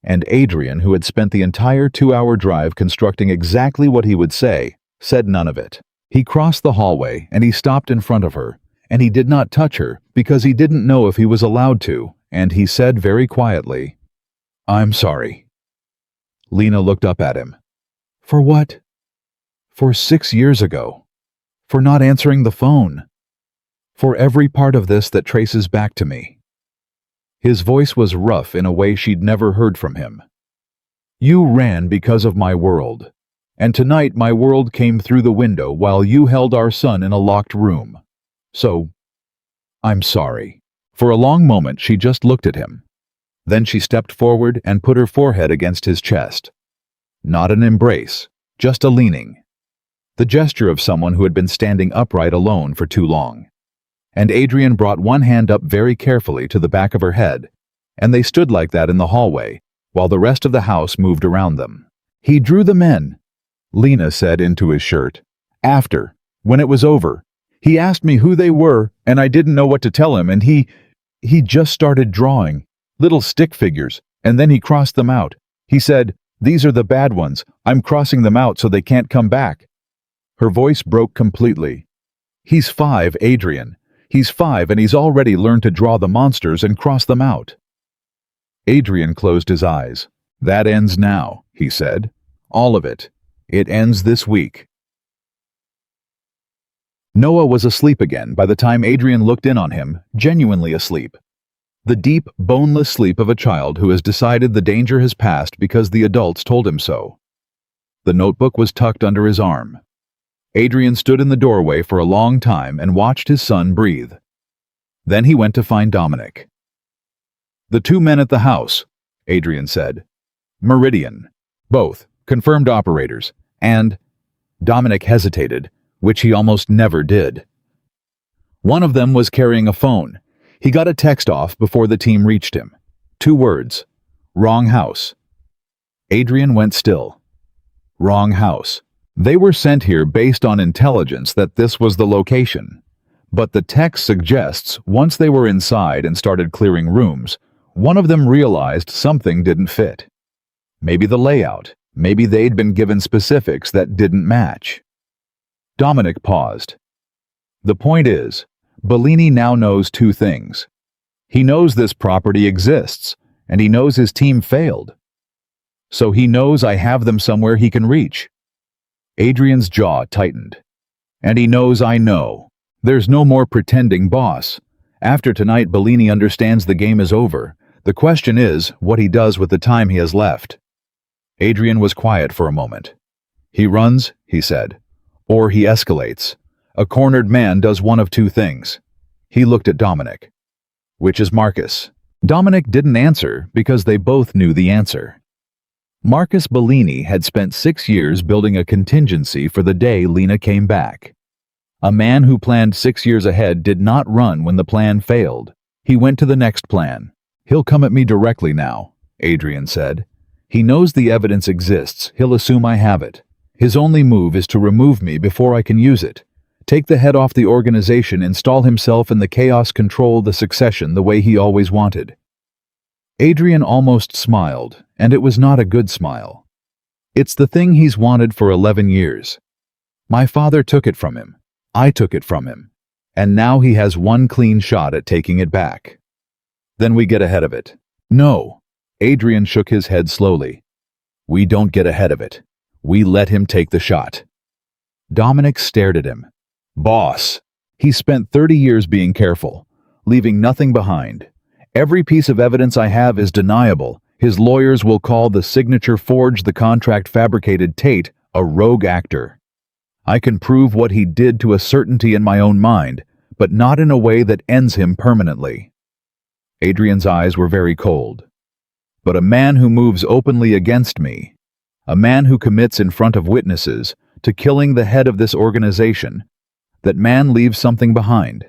And Adrian, who had spent the entire 2-hour drive constructing exactly what he would say, said none of it. He crossed the hallway and he stopped in front of her, and he did not touch her because he didn't know if he was allowed to, and he said very quietly, "I'm sorry." Lena looked up at him. "For what?" "For 6 years ago. For not answering the phone. For every part of this that traces back to me." His voice was rough in a way she'd never heard from him. "You ran because of my world. And tonight my world came through the window while you held our son in a locked room. So, I'm sorry." For a long moment she just looked at him. Then she stepped forward and put her forehead against his chest. Not an embrace, just a leaning. The gesture of someone who had been standing upright alone for too long. And Adrian brought one hand up very carefully to the back of her head, and they stood like that in the hallway, while the rest of the house moved around them. "He drew the men," Lena said into his shirt. "After, when it was over, he asked me who they were, and I didn't know what to tell him, and he just started drawing, little stick figures, and then he crossed them out. He said, 'These are the bad ones, I'm crossing them out so they can't come back.'" Her voice broke completely. "He's 5, Adrian. He's 5 and he's already learned to draw the monsters and cross them out." Adrian closed his eyes. "That ends now," he said. "All of it. It ends this week." Noah was asleep again by the time Adrian looked in on him, genuinely asleep. The deep, boneless sleep of a child who has decided the danger has passed because the adults told him so. The notebook was tucked under his arm. Adrian stood in the doorway for a long time and watched his son breathe. Then he went to find Dominic. "The 2 men at the house," Adrian said. "Meridian. Both. Confirmed operators. And..." Dominic hesitated. which he almost never did. One of them was carrying a phone. He got a text off before the team reached him. 2 words. Wrong house. Adrian went still. Wrong house. They were sent here based on intelligence that this was the location. But the text suggests once they were inside and started clearing rooms, one of them realized something didn't fit. Maybe the layout. Maybe they'd been given specifics that didn't match. Dominic paused. The point is, Bellini now knows 2 things. He knows this property exists, and he knows his team failed. So he knows I have them somewhere he can reach. Adrian's jaw tightened. And he knows I know. There's no more pretending, boss. After tonight, Bellini understands the game is over. The question is what he does with the time he has left. Adrian was quiet for a moment. He runs, he said, or he escalates. A cornered man does one of 2 things. He looked at Dominic. Which is Marcus? Dominic didn't answer because they both knew the answer. Marcus Bellini had spent 6 years building a contingency for the day Lena came back. A man who planned 6 years ahead did not run when the plan failed. He went to the next plan. He'll come at me directly now, Adrian said. He knows the evidence exists. He'll assume I have it. His only move is to remove me before I can use it. Take the head off the organization, install himself in the chaos, control the succession the way he always wanted. Adrian almost smiled, and it was not a good smile. It's the thing he's wanted for 11 years. My father took it from him. I took it from him. And now he has one clean shot at taking it back. Then we get ahead of it. No. Adrian shook his head slowly. We don't get ahead of it. We let him take the shot. Dominic stared at him. Boss. He spent 30 years being careful, leaving nothing behind. Every piece of evidence I have is deniable. His lawyers will call the signature forged, the contract fabricated Tate a rogue actor. I can prove what he did to a certainty in my own mind, but not in a way that ends him permanently. Adrian's eyes were very cold. But a man who moves openly against me, a man who commits in front of witnesses to killing the head of this organization, that man leaves something behind.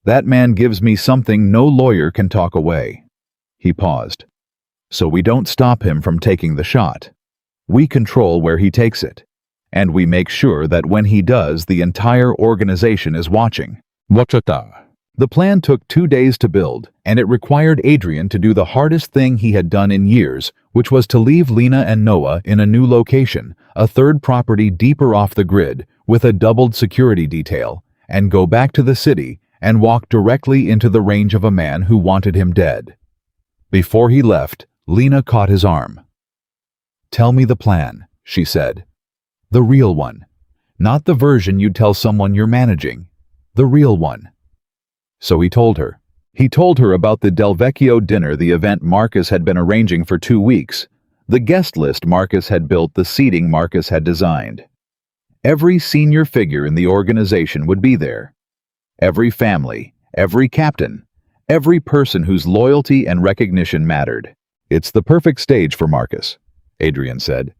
That man gives me something no lawyer can talk away. He paused. So we don't stop him from taking the shot. We control where he takes it. And we make sure that when he does, the entire organization is watching. The plan took 2 days to build, and it required Adrian to do the hardest thing he had done in years, which was to leave Lena and Noah in a new location, a third property deeper off the grid, with a doubled security detail, and go back to the city and walk directly into the range of a man who wanted him dead. Before he left, Lena caught his arm. Tell me the plan, she said. The real one. Not the version you'd tell someone you're managing. The real one. So he told her. He told her about the Del Vecchio dinner, the event Marcus had been arranging for 2 weeks, the guest list Marcus had built, the seating Marcus had designed. Every senior figure in the organization would be there. Every family, every captain, every person whose loyalty and recognition mattered. It's the perfect stage for Marcus, Adrian said.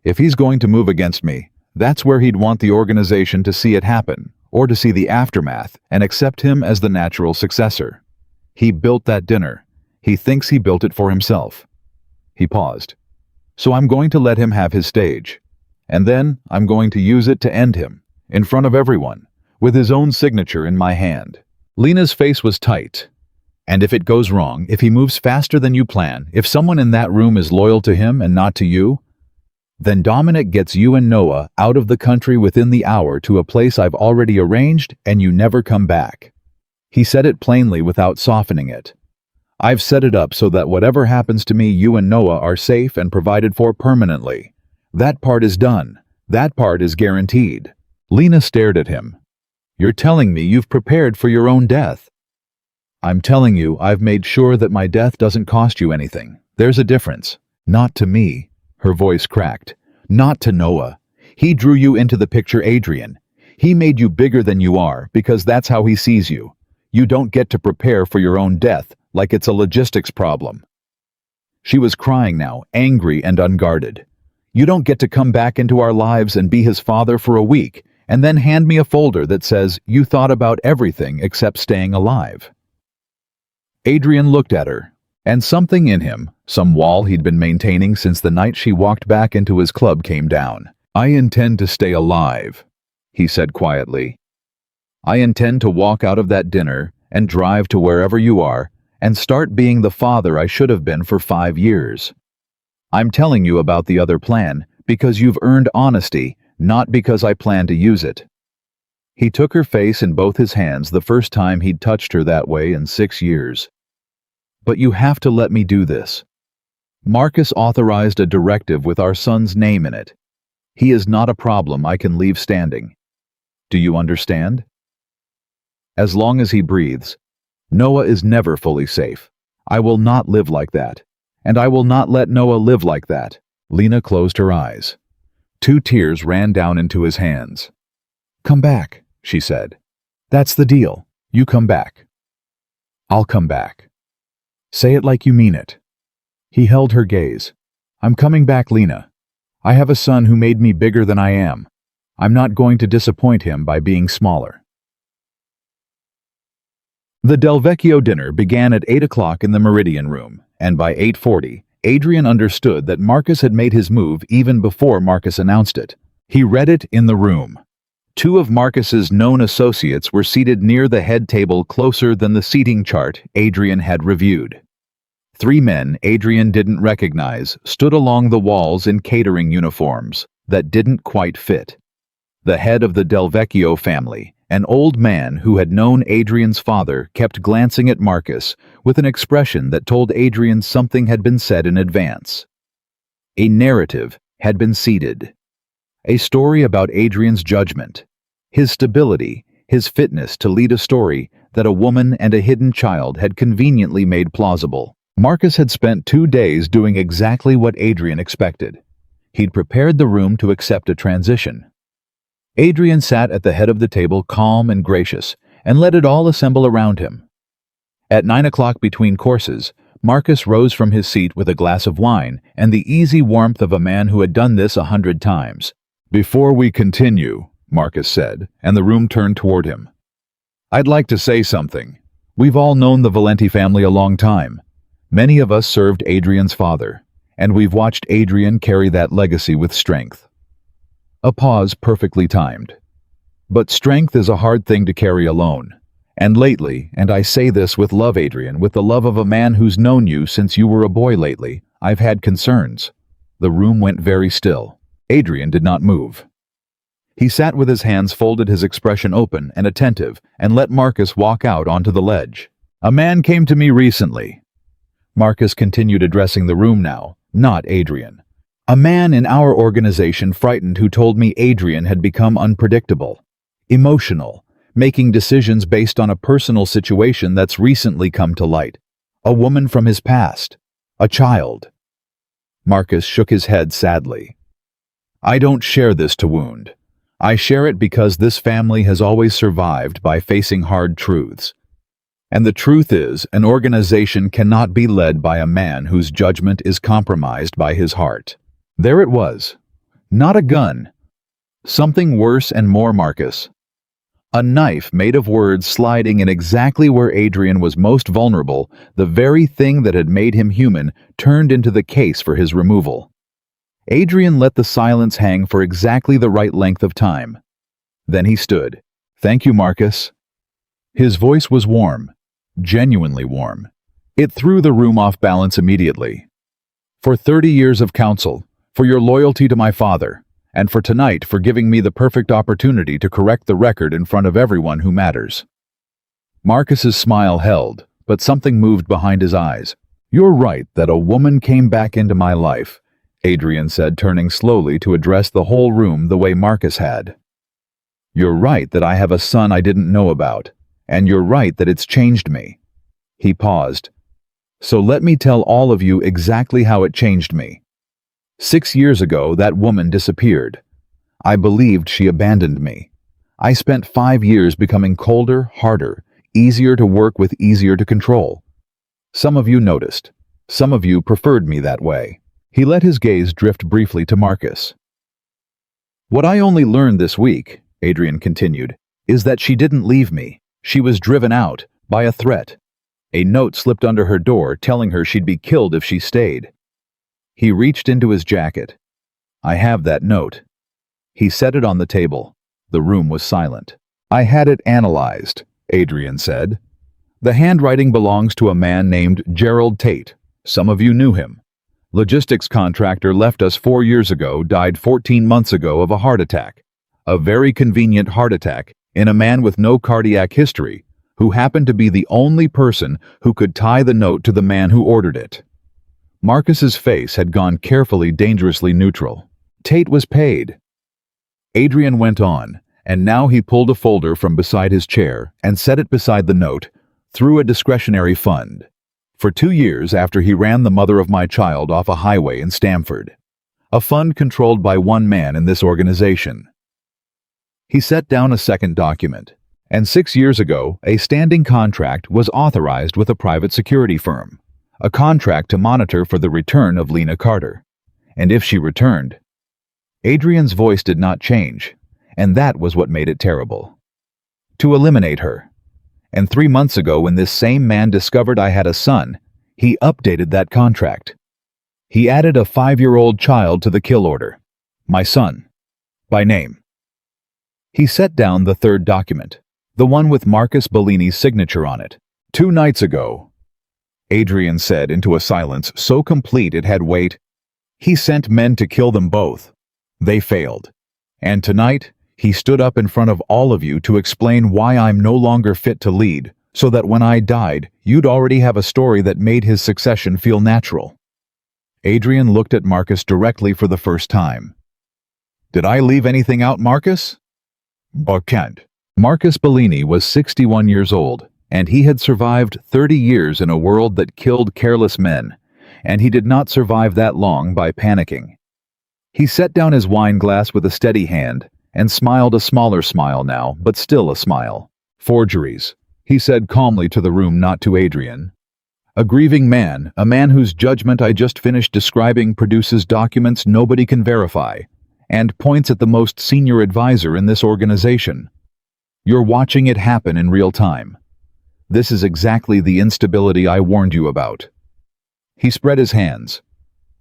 If he's going to move against me, that's where he'd want the organization to see it happen, or to see the aftermath and accept him as the natural successor. He built that dinner. He thinks he built it for himself. He paused. So I'm going to let him have his stage. And then I'm going to use it to end him, in front of everyone, with his own signature in my hand. Lena's face was tight. And if it goes wrong, if he moves faster than you plan, if someone in that room is loyal to him and not to you, then Dominic gets you and Noah out of the country within the hour to a place I've already arranged, and you never come back. He said it plainly without softening it. I've set it up so that whatever happens to me, you and Noah are safe and provided for permanently. That part is done. That part is guaranteed. Lena stared at him. You're telling me you've prepared for your own death. I'm telling you I've made sure that my death doesn't cost you anything. There's a difference. Not to me. Her voice cracked. Not to Noah. He drew you into the picture, Adrian. He made you bigger than you are because that's how he sees you. You don't get to prepare for your own death like it's a logistics problem. She was crying now, angry and unguarded. You don't get to come back into our lives and be his father for a week and then hand me a folder that says you thought about everything except staying alive. Adrian looked at her, and something in him, some wall he'd been maintaining since the night she walked back into his club, came down. "I intend to stay alive," he said quietly. "I intend to walk out of that dinner and drive to wherever you are and start being the father I should have been for 5 years. I'm telling you about the other plan because you've earned honesty, not because I plan to use it." He took her face in both his hands, the first time he'd touched her that way in 6 years. "But you have to let me do this. Marcus authorized a directive with our son's name in it. He is not a problem I can leave standing. Do you understand? As long as he breathes, Noah is never fully safe. I will not live like that, and I will not let Noah live like that." Lena closed her eyes. 2 tears ran down into his hands. "Come back," she said. "That's the deal. You come back." "I'll come back. Say it like you mean it." He held her gaze. "I'm coming back, Lena. I have a son who made me bigger than I am. I'm not going to disappoint him by being smaller." The Del Vecchio dinner began at 8 o'clock in the Meridian Room, and by 8:40, Adrian understood that Marcus had made his move even before Marcus announced it. He read it in the room. 2 of Marcus's known associates were seated near the head table, closer than the seating chart Adrian had reviewed. 3 men Adrian didn't recognize stood along the walls in catering uniforms that didn't quite fit. The head of the Del Vecchio family, an old man who had known Adrian's father, kept glancing at Marcus with an expression that told Adrian something had been said in advance. A narrative had been seeded. A story about Adrian's judgment, his stability, his fitness to lead a story that a woman and a hidden child had conveniently made plausible. Marcus had spent 2 days doing exactly what Adrian expected. He'd prepared the room to accept a transition. Adrian sat at the head of the table, calm and gracious, and let it all assemble around him. At 9 o'clock between courses, Marcus rose from his seat with a glass of wine and the easy warmth of a man who had done this 100 times. "Before we continue," Marcus said, and the room turned toward him, "I'd like to say something. We've all known the Valenti family a long time. Many of us served Adrian's father, and we've watched Adrian carry that legacy with strength." A pause perfectly timed. "But strength is a hard thing to carry alone. And lately, and I say this with love, Adrian, with the love of a man who's known you since you were a boy lately, I've had concerns." The room went very still. Adrian did not move. He sat with his hands folded, his expression open and attentive, and let Marcus walk out onto the ledge. "A man came to me recently." Marcus continued, addressing the room now, not Adrian. "A man in our organization frightened who told me Adrian had become unpredictable, emotional, making decisions based on a personal situation that's recently come to light. A woman from his past. A child." Marcus shook his head sadly. "I don't share this to wound. I share it because this family has always survived by facing hard truths. And the truth is, an organization cannot be led by a man whose judgment is compromised by his heart." There it was. Not a gun. Something worse and more, Marcus. A knife made of words sliding in exactly where Adrian was most vulnerable, the very thing that had made him human, turned into the case for his removal. Adrian let the silence hang for exactly the right length of time. Then he stood. "Thank you, Marcus." His voice was warm, genuinely warm. It threw the room off balance immediately. "For 30 years of counsel, for your loyalty to my father, and for tonight for giving me the perfect opportunity to correct the record in front of everyone who matters." Marcus's smile held, but something moved behind his eyes. "You're right that a woman came back into my life," Adrian said, turning slowly to address the whole room the way Marcus had. "You're right that I have a son I didn't know about, and you're right that it's changed me." He paused. "So let me tell all of you exactly how it changed me. 6 years ago, that woman disappeared. I believed she abandoned me. I spent 5 years becoming colder, harder, easier to work with, easier to control. Some of you noticed. Some of you preferred me that way." He let his gaze drift briefly to Marcus. "What I only learned this week, Adrian continued, is that she didn't leave me. She was driven out by a threat. A note slipped under her door telling her she'd be killed if she stayed. He reached into his jacket. I have that note. He set it on the table. The room was silent. I had it analyzed, Adrian said. The handwriting belongs to a man named Gerald Tate. Some of you knew him. Logistics contractor left us 4 years ago, died 14 months ago of a heart attack. A very convenient heart attack in a man with no cardiac history, who happened to be the only person who could tie the note to the man who ordered it. Marcus's face had gone carefully, dangerously neutral. Tate was paid. Adrian went on, and now he pulled a folder from beside his chair and set it beside the note, through a discretionary fund. For 2 years after he ran the mother of my child off a highway in Stamford. A fund controlled by one man in this organization. He set down a second document. And 6 years ago, a standing contract was authorized with a private security firm. A contract to monitor for the return of Lena Carter. And if she returned. Adrian's voice did not change, and that was what made it terrible. To eliminate her. And 3 months ago, when this same man discovered I had a son, he updated that contract. He added a 5-year-old child to the kill order. My son. By name. He set down the third document. The one with Marcus Bellini's signature on it. 2 nights ago, Adrian said into a silence so complete it had weight. He sent men to kill them both. They failed. And tonight, he stood up in front of all of you to explain why I'm no longer fit to lead, so that when I died, you'd already have a story that made his succession feel natural. Adrian looked at Marcus directly for the first time. Did I leave anything out, Marcus? Or can't? Marcus Bellini was 61 years old, and he had survived 30 years in a world that killed careless men, and he did not survive that long by panicking. He set down his wine glass with a steady hand, and smiled a smaller smile now, but still a smile. Forgeries, he said calmly to the room, not to Adrian. A grieving man, a man whose judgment I just finished describing, produces documents nobody can verify, and points at the most senior advisor in this organization. You're watching it happen in real time. This is exactly the instability I warned you about. He spread his hands.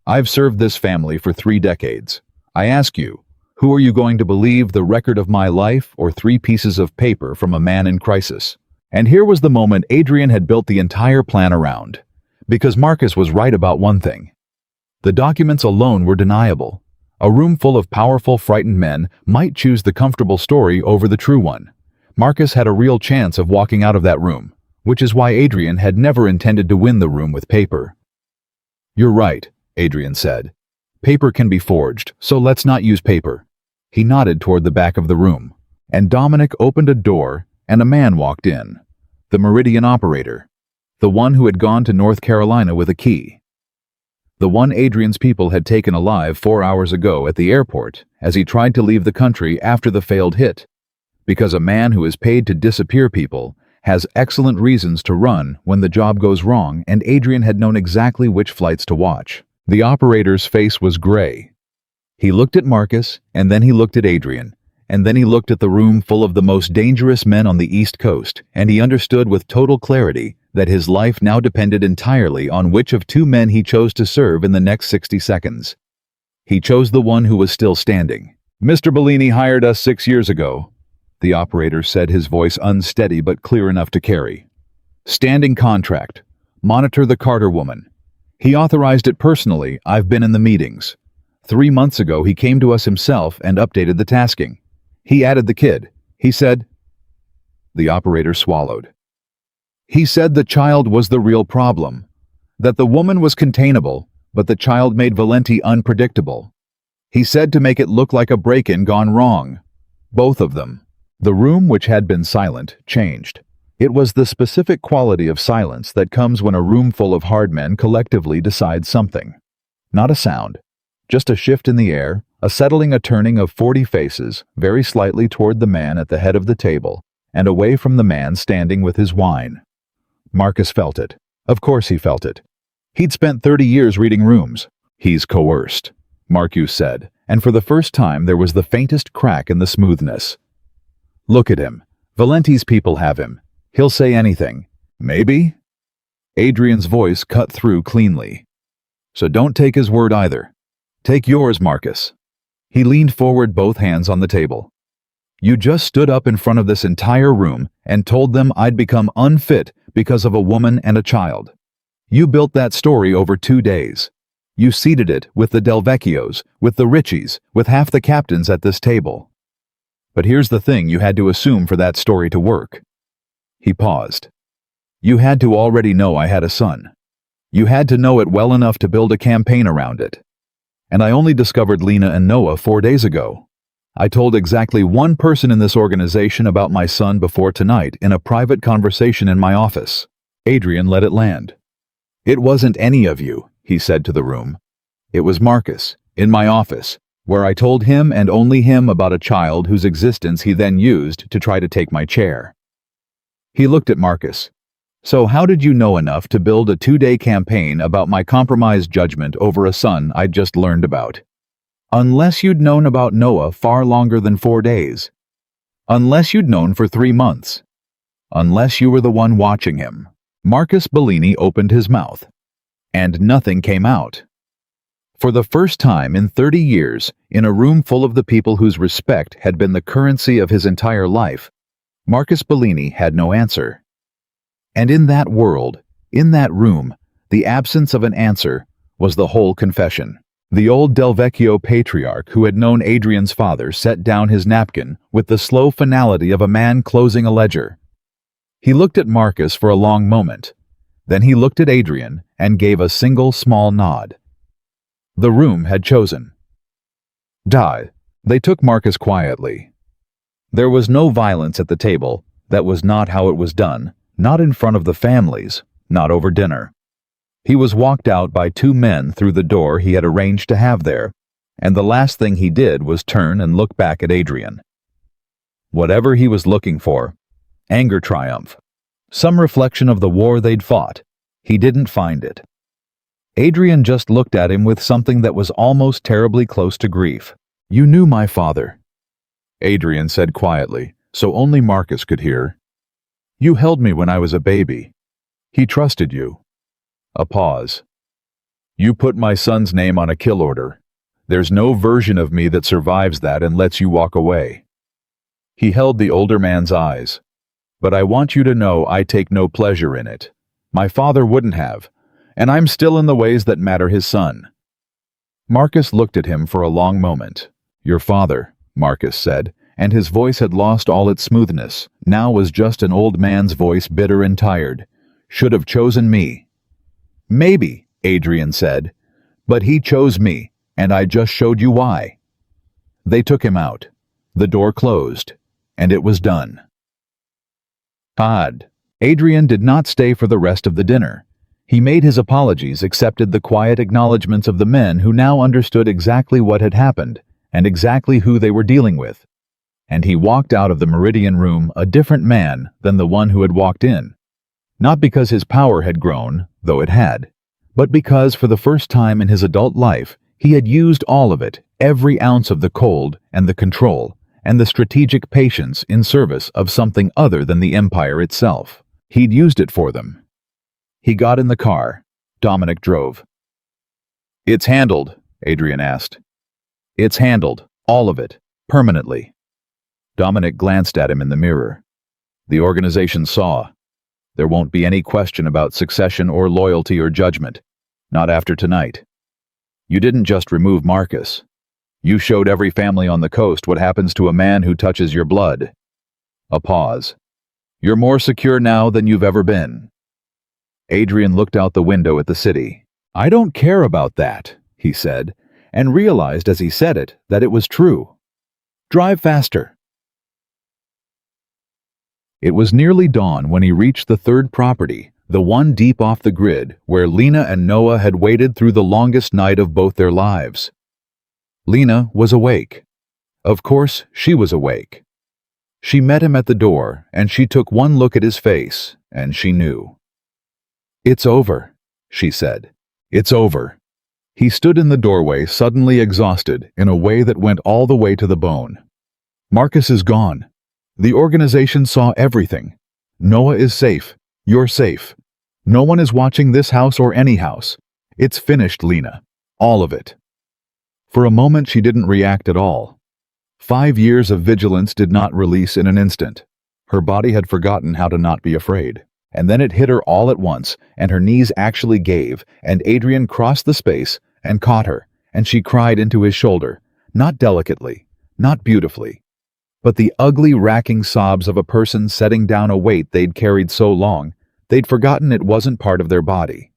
I've served this family for 3 decades. I ask you, who are you going to believe, the record of my life or 3 pieces of paper from a man in crisis? And here was the moment Adrian had built the entire plan around. Because Marcus was right about one thing. The documents alone were deniable. A room full of powerful, frightened men might choose the comfortable story over the true one. Marcus had a real chance of walking out of that room, which is why Adrian had never intended to win the room with paper. You're right, Adrian said. Paper can be forged, so let's not use paper. He nodded toward the back of the room, and Dominic opened a door and a man walked in. The Meridian operator. The one who had gone to North Carolina with a key. The one Adrian's people had taken alive 4 hours ago at the airport as he tried to leave the country after the failed hit. Because a man who is paid to disappear people has excellent reasons to run when the job goes wrong, and Adrian had known exactly which flights to watch. The operator's face was gray. He looked at Marcus, and then he looked at Adrian, and then he looked at the room full of the most dangerous men on the East Coast, and he understood with total clarity that his life now depended entirely on which of 2 men he chose to serve in the next 60 seconds. He chose the one who was still standing. Mr. Bellini hired us 6 years ago, the operator said, his voice unsteady but clear enough to carry. Standing contract. Monitor the Carter woman. He authorized it personally. I've been in the meetings. 3 months ago he came to us himself and updated the tasking. He added the kid. He said... The operator swallowed. He said the child was the real problem. That the woman was containable, but the child made Valenti unpredictable. He said to make it look like a break-in gone wrong. Both of them. The room, which had been silent, changed. It was the specific quality of silence that comes when a room full of hard men collectively decides something. Not a sound, just a shift in the air, a settling, a turning of 40 faces, very slightly toward the man at the head of the table, and away from the man standing with his wine. Marcus felt it. Of course he felt it. He'd spent 30 years reading rooms. He's coerced, Marcus said, and for the first time there was the faintest crack in the smoothness. Look at him. Valenti's people have him. He'll say anything. Maybe? Adrian's voice cut through cleanly. So don't take his word either. Take yours, Marcus. He leaned forward, both hands on the table. You just stood up in front of this entire room and told them I'd become unfit because of a woman and a child. You built that story over 2 days. You seeded it with the Delvecchios, with the Richies, with half the captains at this table. But here's the thing you had to assume for that story to work. He paused. You had to already know I had a son. You had to know it well enough to build a campaign around it. And I only discovered Lena and Noah 4 days ago. I told exactly one person in this organization about my son before tonight in a private conversation in my office. Adrian let it land. It wasn't any of you, he said to the room. It was Marcus, in my office, where I told him and only him about a child whose existence he then used to try to take my chair. He looked at Marcus. So how did you know enough to build a 2-day campaign about my compromised judgment over a son I'd just learned about? Unless you'd known about Noah far longer than 4 days. Unless you'd known for 3 months. Unless you were the one watching him. Marcus Bellini opened his mouth. And nothing came out. For the first time in 30 years, in a room full of the people whose respect had been the currency of his entire life, Marcus Bellini had no answer. And in that world, in that room, the absence of an answer was the whole confession. The old Delvecchio patriarch who had known Adrian's father set down his napkin with the slow finality of a man closing a ledger. He looked at Marcus for a long moment. Then he looked at Adrian and gave a single small nod. The room had chosen. Die. They took Marcus quietly. There was no violence at the table. That was not how it was done. Not in front of the families, not over dinner. He was walked out by 2 men through the door he had arranged to have there, and the last thing he did was turn and look back at Adrian. Whatever he was looking for, anger triumph, some reflection of the war they'd fought, he didn't find it. Adrian just looked at him with something that was almost terribly close to grief. You knew my father, Adrian said quietly, so only Marcus could hear. You held me when I was a baby. He trusted you. A pause. You put my son's name on a kill order. There's no version of me that survives that and lets you walk away. He held the older man's eyes. But I want you to know I take no pleasure in it. My father wouldn't have, and I'm still in the ways that matter his son. Marcus looked at him for a long moment. Your father, Marcus said, and his voice had lost all its smoothness, now was just an old man's voice, bitter and tired. Should have chosen me. Maybe, Adrian said, but he chose me, and I just showed you why. They took him out. The door closed, and it was done. Odd. Adrian did not stay for the rest of the dinner. He made his apologies, accepted the quiet acknowledgments of the men who now understood exactly what had happened, and exactly who they were dealing with. And he walked out of the Meridian room a different man than the one who had walked in. Not because his power had grown, though it had, but because for the first time in his adult life, he had used all of it, every ounce of the cold and the control and the strategic patience in service of something other than the empire itself. He'd used it for them. He got in the car. Dominic drove. It's handled, Adrian asked. It's handled, all of it, permanently. Dominic glanced at him in the mirror. The organization saw. There won't be any question about succession or loyalty or judgment. Not after tonight. You didn't just remove Marcus. You showed every family on the coast what happens to a man who touches your blood. A pause. You're more secure now than you've ever been. Adrian looked out the window at the city. I don't care about that, he said, and realized as he said it that it was true. Drive faster. It was nearly dawn when he reached the third property, the one deep off the grid, where Lena and Noah had waited through the longest night of both their lives. Lena was awake. Of course, she was awake. She met him at the door, and she took one look at his face, and she knew. It's over, she said. It's over. He stood in the doorway, suddenly exhausted, in a way that went all the way to the bone. Marcus is gone. The organization saw everything. Noah is safe. You're safe. No one is watching this house or any house. It's finished, Lena. All of it. For a moment she didn't react at all. 5 years of vigilance did not release in an instant. Her body had forgotten how to not be afraid. And then it hit her all at once, and her knees actually gave, and Adrian crossed the space and caught her, and she cried into his shoulder, not delicately, not beautifully, but the ugly, racking sobs of a person setting down a weight they'd carried so long, they'd forgotten it wasn't part of their body.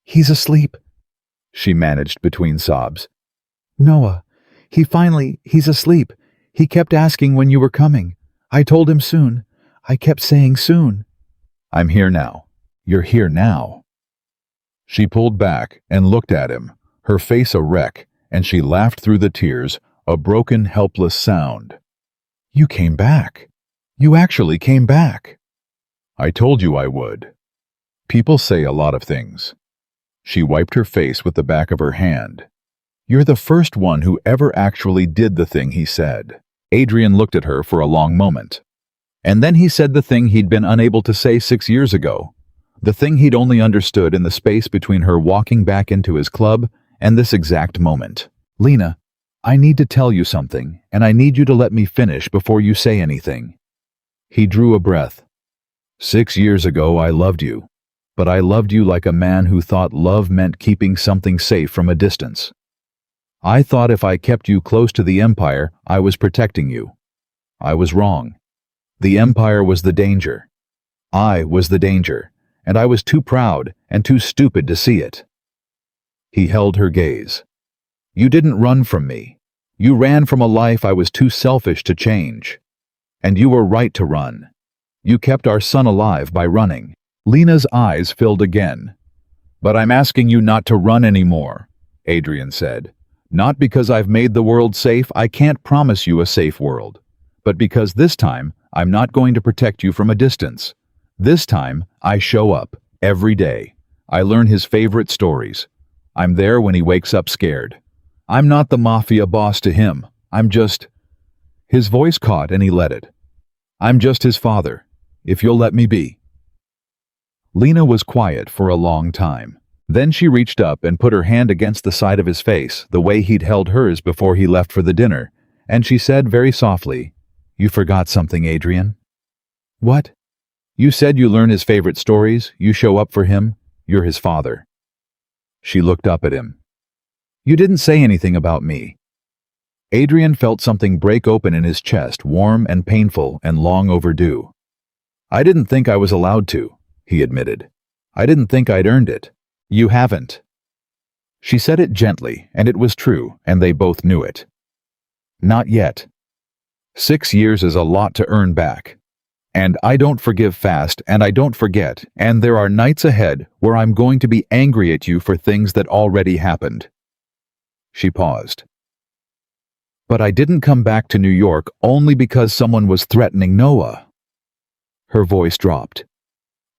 "He's asleep," she managed between sobs. "Noah, he's asleep. He kept asking when you were coming. I told him soon. I kept saying soon." "I'm here now. You're here now." She pulled back and looked at him, her face a wreck, and she laughed through the tears, a broken, helpless sound. "You came back. You actually came back." "I told you I would." People say a lot of things. She wiped her face with the back of her hand. "You're the first one who ever actually did the thing he said." Adrian looked at her for a long moment. And then he said the thing he'd been unable to say 6 years ago, the thing he'd only understood in the space between her walking back into his club and this exact moment. "Lena, I need to tell you something, and I need you to let me finish before you say anything." He drew a breath. 6 years ago I loved you, but I loved you like a man who thought love meant keeping something safe from a distance. I thought if I kept you close to the Empire, I was protecting you. I was wrong. The Empire was the danger. I was the danger, and I was too proud and too stupid to see it. He held her gaze. "You didn't run from me. You ran from a life I was too selfish to change. And you were right to run. You kept our son alive by running." Lena's eyes filled again. "But I'm asking you not to run anymore," Adrian said. "Not because I've made the world safe, I can't promise you a safe world, but because this time I'm not going to protect you from a distance. This time, I show up, every day. I learn his favorite stories. I'm there when he wakes up scared. I'm not the Mafia boss to him. I'm just..." His voice caught and he let it. "I'm just his father, if you'll let me be." Lena was quiet for a long time. Then she reached up and put her hand against the side of his face, the way he'd held hers before he left for the dinner, and she said very softly, "You forgot something, Adrian." "What?" "You said you learn his favorite stories, you show up for him, you're his father." She looked up at him. "You didn't say anything about me." Adrian felt something break open in his chest, warm and painful and long overdue. "I didn't think I was allowed to," he admitted. "I didn't think I'd earned it." "You haven't." She said it gently, and it was true, and they both knew it. "Not yet. 6 years is a lot to earn back. And I don't forgive fast, and I don't forget, and there are nights ahead where I'm going to be angry at you for things that already happened." She paused. "But I didn't come back to New York only because someone was threatening Noah." Her voice dropped.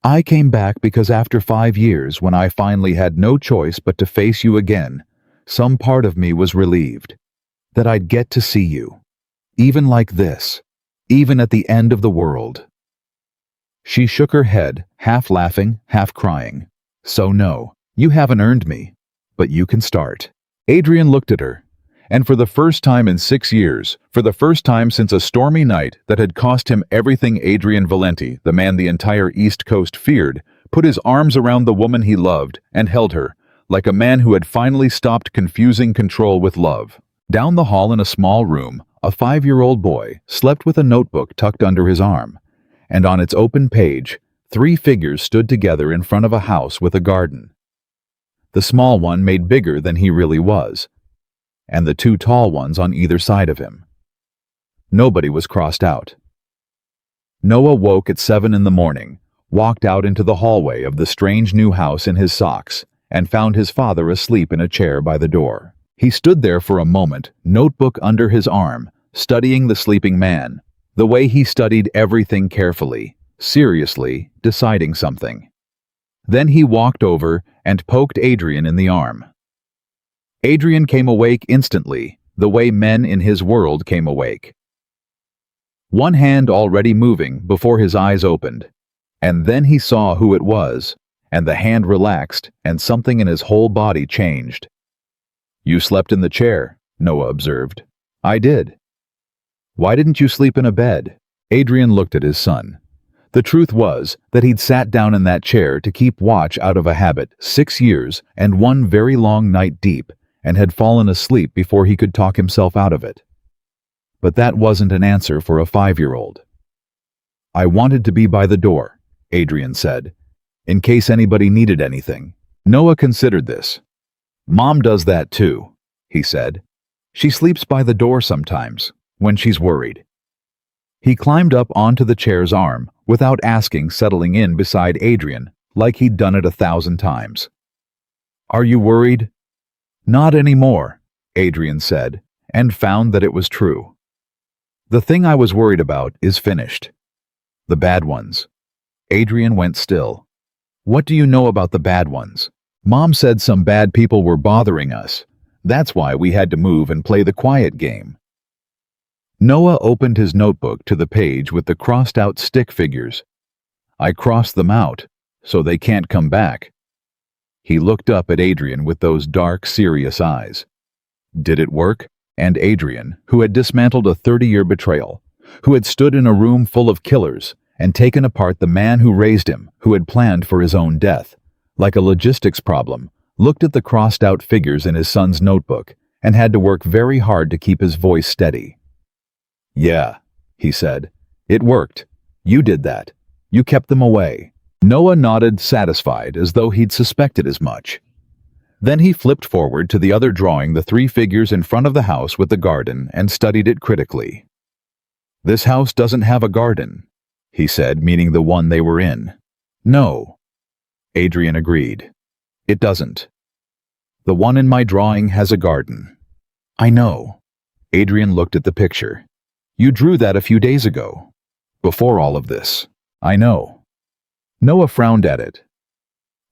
"I came back because after 5 years, when I finally had no choice but to face you again, some part of me was relieved that I'd get to see you. Even like this, even at the end of the world." She shook her head, half laughing, half crying. "So no, you haven't earned me, but you can start." Adrian looked at her, and for the first time in 6 years, for the first time since a stormy night that had cost him everything, Adrian Valenti, the man the entire East Coast feared, put his arms around the woman he loved and held her, like a man who had finally stopped confusing control with love. Down the hall in a small room, a 5-year-old boy slept with a notebook tucked under his arm, and on its open page, 3 figures stood together in front of a house with a garden. The small one made bigger than he really was, and the 2 tall ones on either side of him. Nobody was crossed out. Noah woke at 7 in the morning, walked out into the hallway of the strange new house in his socks, and found his father asleep in a chair by the door. He stood there for a moment, notebook under his arm, studying the sleeping man, the way he studied everything carefully, seriously, deciding something. Then he walked over and poked Adrian in the arm. Adrian came awake instantly, the way men in his world came awake. one hand already moving before his eyes opened. And then he saw who it was, and the hand relaxed and something in his whole body changed. "You slept in the chair," Noah observed. "I did." "Why didn't you sleep in a bed?" Adrian looked at his son. The truth was that he'd sat down in that chair to keep watch out of a habit 6 years and one very long night deep, and had fallen asleep before he could talk himself out of it. But that wasn't an answer for a 5-year-old. "I wanted to be by the door," Adrian said, "in case anybody needed anything." Noah considered this. "Mom does that too," he said. "She sleeps by the door sometimes, when she's worried." He climbed up onto the chair's arm, without asking, settling in beside Adrian, like he'd done it 1,000 times. "Are you worried?" "Not anymore," Adrian said, and found that it was true. "The thing I was worried about is finished. The bad ones." Adrian went still. "What do you know about the bad ones?" "Mom said some bad people were bothering us. That's why we had to move and play the quiet game." Noah opened his notebook to the page with the crossed-out stick figures. "I crossed them out, so they can't come back." He looked up at Adrian with those dark, serious eyes. Did it work? And Adrian, who had dismantled a 30-year betrayal, who had stood in a room full of killers and taken apart the man who raised him, who had planned for his own death, like a logistics problem, looked at the crossed-out figures in his son's notebook and had to work very hard to keep his voice steady. "Yeah," he said. "It worked. You did that. You kept them away." Noah nodded, satisfied, as though he'd suspected as much. Then he flipped forward to the other drawing, the 3 figures in front of the house with the garden, and studied it critically. "This house doesn't have a garden," he said, meaning the one they were in. "No," Adrian agreed. "It doesn't. The one in my drawing has a garden." "I know." Adrian looked at the picture. "You drew that a few days ago, before all of this." "I know." Noah frowned at it.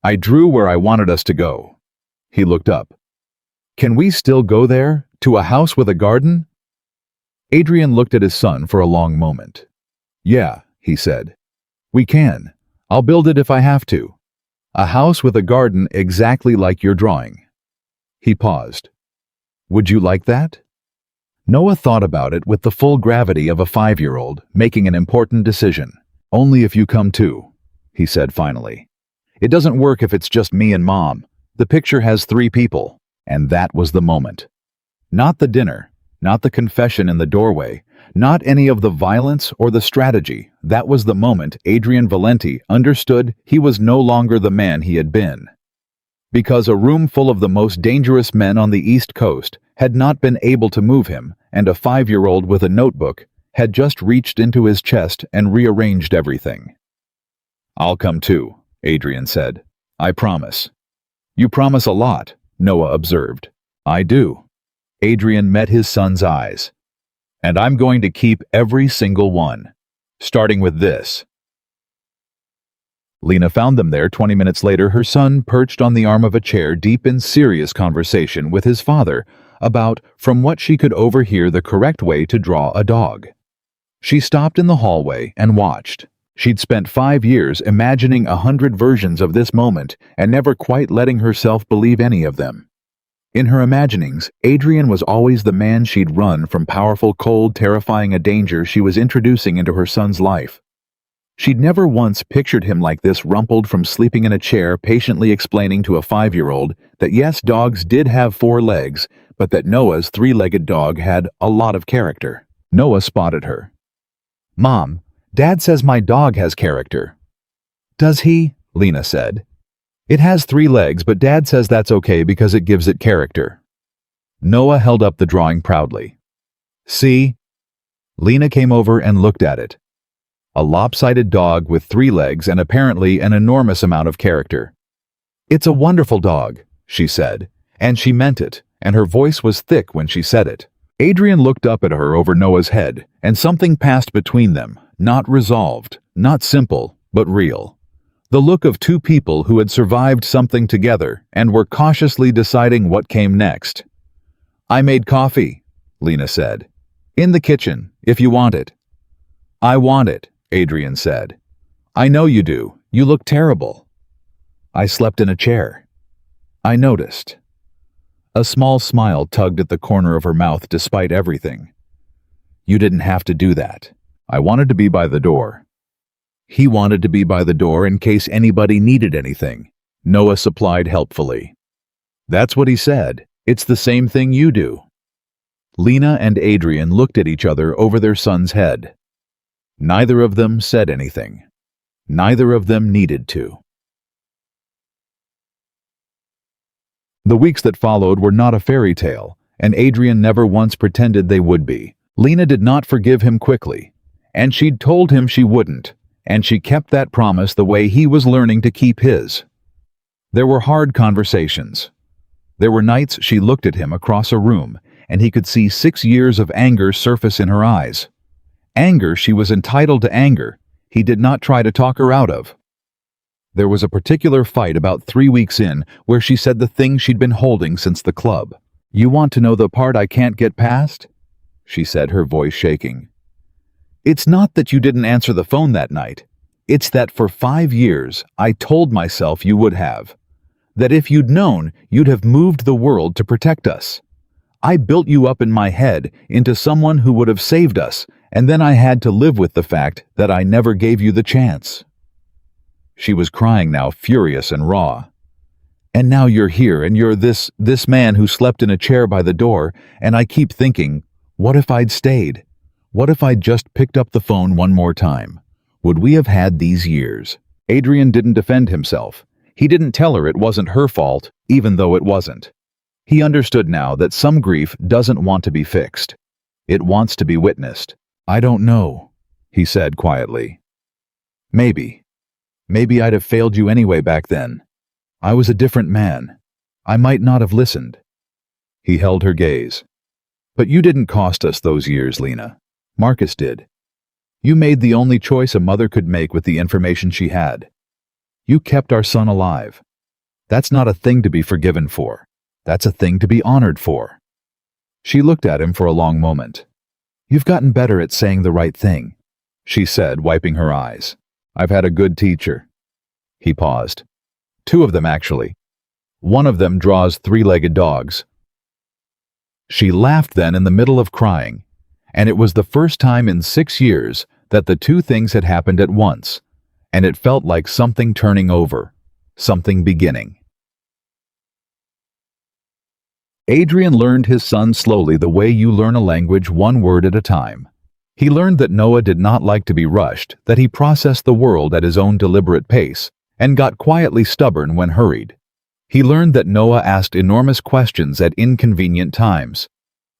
"I drew where I wanted us to go." He looked up. "Can we still go there, to a house with a garden?" Adrian looked at his son for a long moment. "Yeah," he said. "We can. I'll build it if I have to. A house with a garden exactly like your drawing." He paused. "Would you like that?" Noah thought about it with the full gravity of a 5-year-old making an important decision. "Only if you come too," he said finally. "It doesn't work if it's just me and Mom. The picture has 3 people." And that was the moment. Not the dinner, not the confession in the doorway, not any of the violence or the strategy. That was the moment Adrian Valenti understood he was no longer the man he had been. Because a room full of the most dangerous men on the East Coast had not been able to move him, and a 5-year-old with a notebook had just reached into his chest and rearranged everything. "I'll come too," Adrian said. "I promise." "You promise a lot," Noah observed. "I do." Adrian met his son's eyes. "And I'm going to keep every single one, starting with this." Lena found them there 20 minutes later, her son perched on the arm of a chair, deep in serious conversation with his father about from what she could overhear the correct way to draw a dog. She stopped in the hallway and watched. She'd spent 5 years imagining 100 versions of this moment and never quite letting herself believe any of them. In her imaginings, Adrian was always the man she'd run from, powerful, cold, terrifying a danger she was introducing into her son's life. She'd never once pictured him like this, rumpled from sleeping in a chair, patiently explaining to a 5-year-old that yes, dogs did have 4 legs, but that Noah's 3-legged dog had a lot of character. Noah spotted her. "Mom, Dad says my dog has character." "Does he?" Lena said. "It has 3 legs, but Dad says that's okay because it gives it character." Noah held up the drawing proudly. "See?" Lena came over and looked at it. A lopsided dog with 3 legs and apparently an enormous amount of character. "It's a wonderful dog," she said, and she meant it, and her voice was thick when she said it. Adrian looked up at her over Noah's head, and something passed between them, not resolved, not simple, but real. The look of 2 people who had survived something together and were cautiously deciding what came next. "I made coffee," Lena said. "In the kitchen, if you want it." "I want it," Adrian said. "I know you do. You look terrible." "I slept in a chair." "I noticed." A small smile tugged at the corner of her mouth despite everything. "You didn't have to do that. I wanted to be by the door." He wanted to be by the door in case anybody needed anything, Noah supplied helpfully. "That's what he said. It's the same thing you do." Lena and Adrian looked at each other over their son's head. Neither of them said anything. Neither of them needed to. The weeks that followed were not a fairy tale, and Adrian never once pretended they would be. Lena did not forgive him quickly, and she'd told him she wouldn't, and she kept that promise the way he was learning to keep his. There were hard conversations. There were nights she looked at him across a room, and he could see 6 years of anger surface in her eyes. Anger she was entitled to anger, he did not try to talk her out of. There was a particular fight about 3 weeks in where she said the thing she'd been holding since the club. "You want to know the part I can't get past?" she said, her voice shaking. "It's not that you didn't answer the phone that night. It's that for 5 years I told myself you would have. That if you'd known, you'd have moved the world to protect us. I built you up in my head into someone who would have saved us, and then I had to live with the fact that I never gave you the chance." She was crying now, furious and raw. "And now you're here, and you're this man who slept in a chair by the door, and I keep thinking, what if I'd stayed? What if I'd just picked up the phone one more time? Would we have had these years?" Adrian didn't defend himself. He didn't tell her it wasn't her fault, even though it wasn't. He understood now that some grief doesn't want to be fixed. It wants to be witnessed. "I don't know," he said quietly. Maybe I'd have failed you anyway back then. I was a different man. I might not have listened." He held her gaze. "But you didn't cost us those years, Lena. Marcus did. You made the only choice a mother could make with the information she had. You kept our son alive. That's not a thing to be forgiven for. That's a thing to be honored for." She looked at him for a long moment. "You've gotten better at saying the right thing," she said, wiping her eyes. "I've had a good teacher." He paused. "2 of them, actually. One of them draws 3-legged dogs." She laughed then in the middle of crying, and it was the first time in 6 years that the 2 things had happened at once, and it felt like something turning over, something beginning. Adrian learned his son slowly the way you learn a language 1 word at a time. He learned that Noah did not like to be rushed, that he processed the world at his own deliberate pace, and got quietly stubborn when hurried. He learned that Noah asked enormous questions at inconvenient times.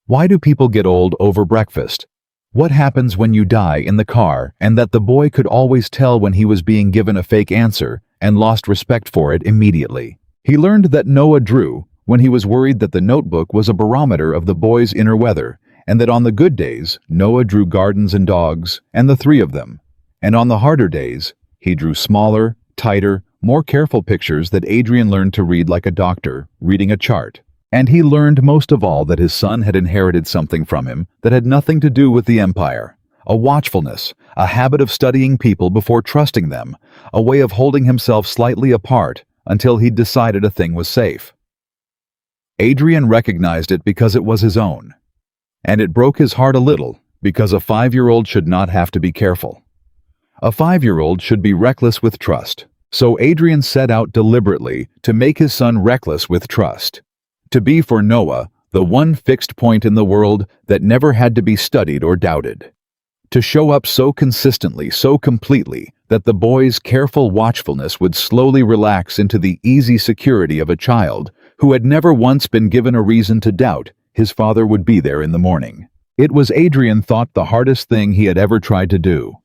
Why do people get old over breakfast? What happens when you die in the car? And that the boy could always tell when he was being given a fake answer and lost respect for it immediately. He learned that Noah drew when he was worried that the notebook was a barometer of the boy's inner weather, and that on the good days, Noah drew gardens and dogs, and the 3 of them, and on the harder days, he drew smaller, tighter, more careful pictures that Adrian learned to read like a doctor, reading a chart. And he learned most of all that his son had inherited something from him that had nothing to do with the empire. A watchfulness, a habit of studying people before trusting them, a way of holding himself slightly apart until he'd decided a thing was safe. Adrian recognized it because it was his own. And it broke his heart a little, because a 5-year-old should not have to be careful. A 5-year-old should be reckless with trust. So Adrian set out deliberately to make his son reckless with trust. To be for Noah the one fixed point in the world that never had to be studied or doubted. To show up so consistently, so completely, that the boy's careful watchfulness would slowly relax into the easy security of a child who had never once been given a reason to doubt his father would be there in the morning. It was, Adrian thought, the hardest thing he had ever tried to do.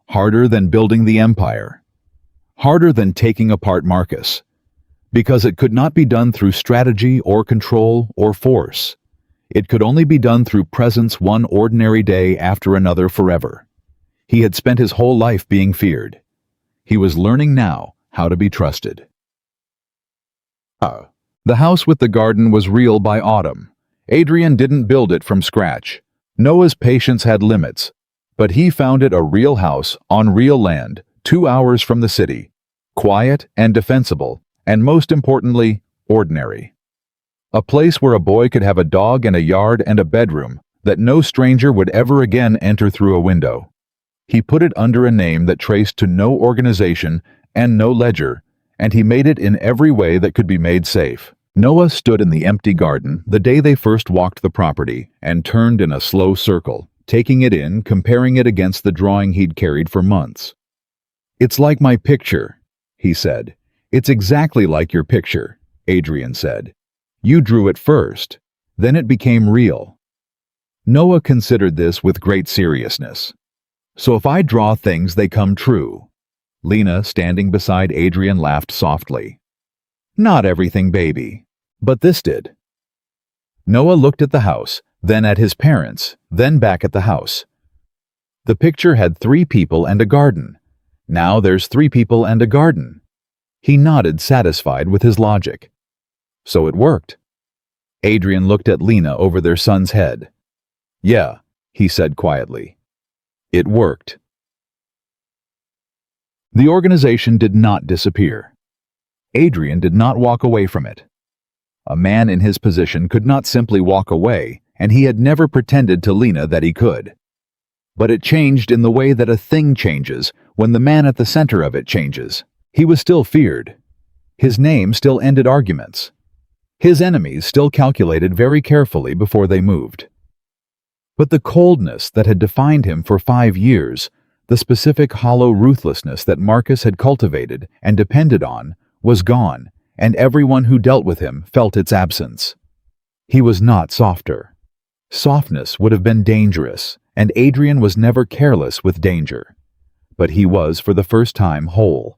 Harder than building the empire. Harder than taking apart Marcus. Because it could not be done through strategy or control or force. It could only be done through presence one ordinary day after another forever. He had spent his whole life being feared. He was learning now how to be trusted. The house with the garden was real by autumn. Adrian didn't build it from scratch. Noah's patience had limits. But he found it a real house on real land, 2 hours from the city. Quiet and defensible, and most importantly, ordinary. A place where a boy could have a dog and a yard and a bedroom that no stranger would ever again enter through a window. He put it under a name that traced to no organization and no ledger, and he made it in every way that could be made safe. Noah stood in the empty garden the day they first walked the property and turned in a slow circle, taking it in, comparing it against the drawing he'd carried for months. "It's like my picture," he said. "It's exactly like your picture," Adrian said. "You drew it first, then it became real." Noah considered this with great seriousness. "So if I draw things, they come true." Lena, standing beside Adrian, laughed softly. "Not everything, baby, but this did." Noah looked at the house, then at his parents, then back at the house. The picture had 3 people and a garden. Now there's 3 people and a garden. He nodded, satisfied with his logic. So it worked. Adrian looked at Lena over their son's head. "Yeah," he said quietly. "It worked." The organization did not disappear. Adrian did not walk away from it. A man in his position could not simply walk away, and he had never pretended to Lena that he could. But it changed in the way that a thing changes when the man at the center of it changes. He was still feared. His name still ended arguments. His enemies still calculated very carefully before they moved. But the coldness that had defined him for 5 years, the specific hollow ruthlessness that Marcus had cultivated and depended on, was gone, and everyone who dealt with him felt its absence. He was not softer. Softness would have been dangerous, and Adrian was never careless with danger. But he was, for the first time, whole.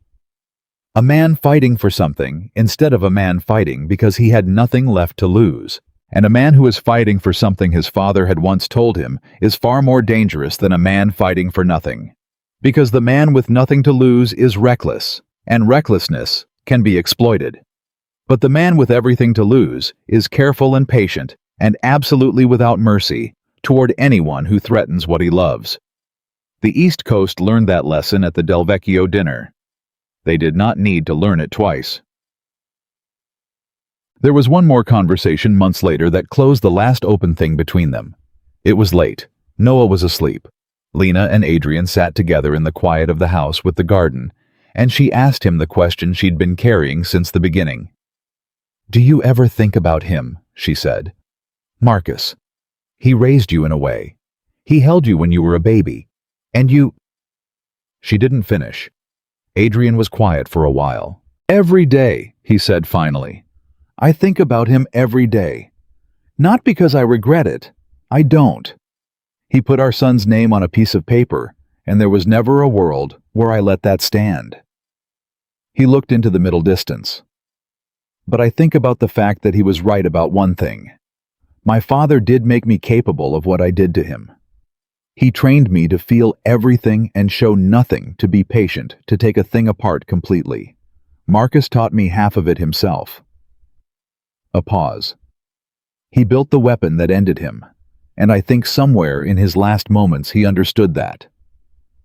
A man fighting for something instead of a man fighting because he had nothing left to lose. And a man who is fighting for something his father had once told him is far more dangerous than a man fighting for nothing. Because the man with nothing to lose is reckless, and recklessness can be exploited. But the man with everything to lose is careful and patient and absolutely without mercy toward anyone who threatens what he loves. The East Coast learned that lesson at the Del Vecchio dinner. They did not need to learn it twice. There was one more conversation months later that closed the last open thing between them. It was late. Noah was asleep. Lena and Adrian sat together in the quiet of the house with the garden, and she asked him the question she'd been carrying since the beginning. "Do you ever think about him?" she said. "Marcus. He raised you in a way. He held you when you were a baby. And you—" She didn't finish. Adrian was quiet for a while. "Every day," he said finally. "I think about him every day. Not because I regret it. I don't. He put our son's name on a piece of paper, and there was never a world where I let that stand." He looked into the middle distance. "But I think about the fact that he was right about one thing. My father did make me capable of what I did to him. He trained me to feel everything and show nothing, to be patient, to take a thing apart completely. Marcus taught me half of it himself." A pause. "He built the weapon that ended him, and I think somewhere in his last moments he understood that.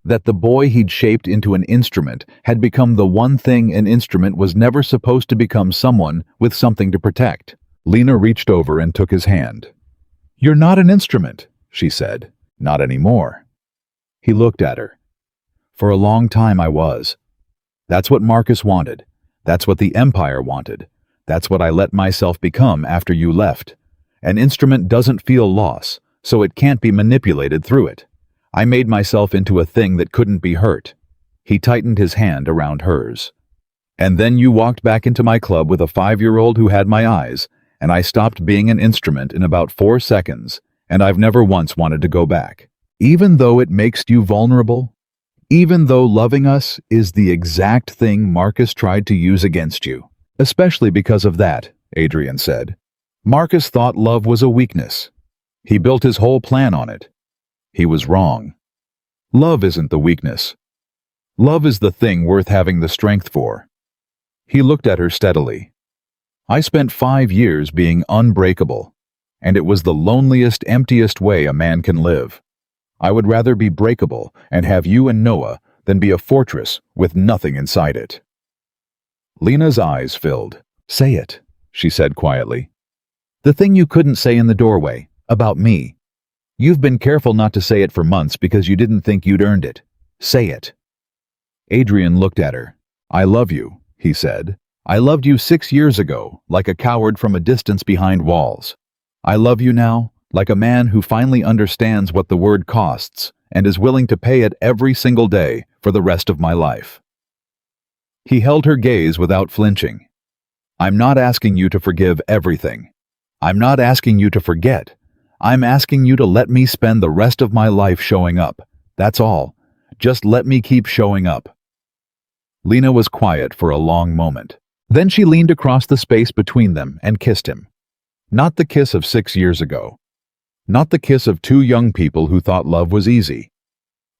That the boy he'd shaped into an instrument had become the one thing an instrument was never supposed to become: someone with something to protect." Lena reached over and took his hand. "You're not an instrument," she said. "Not anymore." He looked at her. "For a long time I was. That's what Marcus wanted. That's what the Empire wanted. That's what I let myself become after you left. An instrument doesn't feel loss, so it can't be manipulated through it. I made myself into a thing that couldn't be hurt." He tightened his hand around hers. "And then you walked back into my club with a 5-year-old who had my eyes, and I stopped being an instrument in about 4 seconds, and I've never once wanted to go back. Even though it makes you vulnerable, even though loving us is the exact thing Marcus tried to use against you. Especially because of that," Adrian said. "Marcus thought love was a weakness. He built his whole plan on it. He was wrong. Love isn't the weakness. Love is the thing worth having the strength for." He looked at her steadily. "I spent 5 years being unbreakable, and it was the loneliest, emptiest way a man can live. I would rather be breakable and have you and Noah than be a fortress with nothing inside it." Lena's eyes filled. "Say it," she said quietly. "The thing you couldn't say in the doorway, about me. You've been careful not to say it for months because you didn't think you'd earned it. Say it." Adrian looked at her. "I love you," he said. "I loved you 6 years ago, like a coward from a distance behind walls. I love you now, like a man who finally understands what the word costs and is willing to pay it every single day for the rest of my life." He held her gaze without flinching. "I'm not asking you to forgive everything. I'm not asking you to forget. I'm asking you to let me spend the rest of my life showing up. That's all. Just let me keep showing up." Lena was quiet for a long moment. Then she leaned across the space between them and kissed him. Not the kiss of 6 years ago. Not the kiss of two young people who thought love was easy.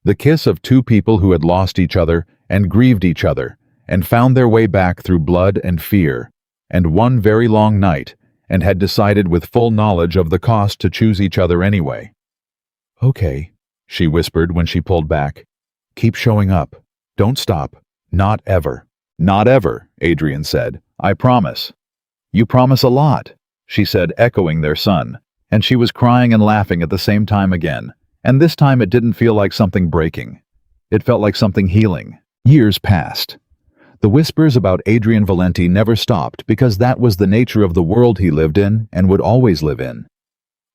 The kiss of two people who had lost each other and grieved each other and found their way back through blood and fear and one very long night and had decided with full knowledge of the cost to choose each other anyway. "Okay," she whispered when she pulled back. "Keep showing up. Don't stop. Not ever." "Not ever," Adrian said. "I promise." "You promise a lot," she said, echoing their son, and she was crying and laughing at the same time again, and this time it didn't feel like something breaking. It felt like something healing. Years passed. The whispers about Adrian Valenti never stopped because that was the nature of the world he lived in and would always live in.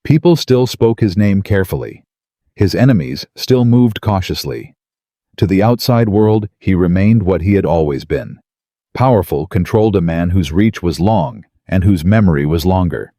People still spoke his name carefully. His enemies still moved cautiously. To the outside world, he remained what he had always been. Powerful, controlled a man whose reach was long and whose memory was longer.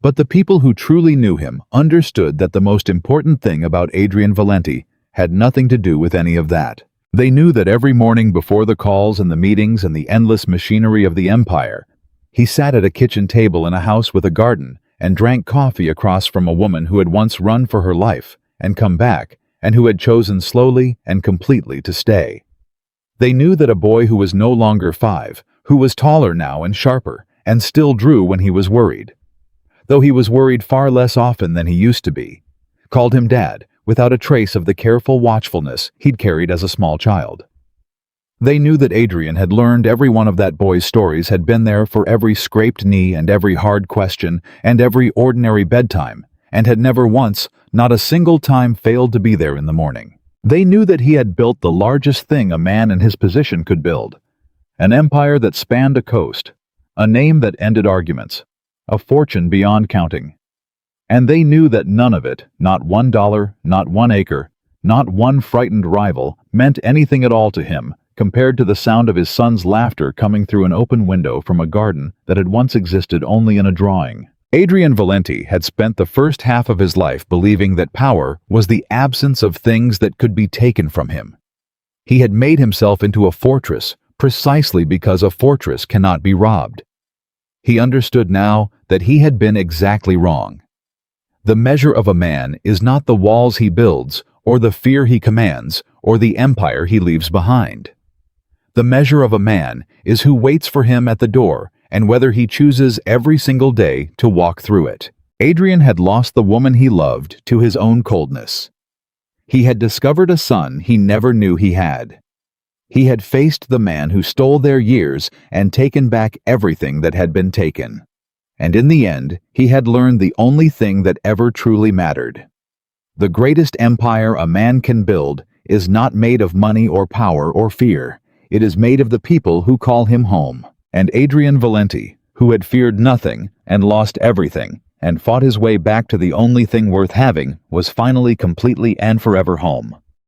But the people who truly knew him understood that the most important thing about Adrian Valenti had nothing to do with any of that. They knew that every morning before the calls and the meetings and the endless machinery of the empire, he sat at a kitchen table in a house with a garden and drank coffee across from a woman who had once run for her life and come back and who had chosen slowly and completely to stay. They knew that a boy who was no longer 5, who was taller now and sharper, and still drew when he was worried. Though he was worried far less often than he used to be, called him Dad, without a trace of the careful watchfulness he'd carried as a small child. They knew that Adrian had learned every one of that boy's stories, had been there for every scraped knee and every hard question and every ordinary bedtime, and had never once, not a single time, failed to be there in the morning. They knew that he had built the largest thing a man in his position could build, an empire that spanned a coast, a name that ended arguments, a fortune beyond counting. And they knew that none of it, not $1, not 1 acre, not one frightened rival, meant anything at all to him compared to the sound of his son's laughter coming through an open window from a garden that had once existed only in a drawing. Adrian Valenti had spent the first half of his life believing that power was the absence of things that could be taken from him. He had made himself into a fortress precisely because a fortress cannot be robbed. He understood now that he had been exactly wrong. The measure of a man is not the walls he builds, or the fear he commands, or the empire he leaves behind. The measure of a man is who waits for him at the door and whether he chooses every single day to walk through it. Adrian had lost the woman he loved to his own coldness. He had discovered a son he never knew he had. He had faced the man who stole their years and taken back everything that had been taken. And in the end, he had learned the only thing that ever truly mattered. The greatest empire a man can build is not made of money or power or fear. It is made of the people who call him home. And Adrian Valenti, who had feared nothing and lost everything and fought his way back to the only thing worth having, was finally completely and forever home.